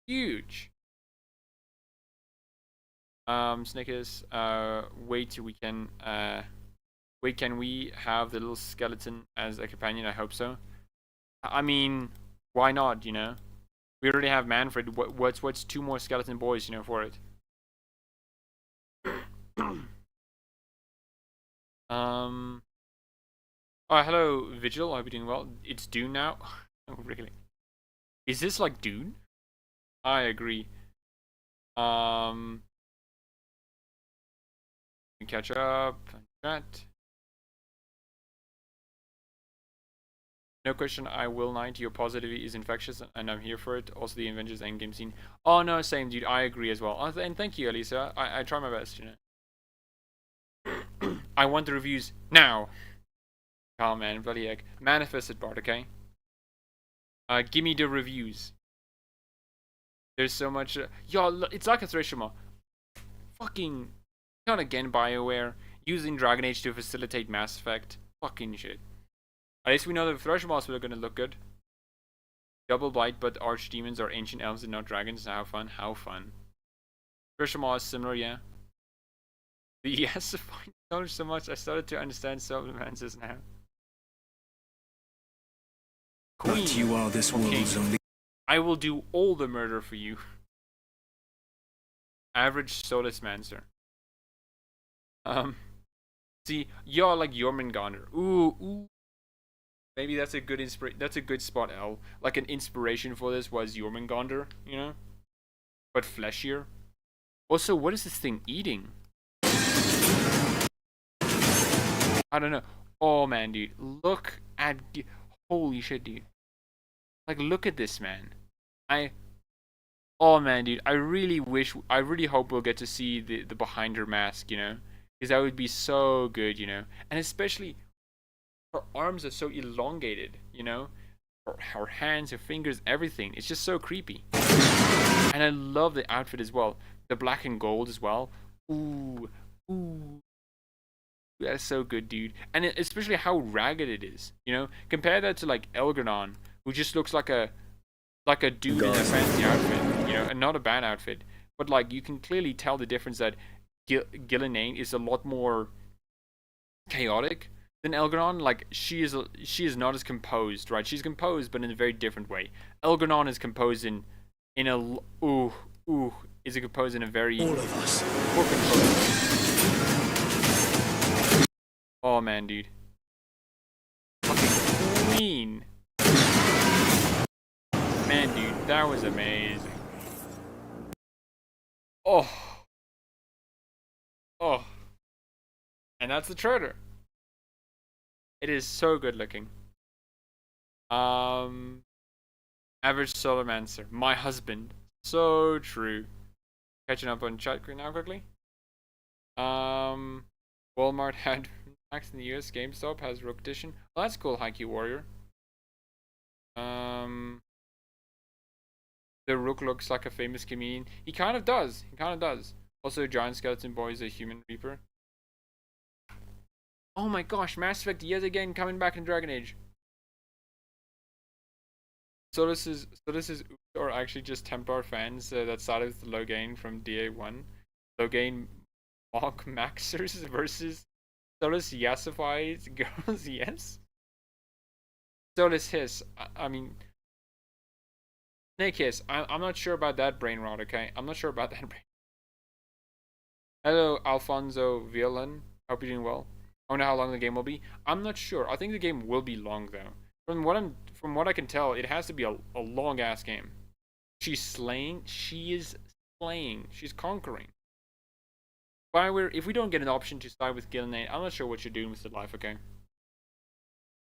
huge. Snickers, wait till we can wait, can we have the little skeleton as a companion? I hope so. I mean, why not, you know? We already have Manfred. What's two more skeleton boys, you know, for it? Oh, hello, Vigil. I hope you're doing well. It's Dune now. Oh, really? Is this like Dune? I agree. We catch up and chat. No question, I will knight. Your positivity is infectious, and I'm here for it. Also, the Avengers Endgame scene. Oh no, same dude. I agree as well. And thank you, Elisa. I try my best, you know. I want the reviews now. Oh man, bloody heck. Manifest it, Bart, okay? Give me the reviews. There's so much. Yo, it's like a Threshima. Fucking. Not again, BioWare. Using Dragon Age to facilitate Mass Effect. Fucking shit. At least we know the Threshimals are gonna look good. Double Blight, but archdemons are ancient elves and not dragons. How fun, how fun. Threshima is similar, yeah. The yes, knowledge so much, I started to understand self-advances now. Queen. But you are this world's only. I will do all the murder for you. Average Solus Mancer. See, you're like Jormungandr. Ooh. Maybe that's a good that's a good spot, L. Like an inspiration for this was Jormungandr, you know? But fleshier. Also, what is this thing eating? I don't know. Oh man, dude, look at holy shit, dude. Like, look at this, man. Oh man, dude, I really hope we'll get to see the behind her mask, you know, because that would be so good, you know, and especially her arms are so elongated, you know, her hands, her fingers, everything. It's just so creepy, and I love the outfit as well, the black and gold as well. Ooh, ooh. That's so good, dude. And especially how ragged it is, you know? Compare that to like Elgranon, who just looks like a dude in a fancy outfit, you know, and not a bad outfit. But like you can clearly tell the difference that Gillenane is a lot more chaotic than Elgranon. Like she is not as composed, right? She's composed, but in a very different way. Elgranon is composed in a is composed in a very All of us. more composed. Oh man, dude. Fucking queen. Man, dude, that was amazing. Oh. Oh. And that's the trailer. It is so good looking. Average Solarmancer. My husband. So true. Catching up on chat now quickly. Walmart had Max in the US. GameStop has Rook Edition. Well, that's cool, Haikyuu Warrior. The Rook looks like a famous comedian. He kind of does. He kind of does. Also, Giant Skeleton Boy is a human reaper. Oh my gosh, Mass Effect yet again coming back in Dragon Age. So this is or actually just Templar fans that sided with Loghain from DA1. Loghain mock maxers versus Solus yassifies girls, yes. Solus hiss. I mean, Snake hiss. I'm not sure about that brain rot. Okay, I'm not sure about that brain. Hello, Alfonso Villan. Hope you're doing well. I wonder how long the game will be. I'm not sure. I think the game will be long though. From what I can tell, it has to be a long ass game. She's slaying. She is slaying. She's conquering. Bioware, if we don't get an option to side with Gillenane, I'm not sure what you're doing with your life, okay?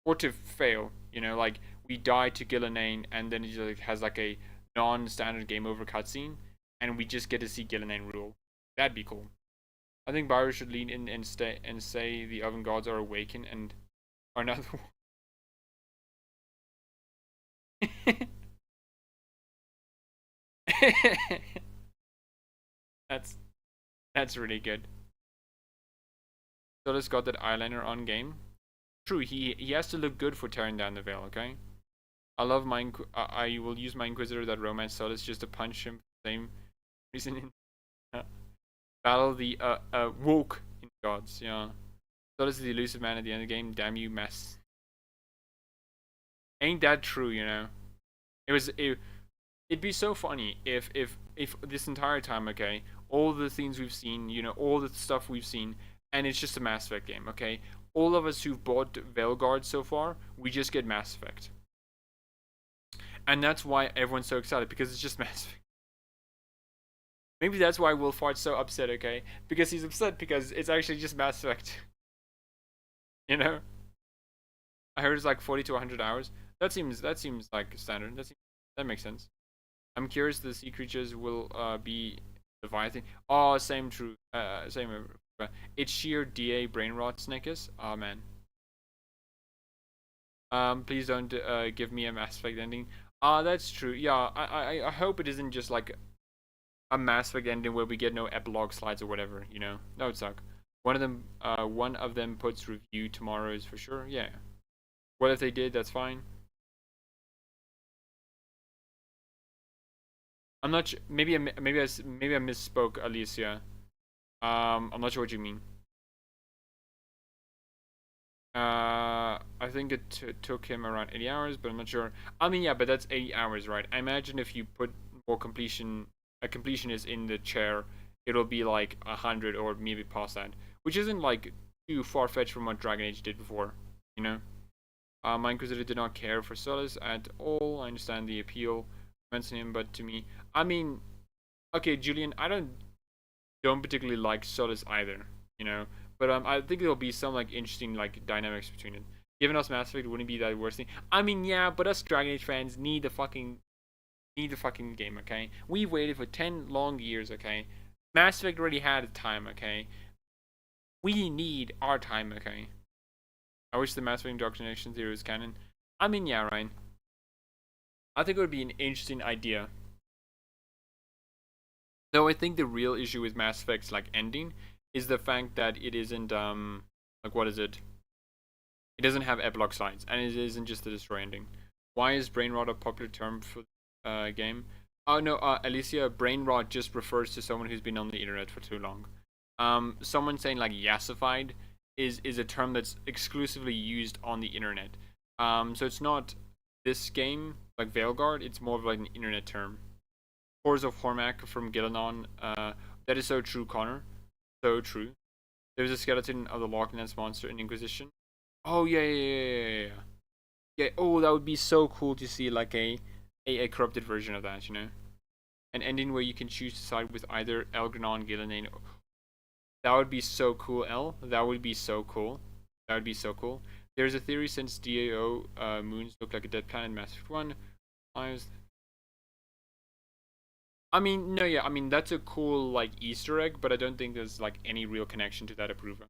Or to fail, you know, like we die to Gillenane and then it just has like a non-standard game over cutscene, and we just get to see Gillenane rule. That'd be cool. I think Bioware should lean in and say the Oven Gods are awakened and are another one. That's really good. Solus got that eyeliner on game. True, he has to look good for tearing down the veil, okay? I love my I will use my Inquisitor that romance Solus just to punch him for the same reason. Battle the woke in gods, yeah. Solus is the elusive man at the end of the game. Damn you, mess. Ain't that true, you know? It'd be so funny if this entire time, okay, all the things we've seen, you know, all the stuff we've seen, and it's just a Mass Effect game, okay? All of us who've bought Veilguard so far, we just get Mass Effect. And that's why everyone's so excited, because it's just Mass Effect. Maybe that's why Wolfart's so upset, okay? Because he's upset because it's actually just Mass Effect. You know? I heard it's like 40 to 100 hours. That seems like standard. That makes sense. I'm curious the sea creatures will be Leviathan. Oh, same true. Same. It's sheer DA brain rot, Snickers. Oh man. Please don't give me a Mass Effect ending. That's true. Yeah, I hope it isn't just like a Mass Effect ending where we get no epilogue slides or whatever. You know, that would suck. One of them puts review tomorrow's for sure. Yeah. What if they did? That's fine. I'm not sure. Maybe I misspoke, Alicia. I'm not sure what you mean. I think it took him around 80 hours, but I'm not sure. I mean, yeah, but that's 80 hours, right? I imagine if you put more a completionist in the chair, it'll be like 100 or maybe past that, which isn't like too far-fetched from what Dragon Age did before, you know? My Inquisitor did not care for Solus at all. I understand the appeal. Mention him, but to me, I mean, okay, Julian, I don't don't particularly like Solace either, you know. But I think there'll be some like interesting like dynamics between it. Giving us Mass Effect wouldn't be that worst thing. I mean, yeah, but us Dragon Age fans need the fucking game, okay? We waited for 10 long years, okay? Mass Effect already had a time, okay? We need our time, okay? I wish the Mass Effect indoctrination theory was canon. I mean, yeah, Ryan. I think it would be an interesting idea. Though I think the real issue with Mass Effect's like ending is the fact that it isn't like what is it? It doesn't have epilogue slides, and it isn't just the destroy ending. Why is brain rot a popular term for game? Oh no, Alicia, brain rot just refers to someone who's been on the internet for too long. Someone saying like yassified is a term that's exclusively used on the internet. So it's not this game like Veilguard. It's more of like an internet term. Cores of Hormak from Gillenon. That is so true, Connor. So true. There's a skeleton of the Loch Ness monster in Inquisition. Oh yeah. Oh, that would be so cool to see like a corrupted version of that, you know. An ending where you can choose to side with either Elgranon, Gillenane. That would be so cool, El. That would be so cool. That would be so cool. There's a theory since DAO moons look like a dead planet, Mass Effect 1. I mean, no, yeah, I mean, that's a cool, like, Easter egg, but I don't think there's, like, any real connection to that approval.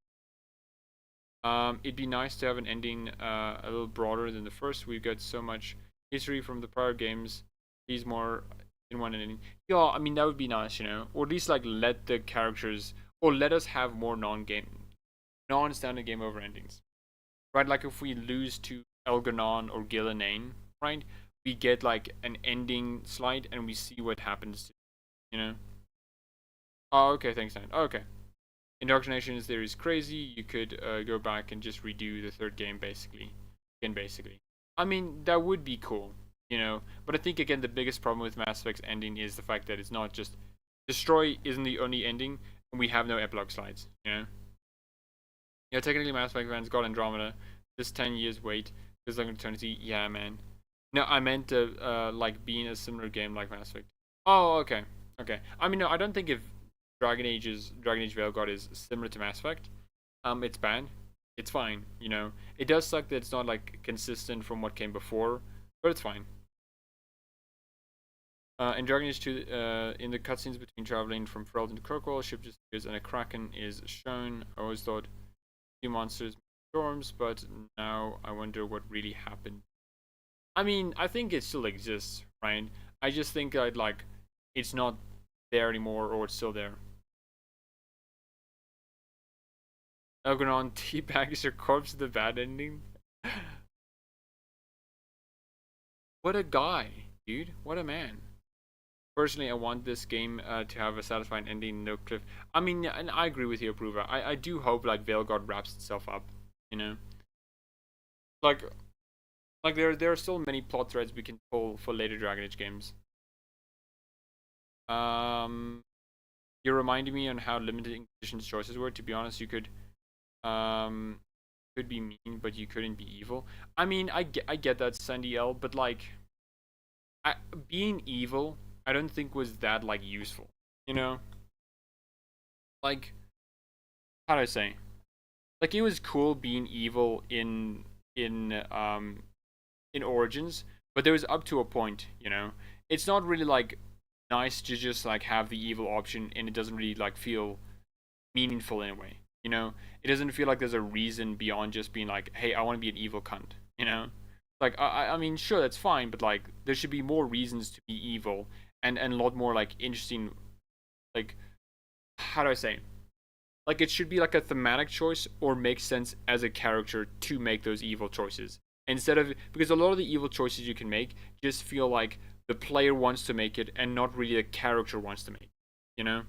It'd be nice to have an ending a little broader than the first. We got so much history from the prior games. These more in one ending. Yeah, I mean, that would be nice, you know? Or at least, like, let the characters, or let us have more non-standard game over endings. Right, like, if we lose to Elgranon or Gillenane, right? We get like an ending slide and we see what happens, you know. Oh, okay, thanks, Dan. Oh, okay. Indoctrination theory is crazy. You could go back and just redo the third game basically. I mean, that would be cool, you know. But I think again the biggest problem with Mass Effect's ending is the fact that it's not just destroy isn't the only ending, and we have no epilogue slides, you know. Yeah, technically Mass Effect fans got Andromeda. This 10 years wait. Feels like an eternity. Yeah, man. No, I meant like being a similar game like Mass Effect. Oh, okay. I mean, no, I don't think if Dragon Age Veilguard is similar to Mass Effect, it's bad. It's fine, you know. It does suck that it's not like consistent from what came before, but it's fine. In Dragon Age 2, in the cutscenes between traveling from Ferelden to Kirkwall, ship disappears and a Kraken is shown. I always thought few monsters storms, but now I wonder what really happened. I mean, I think it still exists, right? I just think that, like, it's not there anymore, or it's still there. Elgranon teabags your corpse to the bad ending. What a guy, dude. What a man. Personally, I want this game to have a satisfying ending, no cliff. I mean, and I agree with you, Approver. I do hope, like, Veilguard wraps itself up, you know? Like there are still many plot threads we can pull for later Dragon Age games. You're reminding me on how limited Inquisition's choices were. To be honest, you could be mean, but you couldn't be evil. I mean, I get that, Sandy L, but like, being evil, I don't think was that like useful. You know, like, how do I say? Like, it was cool being evil in Origins, but there was up to a point, you know. It's not really like nice to just like have the evil option, and it doesn't really like feel meaningful in a way, you know. It doesn't feel like there's a reason beyond just being like, hey, I want to be an evil cunt, you know. Like, I mean, sure, that's fine, but like there should be more reasons to be evil, and a lot more like interesting, like, how do I say, like, it should be like a thematic choice or make sense as a character to make those evil choices. Instead of, because a lot of the evil choices you can make just feel like the player wants to make it and not really the character wants to make it, you know?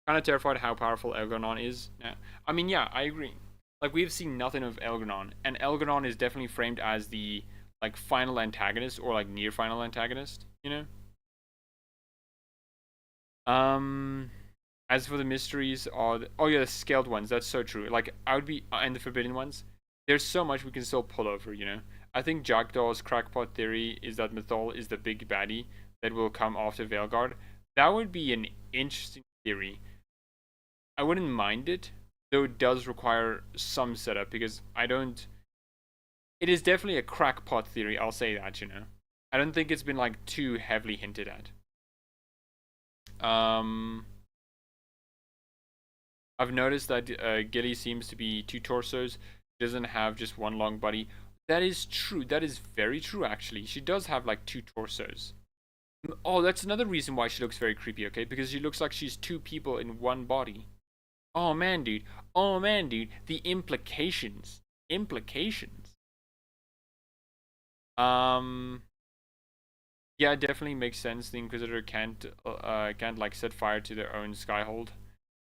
Kind of terrified how powerful Elgranon is. Yeah. I mean, yeah, I agree. Like, we've seen nothing of Elgranon, and Elgranon is definitely framed as the, like, final antagonist or, like, near final antagonist, you know? As for the mysteries, oh yeah, the scaled ones, that's so true. Like, I would be, and the forbidden ones, there's so much we can still pull over, you know? I think Jackdaw's crackpot theory is that Mythal is the big baddie that will come after Veilguard. That would be an interesting theory. I wouldn't mind it, though it does require some setup because I don't. It is definitely a crackpot theory. I'll say that, you know. I don't think it's been like too heavily hinted at. I've noticed that Gilly seems to be two torsos. She doesn't have just one long body. That is true. That is very true, actually. She does have like two torsos. Oh, that's another reason why she looks very creepy, okay? Because she looks like she's two people in one body. Oh man, dude. Oh man, dude. The implications. Implications. Yeah, it definitely makes sense. The Inquisitor can't like set fire to their own skyhold.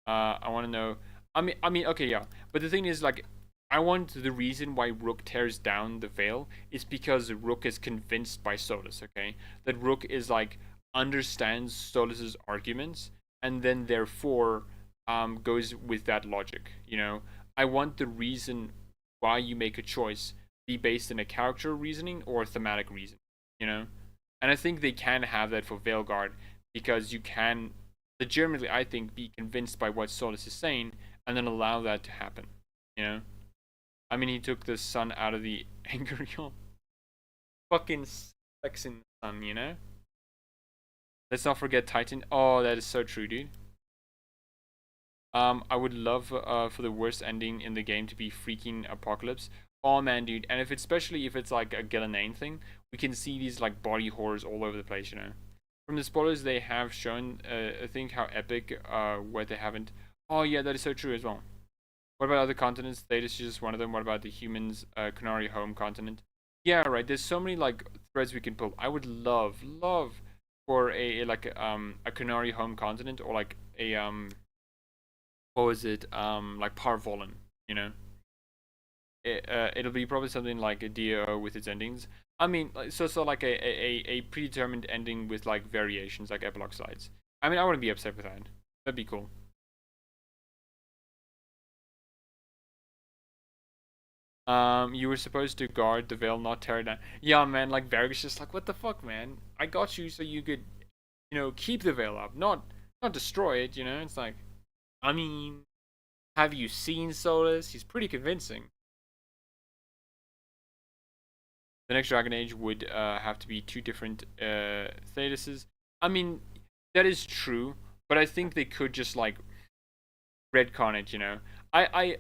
I want to know. I mean, okay, yeah. But the thing is, like, I want the reason why Rook tears down the veil is because Rook is convinced by Solus. Okay, that Rook is like understands Solus's arguments and then therefore goes with that logic. You know, I want the reason why you make a choice be based in a character reasoning or a thematic reason. You know, and I think they can have that for Veilguard because you can legitimately, I think, be convinced by what Solus is saying and then allow that to happen. You know, I mean, he took the sun out of the Angerion. Fucking flexing the sun, you know. Let's not forget Titan. Oh, that is so true, dude. I would love for the worst ending in the game to be freaking apocalypse. Oh man, dude, and if it's, especially if it's like a Gillenane thing, we can see these like body horrors all over the place, you know. From the spoilers they have shown, I think how epic, what they haven't. Oh yeah, that is so true as well. What about other continents? Thetis is just one of them. What about the humans, Canary home continent? Yeah, right. There's so many like threads we can pull. I would love for a Canary home continent or like a what was it? Like Parvolan, you know. It'll be probably something like a DO with its endings. I mean, so like a predetermined ending with like variations, like epilogue slides. I mean, I wouldn't be upset with that. That'd be cool. You were supposed to guard the veil, not tear it down. Yeah, man, like Varyg's just like, what the fuck, man? I got you so you could, you know, keep the veil up, not destroy it, you know? It's like, I mean, have you seen Solus? He's pretty convincing. The next Dragon Age would have to be two different Thetises. I mean, that is true, but I think they could just like retcon it, you know? I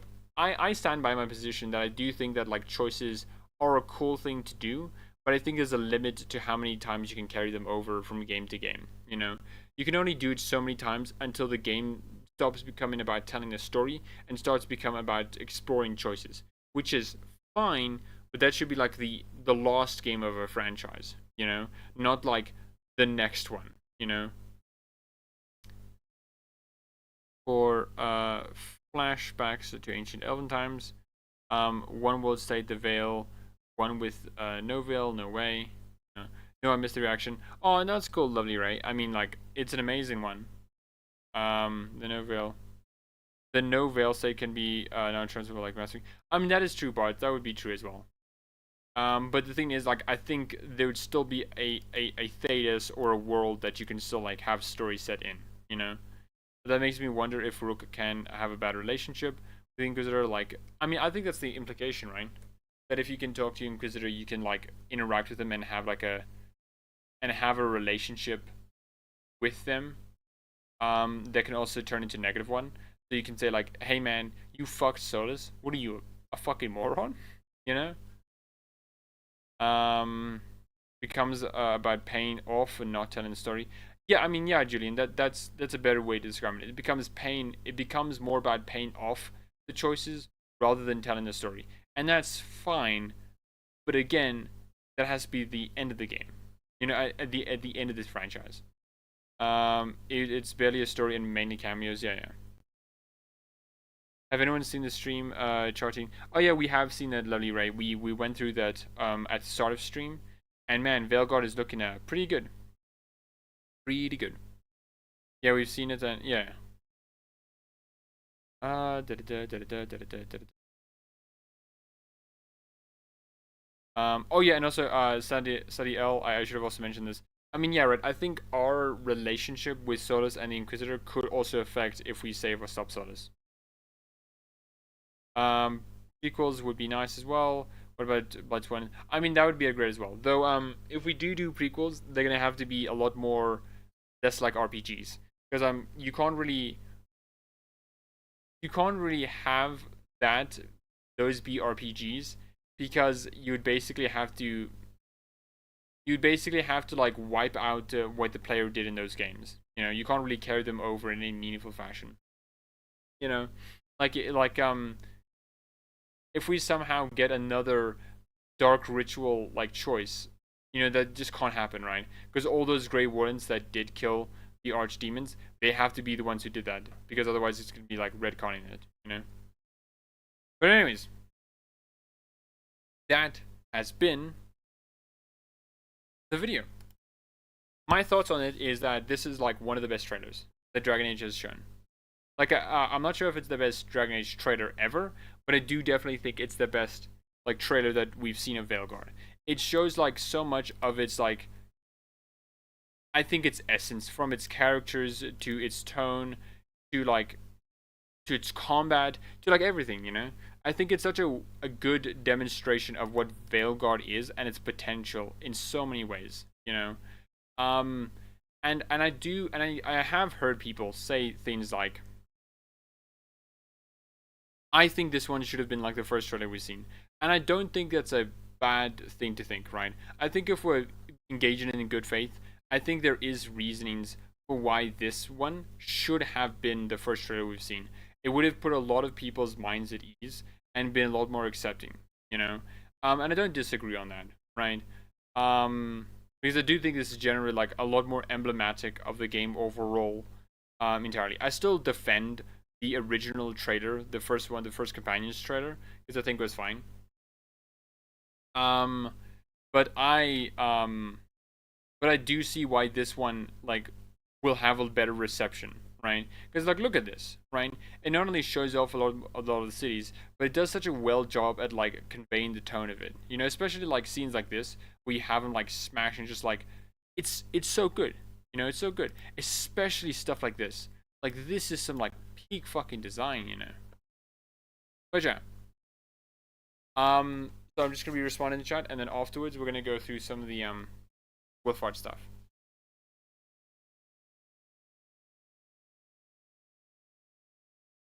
stand by my position that I do think that like choices are a cool thing to do, but I think there's a limit to how many times you can carry them over from game to game, you know? You can only do it so many times until the game stops becoming about telling a story and starts becoming about exploring choices, which is fine, but that should be like the last game of a franchise, you know? Not like the next one, you know? For flashbacks to ancient elven times, one will state the veil, one with no veil, no way. No, I missed the reaction. Oh, no, it's cool, lovely Ray. I mean, like, it's an amazing one. The no veil. The no veil state can be non-transferable like mastering. I mean, that is true, Bart. That would be true as well. But the thing is, like, I think there would still be a Thetis or a world that you can still like have story set in, you know. But that makes me wonder if Rook can have a bad relationship with the Inquisitor. Like, I mean, I think that's the implication, right? That if you can talk to the Inquisitor, you can like interact with them and have like a relationship with them. That can also turn into negative one. So you can say like, hey man, you fucked Solus. What are you, a fucking moron? You know? Becomes about paying off and not telling the story. Yeah, I mean, yeah, Julian, that's a better way to describe it. It becomes pain. It becomes more about paying off the choices rather than telling the story, and that's fine. But again, that has to be the end of the game. You know, at the end of this franchise. It's barely a story and mainly cameos. Yeah. Have anyone seen the stream charting? Oh yeah, we have seen that, lovely Ray. We went through that at the start of stream, and man, Veilguard is looking pretty good. Pretty good. Yeah, we've seen it, and yeah. Oh yeah, and also Sadie L. I should have also mentioned this. I mean, yeah, right. I think our relationship with Solus and the Inquisitor could also affect if we save or stop Solus. Prequels would be nice as well. What about Blood 20? I mean, that would be a great as well. Though, if we do prequels, they're gonna have to be a lot more less like RPGs, because you can't really have those be RPGs, because you'd basically have to like wipe out what the player did in those games. You know, you can't really carry them over in any meaningful fashion. You know, like if we somehow get another dark ritual like choice, you know, that just can't happen, right? Because all those Grey Wardens that did kill the archdemons, they have to be the ones who did that, because otherwise it's gonna be like retconning it, you know. But anyways, that has been the video. My thoughts on it is that this is like one of the best trailers that Dragon Age has shown. Like, I'm not sure if it's the best Dragon Age trailer ever, but I do definitely think it's the best like trailer that we've seen of Veilguard. It shows like so much of its like, I think its essence, from its characters to its tone to like to its combat to like everything, you know. I think it's such a good demonstration of what Veilguard is and its potential in so many ways, you know. And I have heard people say things like, I think this one should have been like the first trailer we've seen. And I don't think that's a bad thing to think, right? I think if we're engaging in good faith, I think there is reasonings for why this one should have been the first trailer we've seen. It would have put a lot of people's minds at ease and been a lot more accepting, you know? And I don't disagree on that, right? Because I do think this is generally like a lot more emblematic of the game overall, entirely. I still defend the original trailer, the first one, the first Companions trailer, because I think it was fine. But I do see why this one like will have a better reception, right? Because like, look at this, right? It not only shows off a lot of the cities, but it does such a well job at like conveying the tone of it. You know, especially like scenes like this where you have them like smash and just like, it's so good. You know, it's so good. Especially stuff like this. Like, this is some like peak fucking design, you know. But yeah. So I'm just gonna be responding to chat, and then afterwards we're gonna go through some of the Wolfhard stuff.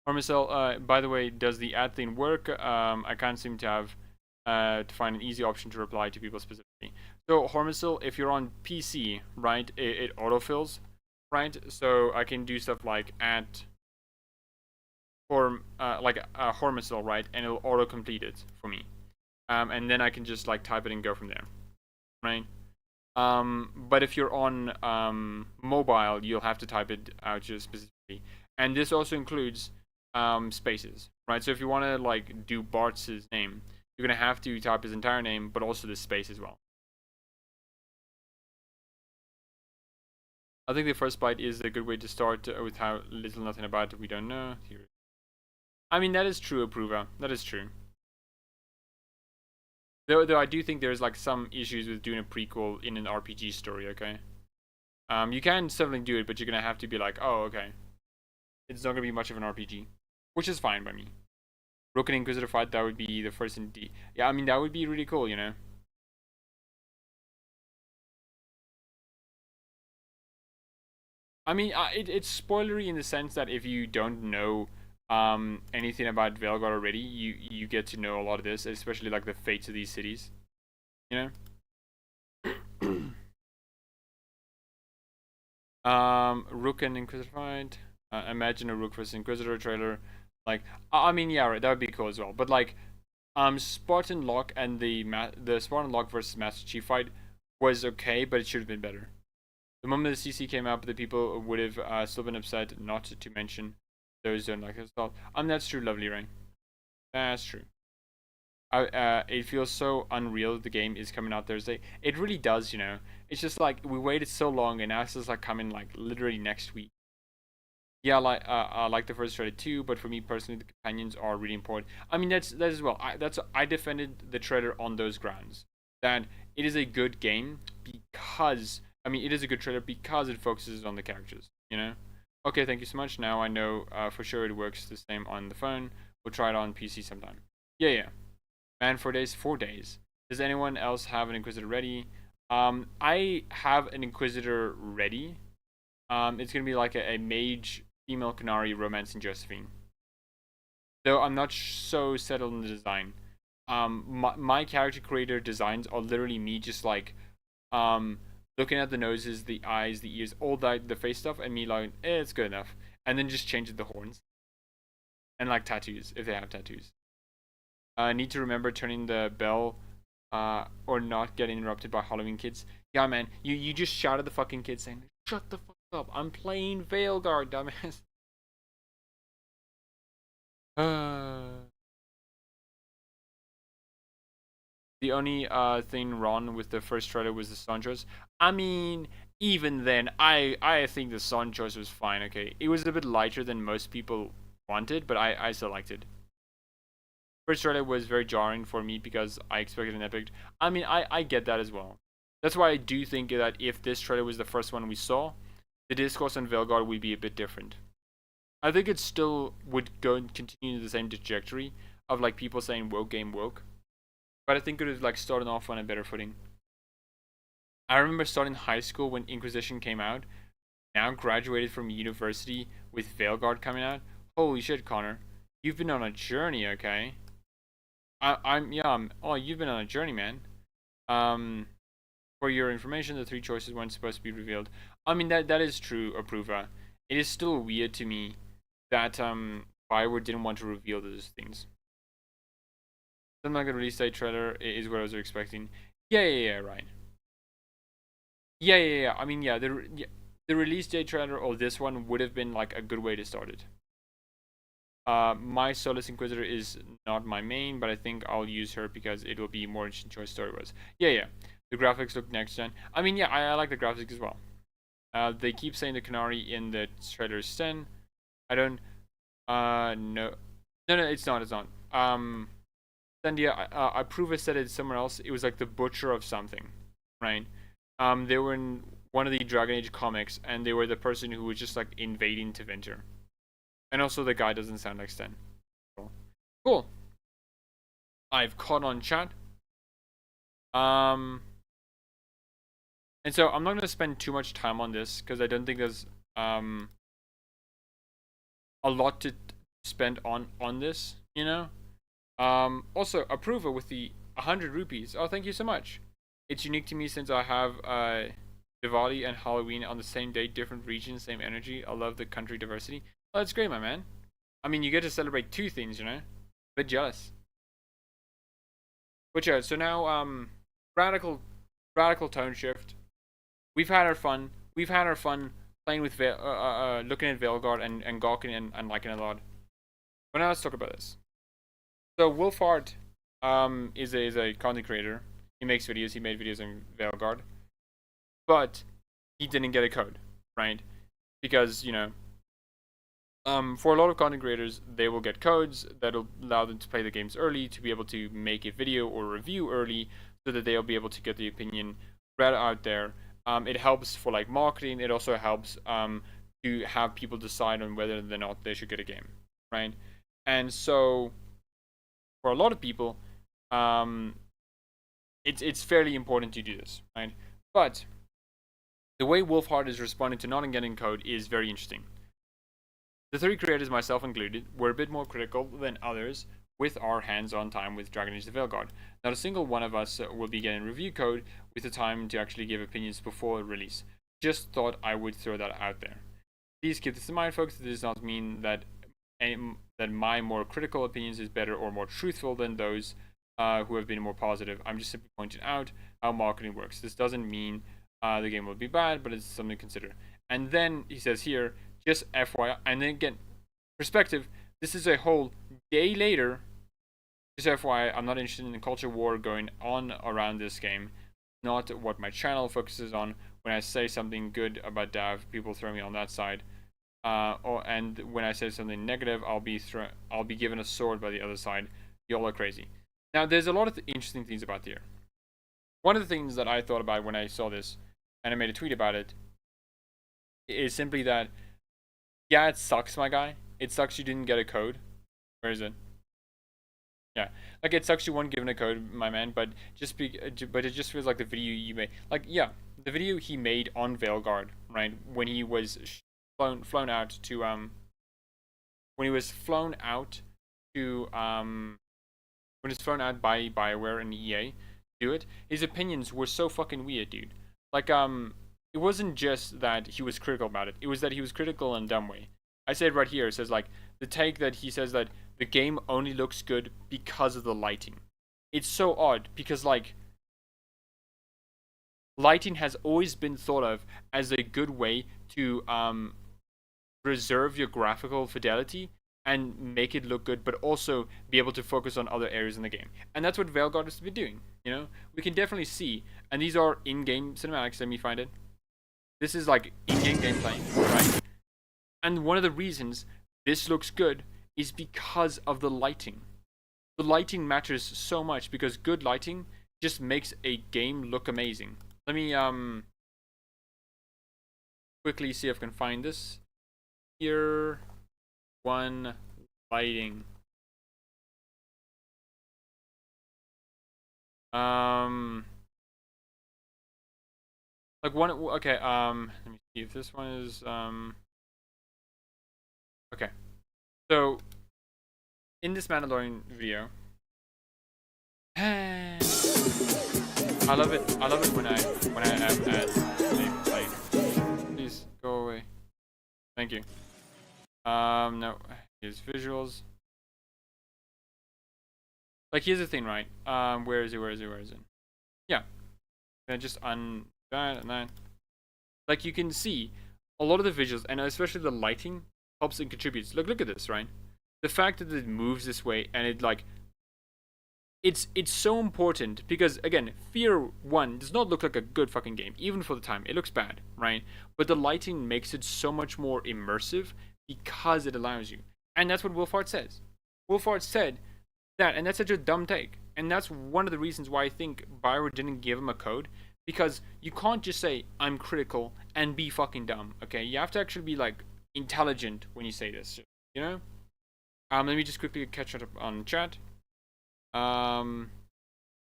Hormicel, by the way, does the ad thing work? I can't seem to have to find an easy option to reply to people specifically. So Hormicel, if you're on PC, right, it autofills, right? So I can do stuff like at Hormicel, right, and it'll auto-complete it for me. And then I can just like type it and go from there, right? But if you're on mobile, you'll have to type it out just specifically. And this also includes spaces, right? So if you want to like do Bart's name, you're gonna have to type his entire name, but also the space as well. I think the first bite is a good way to start with how little nothing about it we don't know. Here, I mean, that is true, Approva. That is true. Though I do think there's like some issues with doing a prequel in an RPG story, okay? You can certainly do it, but you're gonna have to be like, oh, okay. It's not gonna be much of an RPG, which is fine by me. Rook and Inquisitor fight, that would be the first in D. Yeah, I mean, that would be really cool, you know? I mean, it's spoilery in the sense that if you don't know anything about Veilguard already, you get to know a lot of this, especially like the fates of these cities, you know. Rook and Inquisitor fight. Imagine a Rook versus Inquisitor trailer. Like, I mean, yeah, right, that would be cool as well. But like, Spartan Lock and the Spartan Lock versus Master Chief fight was okay, but it should have been better. The moment the CC came out, the people would have still been upset. Not to mention those don't like this stuff. That's true, Lovely Rain. That's true. It feels so unreal the game is coming out Thursday. It really does, you know. It's just like we waited so long, and now it's just like coming like literally next week. Yeah, I like the first trailer too, but for me personally, the companions are really important. I mean, that as well. I defended the trailer on those grounds, that it is a good game because I mean, it is a good trailer because it focuses on the characters, you know? Okay, thank you so much. Now I know for sure it works the same on the phone. We'll try it on PC sometime. Yeah. Man, 4 days? 4 days. Does anyone else have an Inquisitor ready? I have an Inquisitor ready. It's gonna be like a mage female Canary romancing Josephine. Though I'm not so settled in the design. My character creator designs are literally me just like looking at the noses, the eyes, the ears, all that, the face stuff, and me like, it's good enough. And then just changing the horns. And like tattoos, if they have tattoos. Need to remember turning the bell or not get interrupted by Halloween kids. Yeah, man, you just shouted the fucking kids saying, shut the fuck up, I'm playing Veilguard, dumbass. The only thing wrong with the first trailer was the song choice. I mean, even then, I think the song choice was fine, okay? It was a bit lighter than most people wanted, but I still liked it. First trailer was very jarring for me because I expected an epic. I mean, I get that as well. That's why I do think that if this trailer was the first one we saw, the discourse on Veilguard would be a bit different. I think it still would go and continue the same trajectory of like people saying woke game woke. But I think it was like starting off on a better footing. I remember starting high school when Inquisition came out. Now graduated from university with Veilguard coming out. Holy shit, Connor. You've been on a journey, okay? Oh, you've been on a journey, man. For your information, the 3 choices weren't supposed to be revealed. I mean, that is true, Approva. It is still weird to me that Bioware didn't want to reveal those things. Something like the release date trailer is what I was expecting. Yeah, right. Yeah. I mean, yeah, the release date trailer or this one would have been like a good way to start it. My Solus Inquisitor is not my main, but I think I'll use her because it will be more interesting choice story-wise. Yeah. The graphics look next gen. I mean, yeah, I like the graphics as well. They keep saying the Canary in the trailer is 10. I don't. No, it's not. Sandia, I prove I said it somewhere else. It was like the Butcher of something, right? They were in one of the Dragon Age comics, and they were the person who was just like invading Tevinter. And also the guy doesn't sound like Sten. Cool. I've caught on chat. And so I'm not going to spend too much time on this because I don't think there's a lot to spend on this, you know? Also, Approver with the 100 rupees. Oh, thank you so much. It's unique to me since I have Diwali and Halloween on the same day, different regions, same energy. I love the country diversity. Oh, that's great, my man. I mean, you get to celebrate 2 things, you know? A bit jealous. But yeah, so now, radical tone shift. We've had our fun. We've had our fun playing with looking at Veilguard and gawking and liking it a lot. But now let's talk about this. So Wolfhard is a content creator. He makes videos. He made videos on Veilguard, but he didn't get a code, right? Because you know, for a lot of content creators, they will get codes that'll allow them to play the games early, to be able to make a video or review early, so that they'll be able to get the opinion right out there. It helps for like marketing. It also helps to have people decide on whether or not they should get a game, right? And so, for a lot of people, it's fairly important to do this, right? But the way Wolfhard is responding to not getting code is very interesting. The 3 creators, myself included, were a bit more critical than others with our hands-on time with Dragon Age the Veilguard. Not a single one of us will be getting review code with the time to actually give opinions before release. Just thought I would throw that out there. Please keep this in mind, folks. This does not mean that my more critical opinions is better or more truthful than those who have been more positive. I'm just simply pointing out how marketing works. This doesn't mean the game will be bad, but it's something to consider. And then he says here, just FYI, and then again, perspective, this is a whole day later. Just FYI, I'm not interested in the culture war going on around this game. Not what my channel focuses on. When I say something good about Dav, people throw me on that side. And when I say something negative, I'll be given a sword by the other side. Y'all are crazy. Now, there's a lot of interesting things about here. One of the things that I thought about when I saw this and I made a tweet about it, is simply that, yeah, it sucks, my guy. It sucks you didn't get a code. Where is it? Yeah, like it sucks you weren't given a code, my man. But but it just feels like the video you made, like, yeah, the video he made on Veilguard, right, when he was flown out to when he was flown out to when he was flown out by BioWare and EA to do it, his opinions were so fucking weird, dude. Like it wasn't just that he was critical about it. It was that he was critical in a dumb way. I said right here, it says like the take that he says that the game only looks good because of the lighting. It's so odd because like lighting has always been thought of as a good way to preserve your graphical fidelity and make it look good, but also be able to focus on other areas in the game. And that's what Veilguard has been doing. You know, we can definitely see, and these are in-game cinematics. Let me find it. This is like in-game gameplay, right? And one of the reasons this looks good is because of the lighting. The lighting matters so much because good lighting just makes a game look amazing. Let me quickly see if I can find this. Here, one lighting. Like one, okay, let me see if this one is, okay. So, in this Mandalorian video, I love it when I have ads, like, please, go away. Thank you. No, here's visuals. Like, here's the thing, right? Where is it? Yeah. And just on that and that. Like, you can see a lot of the visuals, and especially the lighting, helps and contributes. Look at this, right? The fact that it moves this way, and it, like, it's so important, because, again, Fear 1 does not look like a good fucking game, even for the time. It looks bad, right? But the lighting makes it so much more immersive, because it allows you. And that's what Wolfhard says. Wolfhard said that, and that's such a dumb take. And that's one of the reasons why I think BioWare didn't give him a code, because you can't just say, I'm critical, and be fucking dumb, okay? You have to actually be, like, intelligent when you say this, you know? Let me just quickly catch up on chat. I'm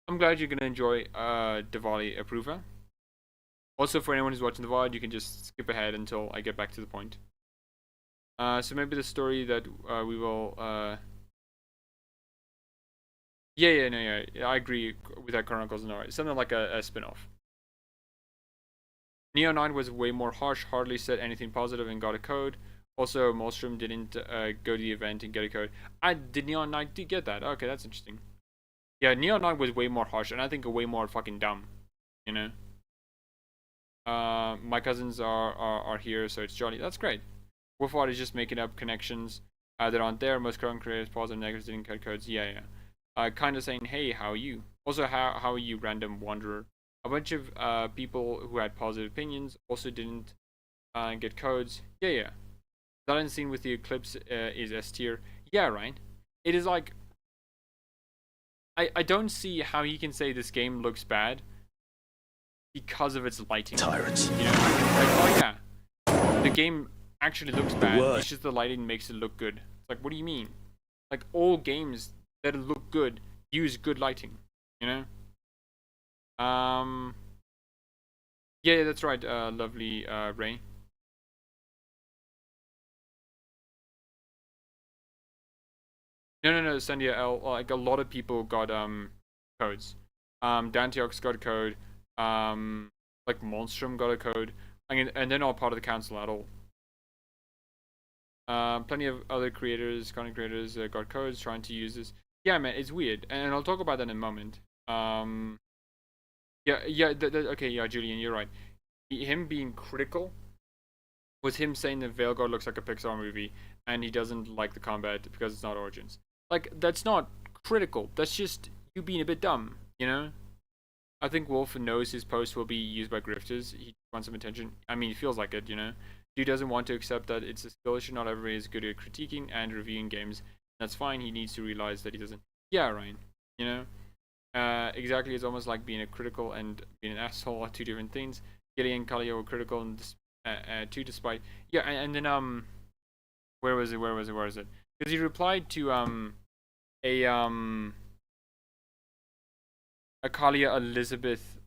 glad you're gonna enjoy Diwali Approver. Also, for anyone who's watching the VOD, you can just skip ahead until I get back to the point. So maybe the story that we will yeah, I agree with that. Chronicles no, something like a spin-off. Neo 9 was way more harsh, hardly said anything positive and got a code. Also, Molstrom didn't go to the event and get a code. Did Neon 9 get that? Okay, that's interesting. Yeah, Neon 9 was way more harsh, and I think way more fucking dumb, you know? My cousins are here, so it's jolly. That's great. Wolfhard is just making up connections that aren't there. Most current creators, positive, negatives, didn't get codes. Yeah. Kind of saying, hey, how are you? Also, how are you, random wanderer? A bunch of people who had positive opinions also didn't get codes. Yeah. That scene with the Eclipse is S tier. Yeah, right. It is like, I don't see how he can say this game looks bad because of its lighting. Tyrants. You know, like, oh yeah, the game actually looks bad. It's just the lighting makes it look good. It's like, what do you mean? Like, all games that look good use good lighting, you know? Yeah, that's right, lovely Ray. No, Sandia L. Like, a lot of people got codes. Dantiox got a code. Like, Monstrum got a code. And they're not part of the council at all. Plenty of other creators, content creators, got codes trying to use this. Yeah, man, it's weird, and I'll talk about that in a moment. Okay, yeah, Julian, you're right. Him being critical was him saying that Veilguard looks like a Pixar movie, and he doesn't like the combat because it's not Origins. Like, that's not critical. That's just you being a bit dumb, you know? I think Wolf knows his post will be used by grifters. He wants some attention. I mean, it feels like it, you know? Dude doesn't want to accept that it's a skill issue. Not everybody is good at critiquing and reviewing games. That's fine. He needs to realize that he doesn't. Yeah, Ryan. You know? Exactly. It's almost like being a critical and being an asshole are two different things. Gideon Kalia were critical and too, despite and then where was it? Because he replied to a Kalia Elizabeth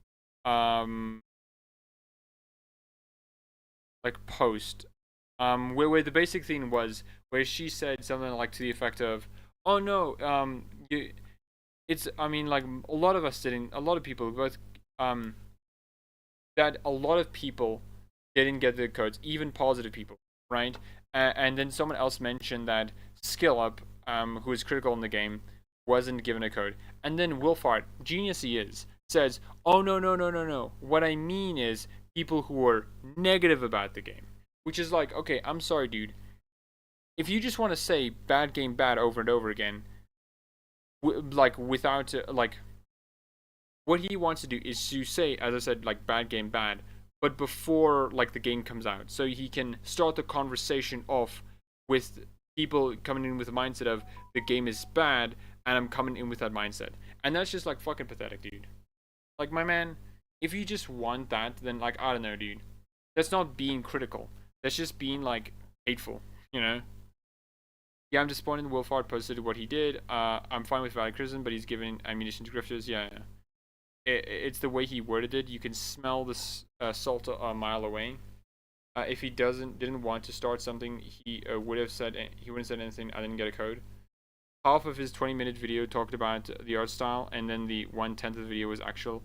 like post where the basic thing was where she said something like to the effect of, oh no, it's, I mean, like, a lot of people both that a lot of people didn't get the codes, even positive people, right? And then someone else mentioned that Skill Up, who is critical in the game, wasn't given a code. And then Wilfart, genius he is, says, oh no, what I mean is people who are negative about the game. Which is like, okay, I'm sorry, dude. If you just want to say bad game bad over and over again, like, without, like, what he wants to do is to say, as I said, like, bad game bad, but before, like, the game comes out. So he can start the conversation off with people coming in with the mindset of, the game is bad, and I'm coming in with that mindset. And that's just, like, fucking pathetic, dude. Like, my man, if you just want that, then, like, I don't know, dude. That's not being critical. That's just being, like, hateful, you know? Yeah, I'm disappointed Wilfard posted what he did. I'm fine with valid criticism, but he's giving ammunition to grifters. Yeah. It's the way he worded it. You can smell the salt a mile away. If he didn't want to start something, he wouldn't have said anything. I didn't get a code. Half of his 20-minute video talked about the art style, and then the 1/10 of the video was actual.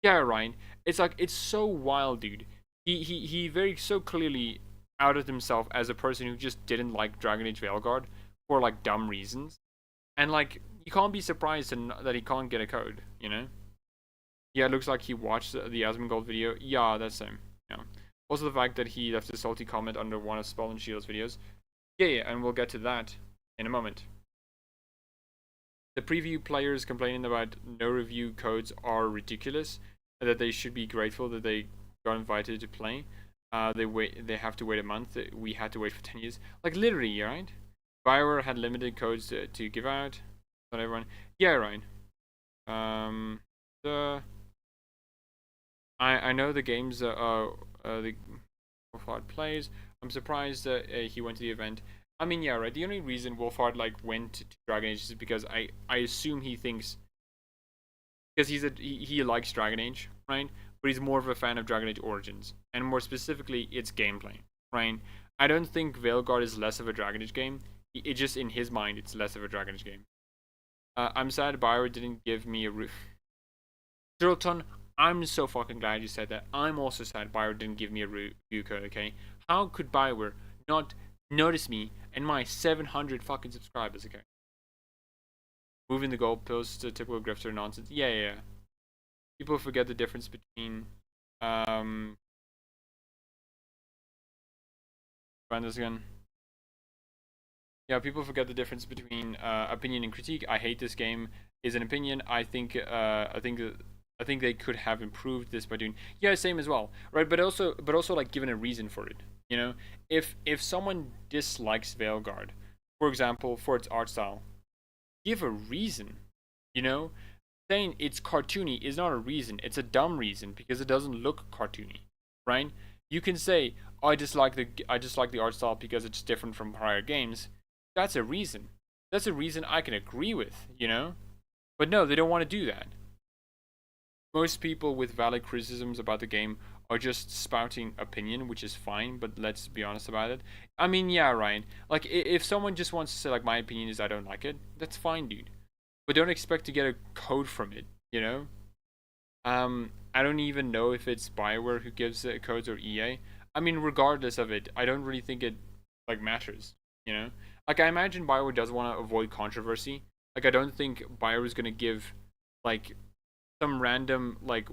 Yeah, Ryan. It's like, it's so wild, dude. He very so clearly outed himself as a person who just didn't like Dragon Age Veilguard for, like, dumb reasons, and, like, you can't be surprised that he can't get a code, you know? Yeah, it looks like he watched the Asmongold video. Yeah, that's him. Yeah. Also the fact that he left a salty comment under one of Spell and Shield's videos. Yeah, and we'll get to that in a moment. The preview players complaining about no review codes are ridiculous, that they should be grateful that they got invited to play. They have to wait a month. We had to wait for 10 years. Like, literally, right? BioWare had limited codes to give out. Not everyone. Yeah, Ryan. I know the games the Wolfhard plays. I'm surprised that he went to the event. I mean, yeah, right. The only reason Wolfhard, like, went to Dragon Age is because I assume he thinks, because he likes Dragon Age, right? But he's more of a fan of Dragon Age Origins, and more specifically, its gameplay, right? I don't think Veilguard is less of a Dragon Age game. It just, in his mind, it's less of a Dragon Age game. I'm sad BioWare didn't give me a roof. Zeralton, I'm so fucking glad you said that. I'm also sad BioWare didn't give me a review code, okay? How could BioWare not notice me and my 700 fucking subscribers, okay? Moving the goalposts to typical grifter nonsense. Yeah. People forget the difference between find this again. Yeah, people forget the difference between opinion and critique. I hate this game is an opinion. I think they could have improved this by doing, yeah, same as well, right? But also like given a reason for it. You know, if someone dislikes Veilguard, for example, for its art style, give a reason. You know, saying it's cartoony is not a reason. It's a dumb reason because it doesn't look cartoony, right? You can say, oh, I just like the art style because it's different from prior games. That's a reason. That's a reason I can agree with, you know? But no, they don't want to do that. Most people with valid criticisms about the game are just spouting opinion, which is fine, but let's be honest about it. I mean, yeah, Ryan. Like, if someone just wants to say, like, my opinion is I don't like it, that's fine, dude. But don't expect to get a code from it, you know? I don't even know if it's BioWare who gives codes or EA. I mean, regardless of it, I don't really think it, like, matters, you know? Like, I imagine BioWare does want to avoid controversy. Like, I don't think BioWare is going to give, like, some random, like,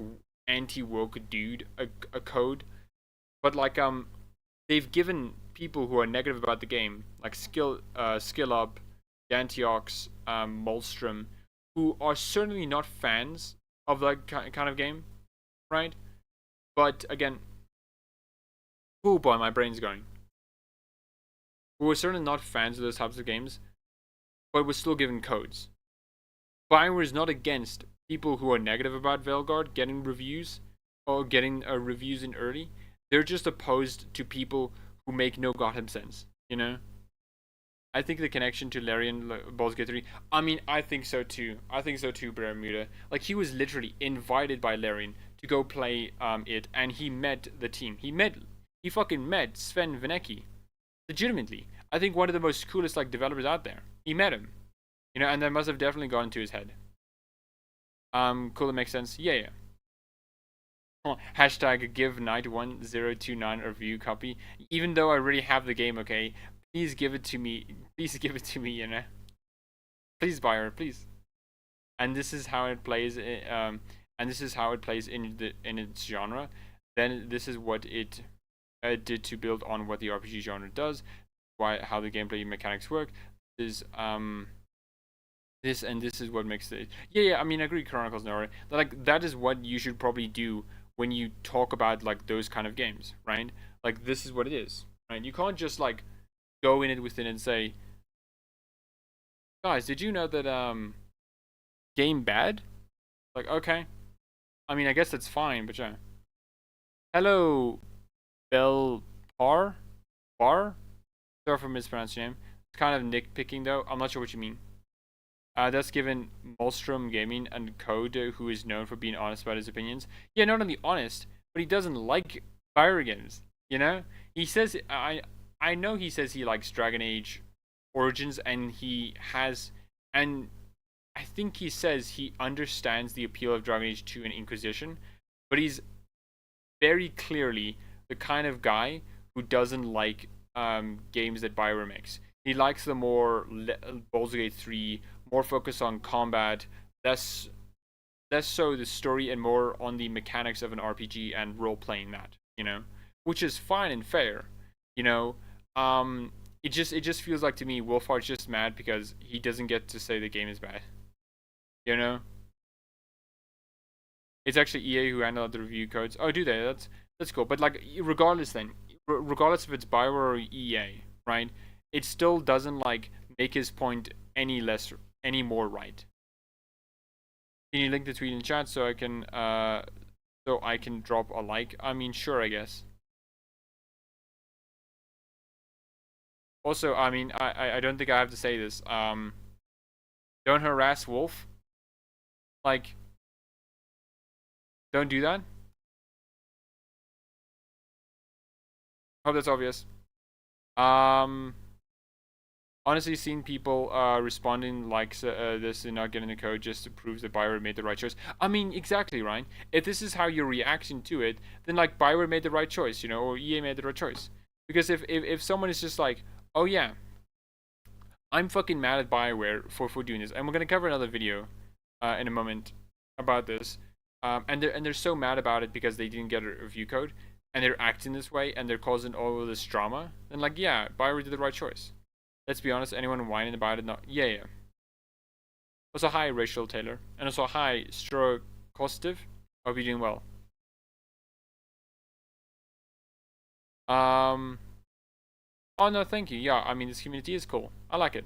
anti-woke dude a code. But, like, they've given people who are negative about the game, like Skill Up, Dantiox, Molstrom, who are certainly not fans of that kind of game, right? But, again, oh boy, my brain's going. Who are certainly not fans of those types of games, but were still given codes. BioWare is not against people who are negative about Veilguard getting reviews. or getting reviews in early. They're just opposed to people who make no goddamn sense, you know? I think the connection to Larian Baldur's Gate 3, I mean, I think so too. I think so too, Bermuda. Like, he was literally invited by Larian to go play it, and he met the team. He fucking met Sven Venecki. Legitimately. I think one of the most coolest, like, developers out there. He met him. You know, and that must have definitely gone to his head. Cool, that makes sense. Yeah. Hashtag give knight 1029 a review copy. Even though I already have the game, okay? Please give it to me. Please give it to me, you know? Please, buyer, please. And this is how it plays, and this is how it plays in its genre. Then this is what it did to build on what the RPG genre does. How the gameplay mechanics work. This is what makes it. Yeah. I mean, I agree. Chronicles Nora. Like, that is what you should probably do when you talk about like those kind of games, right? Like, this is what it is, right? You can't just like go in it within and say, guys, did you know that game bad? Like, okay. I mean, I guess that's fine, but yeah. Hello, Bar? Sorry for mispronouncing your name. It's kind of nitpicking though. I'm not sure what you mean. That's given Molstrom Gaming and Code, who is known for being honest about his opinions. Yeah, not only honest, but he doesn't like Bioware games. You know, he says I know he says he likes Dragon Age Origins, and he has, and I think he says he understands the appeal of Dragon Age 2 and Inquisition, but he's very clearly the kind of guy who doesn't like games that Bioware makes. He likes the more Baldur's Gate 3, more focus on combat, less so the story, and more on the mechanics of an RPG and role playing that, you know, which is fine and fair, you know. It just feels like to me Wolfhard's just mad because he doesn't get to say the game is bad, you know. It's actually EA who handle the review codes. Oh, do they? That's cool. But like, regardless if it's Bioware or EA, right? It still doesn't like make his point any more right. Can you link the tweet in chat so I can drop a like? I mean, sure, I guess. Also, I mean, I don't think I have to say this. Don't harass Wolf. Like, don't do that. Hope that's obvious. Honestly, seeing people responding like this and not getting the code just proves that Bioware made the right choice. I mean, exactly, Ryan. If this is how you're reacting to it, then like Bioware made the right choice, you know, or EA made the right choice. Because if someone is just like, oh yeah, I'm fucking mad at Bioware for doing this, and we're gonna cover another video in a moment about this, and they're so mad about it because they didn't get a review code, and they're acting this way, and they're causing all of this drama, then like, yeah, Bioware did the right choice. Let's be honest, anyone whining about it, not... Yeah. Also, hi, Rachel Taylor. And also, hi, Strokostiv. Hope you're doing well. Oh, no, thank you. Yeah, I mean, this community is cool. I like it.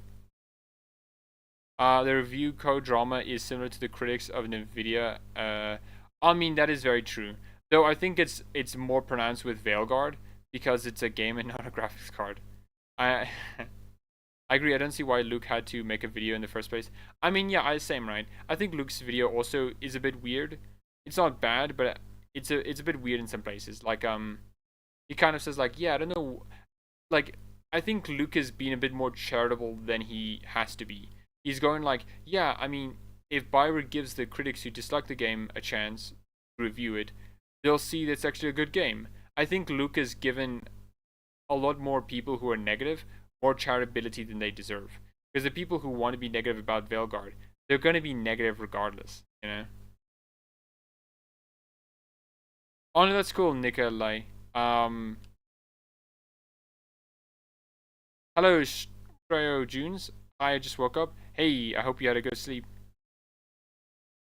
The review code drama is similar to the critics of NVIDIA. I mean, that is very true. Though I think it's more pronounced with Veilguard, because it's a game and not a graphics card. I agree. I don't see why Luke had to make a video in the first place. I mean, yeah, same, right? I think Luke's video also is a bit weird. It's not bad, but it's a bit weird in some places. Like, he kind of says like, yeah, I don't know. Like, I think Luke is being a bit more charitable than he has to be. He's going like, yeah, I mean, if Bioware gives the critics who dislike the game a chance to review it, they'll see that it's actually a good game. I think Luke has given a lot more people who are negative more charitability than they deserve. Because the people who want to be negative about Veilguard, they're going to be negative regardless, you know? Oh no, that's cool, Nikolai. Hello, Strayo Junes. I just woke up. Hey, I hope you had a good sleep.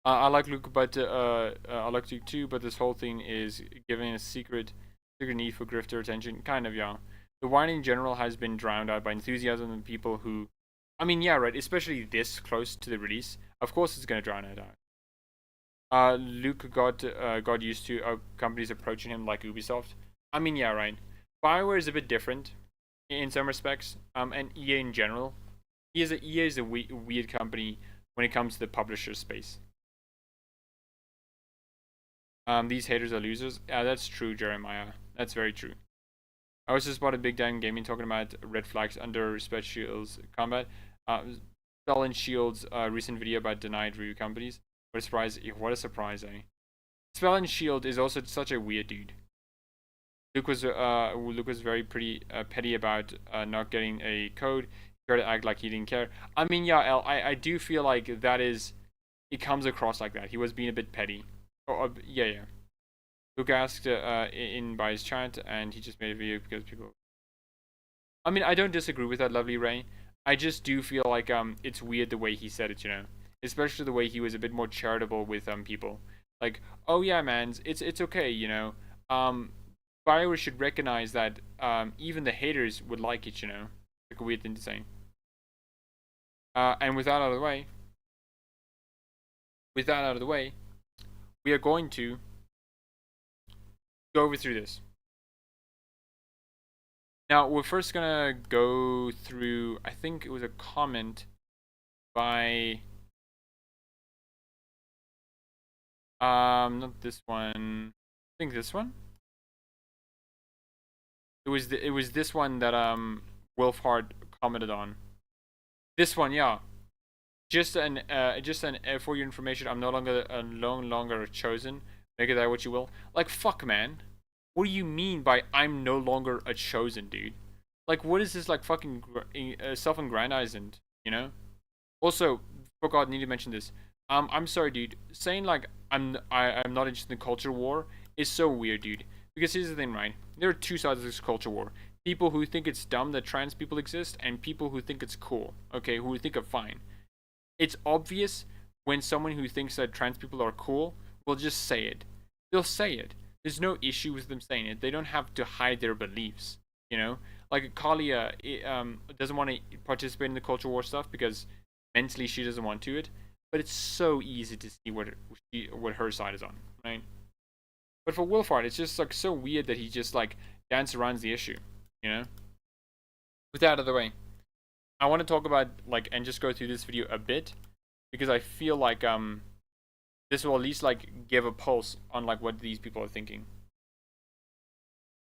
I like Luke, but I like Luke too, but this whole thing is giving a secret need for grifter attention. Kind of, yeah. The wine in general has been drowned out by enthusiasm and people who... I mean, yeah, right, especially this close to the release. Of course it's going to drown it Luke got used to companies approaching him like Ubisoft. I mean, yeah, right. BioWare is a bit different in some respects, and EA in general. EA is a weird company when it comes to the publisher space. These haters are losers. Yeah, that's true, Jeremiah. That's very true. I was just about a Big Dan Gaming talking about red flags under Special's combat. Spell and Shield's recent video about denied review companies. What a surprise! What a surprise, eh? Spell and Shield is also such a weird dude. Luke was very pretty petty about not getting a code. He tried to act like he didn't care. I mean, yeah, I do feel like that is, it comes across like that. He was being a bit petty. Yeah. Luke asked in by his chat, and he just made a video because people. I mean, I don't disagree with that, Lovely Ray. I just do feel like it's weird the way he said it, you know, especially the way he was a bit more charitable with people. Like, oh yeah, man, it's okay, you know. BioWare should recognize that even the haters would like it, you know. Like a weird thing to say. And with that out of the way, we are going to go over through this. Now, we're first gonna go through, I think it was a comment by, not this one, I think this one. It was this one that Wolfhard commented on. This one, yeah. Just for your information, I'm no longer chosen. Make it that what you will. Like, fuck, man. What do you mean by I'm no longer a chosen, dude? Like, what is this, like, fucking self-aggrandizement, you know? Also, forgot, need to mention this. I'm sorry, dude. Saying, like, I'm not interested in culture war is so weird, dude. Because here's the thing, right? There are two sides of this culture war. People who think it's dumb that trans people exist, and people who think it's cool, okay? Who think it's fine. It's obvious when someone who thinks that trans people are cool will just say it. They'll say it. There's no issue with them saying it. They don't have to hide their beliefs, you know? Like, Kalia doesn't want to participate in the culture war stuff because mentally she doesn't want to it. But it's so easy to see what her side is on, right? But for Wolfhard, it's just, like, so weird that he just, like, dance around the issue, you know? With that out of the way, I want to talk about, like, and just go through this video a bit, because I feel like, this will at least, like, give a pulse on, like, what these people are thinking.